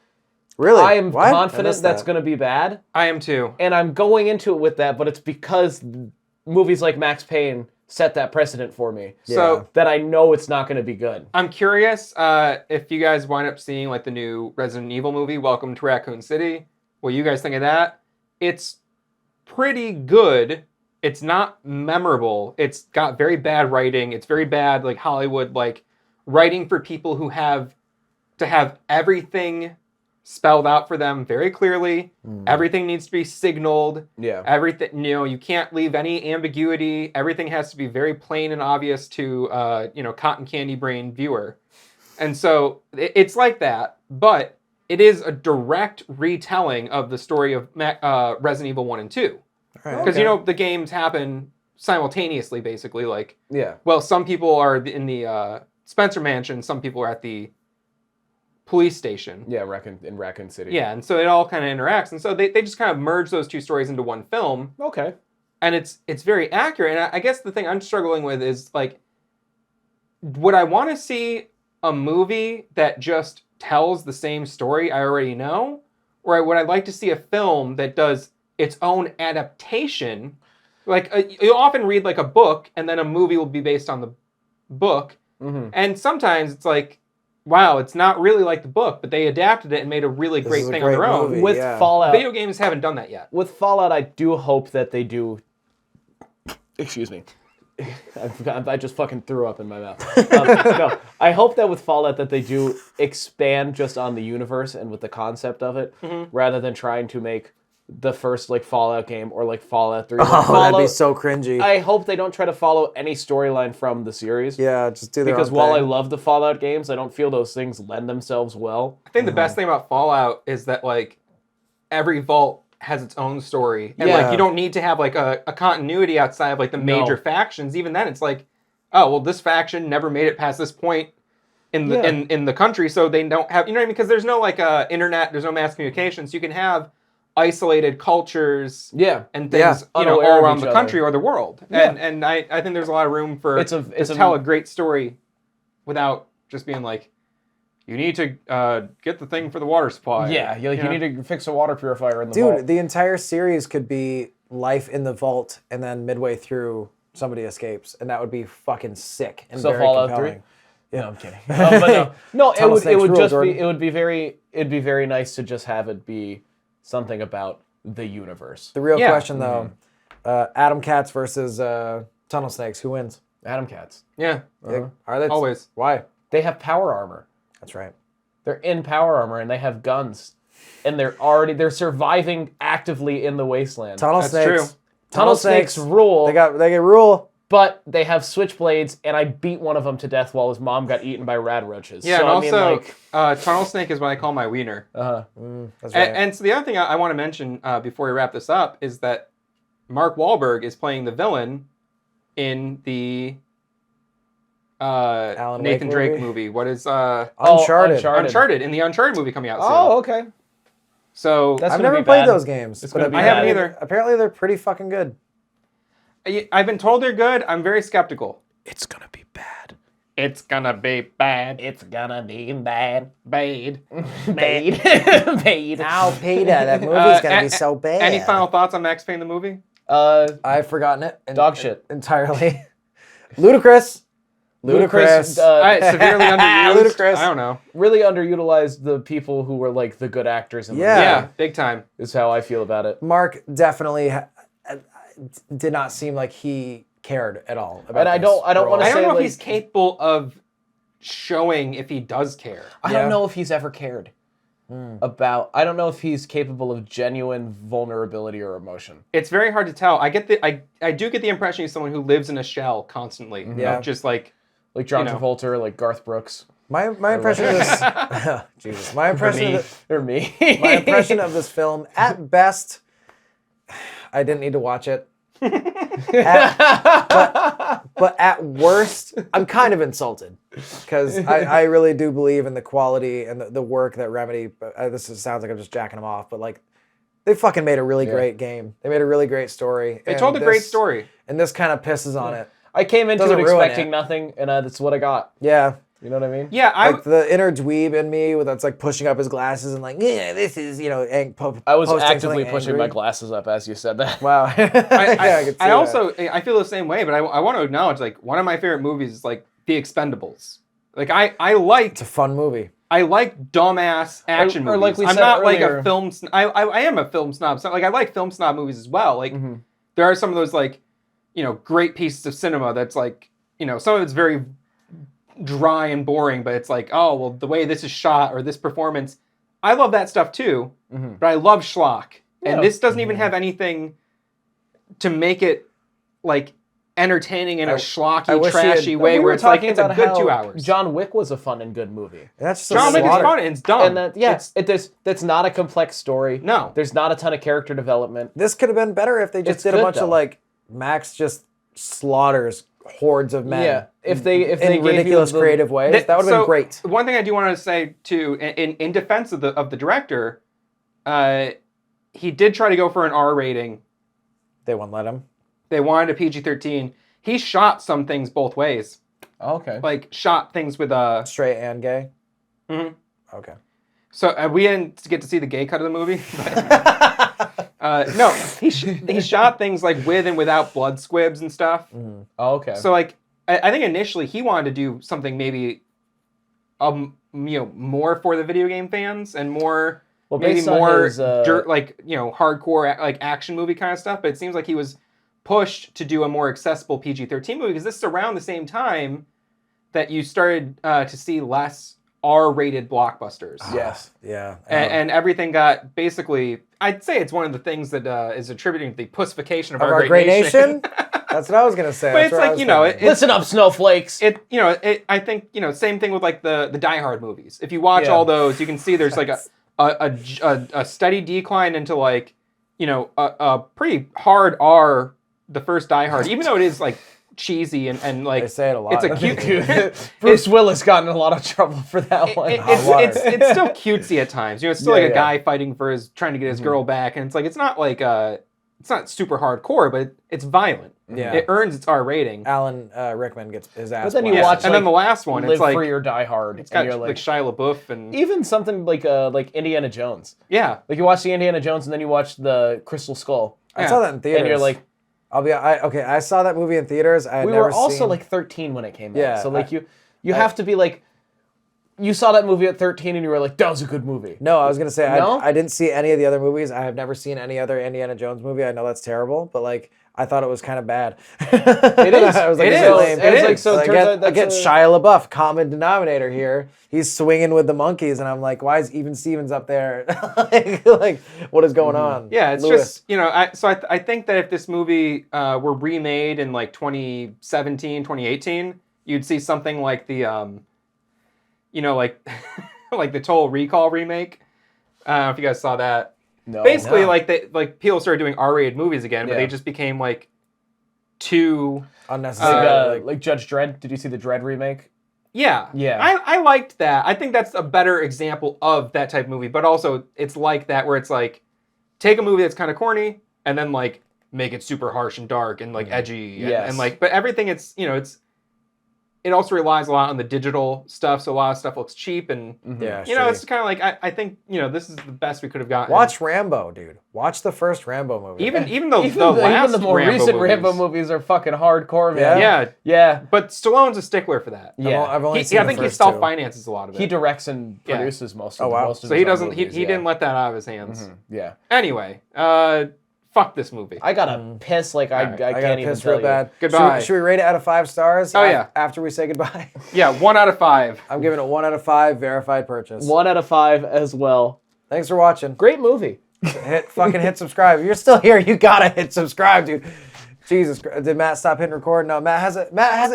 Really? I am What? I confident missed that's that. going to be bad. I am too. And I'm going into it with that, but it's because movies like Max Payne set that precedent for me. So That I know it's not going to be good. I'm curious if you guys wind up seeing like the new Resident Evil movie, Welcome to Raccoon City. What you guys think of that? It's pretty good. It's not memorable. It's got very bad writing. It's very bad like Hollywood like writing for people who have to have everything spelled out for them very clearly. Everything needs to be signaled. Yeah. Everything, you can't leave any ambiguity. Everything has to be very plain and obvious to, cotton candy brain viewer. And so it's like that, but it is a direct retelling of the story of Resident Evil 1 and 2. Because, the games happen simultaneously, basically. Like, well, some people are in the Spencer Mansion, some people are at the police station. Yeah, in Raccoon City. Yeah, and so it all kind of interacts. And so they just kind of merge those two stories into one film. Okay. And it's very accurate. And I guess the thing I'm struggling with is, like, would I want to see a movie that just tells the same story I already know? Or would I like to see a film that does its own adaptation? Like, you'll often read, like, a book, and then a movie will be based on the book. Mm-hmm. And sometimes it's like, wow, it's not really like the book, but they adapted it and made a really great thing on their own. movie, With yeah. Fallout, Video games haven't done that yet. with Fallout, I do hope that they do. Excuse me. I just fucking threw up in my mouth. No, I hope that with Fallout that they do expand just on the universe and with the concept of it, rather than trying to make the first like Fallout game or like Fallout 3. Oh, that'd be so cringy. I hope they don't try to follow any storyline from the series. Yeah, just do their Because own while I thing. love the Fallout games, I don't feel those things lend themselves well. I think the best thing about Fallout is that, like, every vault has its own story. And, Yeah. like, you don't need to have, like, a continuity outside of, like, the major factions. Even then, it's like, oh, well, this faction never made it past this point in the in the country, so they don't have, you know what I mean? Because there's no, like, internet, there's no mass communication, so you can have isolated cultures and things all unaware of around each the other. country or the world. Yeah. And I think there's a lot of room for It's to tell a great story without just being like, you need to get the thing for the water supply. Yeah, you need to fix a water purifier in the Dude, vault. the entire series could be life in the vault, and then midway through, somebody escapes, and that would be fucking sick and So very Fallout compelling. 3? No, I'm kidding. But no, Tunnel it Snakes would rule, just Jordan. be it'd be very nice to just have it be something about the universe. The real question, though, Adam Katz versus Tunnel Snakes, who wins? Adam Katz. Yeah. Are they Always. Why? They have power armor. That's right. They're in power armor and they have guns. And they're surviving actively in the wasteland. Tunnel That's Snakes. true. Tunnel Snakes rule, They get rule. but they have switchblades, and I beat one of them to death while his mom got eaten by rad roaches. Yeah, so, and I mean, also, Tunnel Snake is what I call my wiener. That's right. And so the other thing I want to mention before we wrap this up is that Mark Wahlberg is playing the villain in the Alan Nathan Wake Drake movie. What is Uncharted. Uncharted in the Uncharted movie coming out soon. Oh, okay. So That's I've gonna never be played bad. those games. It's gonna be I bad. haven't either. Apparently, they're pretty fucking good. I've been told they're good. I'm very skeptical. It's gonna be bad. It's gonna be bad. It's gonna be bad. Bad. Bade. Bade. Now, Peter, that movie's gonna be so bad. Any final thoughts on Max Payne the movie? I've forgotten it. Dog shit. Entirely. Ludicrous. Ludicrous. Severely underused. Ludicrous. I don't know. Really underutilized the people who were like the good actors in the Yeah. movie. Yeah, big time. Is how I feel about it. Mark definitely did not seem like he cared at all about And I this don't role. wanna I don't say, know if like- he's capable of showing if he does care. I Yeah. don't know if he's ever cared about. I don't know if he's capable of genuine vulnerability or emotion. It's very hard to tell. I do get the impression he's someone who lives in a shell constantly. Yeah. Of just like Like John You know. Travolta or like Garth Brooks My impression of this. Jesus. My impression. me. or me. My impression of this film, at best, I didn't need to watch it. But at worst, I'm kind of insulted because I really do believe in the quality and the work that Remedy. Sounds like I'm just jacking them off, but like they fucking made a really great game. They made a really great story. they told a great story. and this kind of pisses on it. I came into Doesn't it ruin expecting it. nothing, and that's what I got. Yeah. You know what I mean? Yeah, Like the inner dweeb in me that's like pushing up his glasses and like, yeah, this is, I was posting actively something pushing angry. my glasses up as you said that. Wow. I could see that. also I feel the same way, but I want to acknowledge like one of my favorite movies is like The Expendables. Like I like It's a fun movie. I like dumbass action Or movies. like we I'm said not like earlier- a film. I am a film snob. So like I like film snob movies as well. Like there are some of those like great pieces of cinema that's like some of it's very dry and boring, but it's like oh well the way this is shot or this performance. I love that stuff too, but I love schlock, and Yeah. this doesn't even have anything to make it like entertaining in a I schlocky, wish he had- trashy we way We where were it's like talking it's a about good how 2 hours. John Wick was a fun and good movie. And that's just John Wick is slaughter. fun and it's dumb. And that that's not a complex story. No. There's not a ton of character development. This could have been better if they just It's did a good, bunch though. of like Max just slaughters hordes of men. Yeah, if they in gave you ridiculous the- creative ways, that would have So, been great. One thing I do want to say too, in defense of the director, he did try to go for an R rating. They wouldn't let him. They wanted a PG-13. He shot some things both ways. Oh, okay. Like shot things with a. Straight and gay. Mhm. Okay. So we didn't get to see the gay cut of the movie. But, no, he shot things like with and without blood squibs and stuff. Oh, okay. So like I think initially he wanted to do something maybe more for the video game fans and more Well, maybe based on more his, hardcore like action movie kind of stuff, but it seems like he was pushed to do a more accessible PG-13 movie because this is around the same time that you started to see less R-rated blockbusters. yes. Yeah. And everything got basically, I'd say it's one of the things that is attributing to the pussification of, of our great nation. That's what I was gonna say. But That's it's what I like, was thinking. Listen up, snowflakes. I think, same thing with like the Die Hard movies. If you watch Yeah. all those, you can see there's like a steady decline into like, a pretty hard R, the first Die Hard, even though it is like cheesy and like They say it a lot. it's a cute. Bruce Willis got in a lot of trouble for that one. It's still cutesy at times. It's still Yeah, like a yeah. guy fighting for trying to get his girl back, and it's like it's not like it's not super hardcore, but it's violent. Yeah. It earns its R rating. Alan Rickman gets his ass. But then you whacked. watch and like, then the last one, Live it's like Free or Die Hard. it's got and you're like Shia LaBeouf and even something like Indiana Jones. yeah. Like you watch the Indiana Jones and then you watch the Crystal Skull. I saw that in theaters. And you're like, I saw that movie in theaters. I had we never were also seen- like 13 when it came out. Yeah, So like you have to be like, you saw that movie at 13 and you were like, that was a good movie. No, I was gonna say No? I didn't see any of the other movies. I have never seen any other Indiana Jones movie. I know that's terrible, but like I thought it was kind of bad. It is. I was like, It this is. lame. It is. Like, so it I turns get, out I that's get a- Shia LaBeouf, common denominator here. He's swinging with the monkeys, and I'm like, why is even Stevens up there? like, what is going on? Yeah, it's Lewis. just, I think that if this movie were remade in like 2017, 2018, you'd see something like the, like, like the Total Recall remake. I don't know if you guys saw that. No. Basically, No. people started doing R-rated movies again, but Yeah. they just became like too... Unnecessary. like Judge Dredd. Did you see the Dredd remake? Yeah. Yeah. I liked that. I think that's a better example of that type of movie, but also it's like that where it's like, take a movie that's kind of corny and then like make it super harsh and dark and like edgy and, Yes. and like, but everything it's it also relies a lot on the digital stuff, so a lot of stuff looks cheap, and Yeah, you know, shitty. it's kind of like I think this is the best we could have gotten. Watch Rambo, dude. Watch the first Rambo movie. even the Even last the more Rambo recent movies. Rambo movies are fucking hardcore, man. Yeah, Yeah. but Stallone's a stickler for that. Yeah. I've only I seen the think he first two. self-finances a lot of it. He directs and Yeah. produces most Oh, of wow. most of So his he own doesn't. movies, He didn't let that out of his hands. Yeah. Anyway, fuck this movie. I gotta piss like I I gotta can't even piss tell real you. bad. Goodbye. Should we rate it out of 5 stars? Oh, yeah. After we say goodbye. Yeah, 1 out of 5. I'm giving it 1 out of 5. Verified purchase. 1 out of 5 as well. Thanks for watching. Great movie. Hit subscribe. If you're still here, you gotta hit subscribe, dude. Jesus Christ. Did Matt stop hitting record? No, Matt hasn't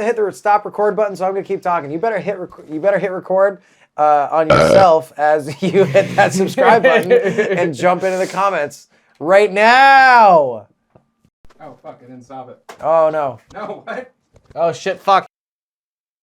hit the stop record button, so I'm gonna keep talking. You better hit record on yourself as you hit that subscribe button and jump into the comments right now. Oh fuck! I didn't stop it. Oh no. No, what? Oh shit! Fuck.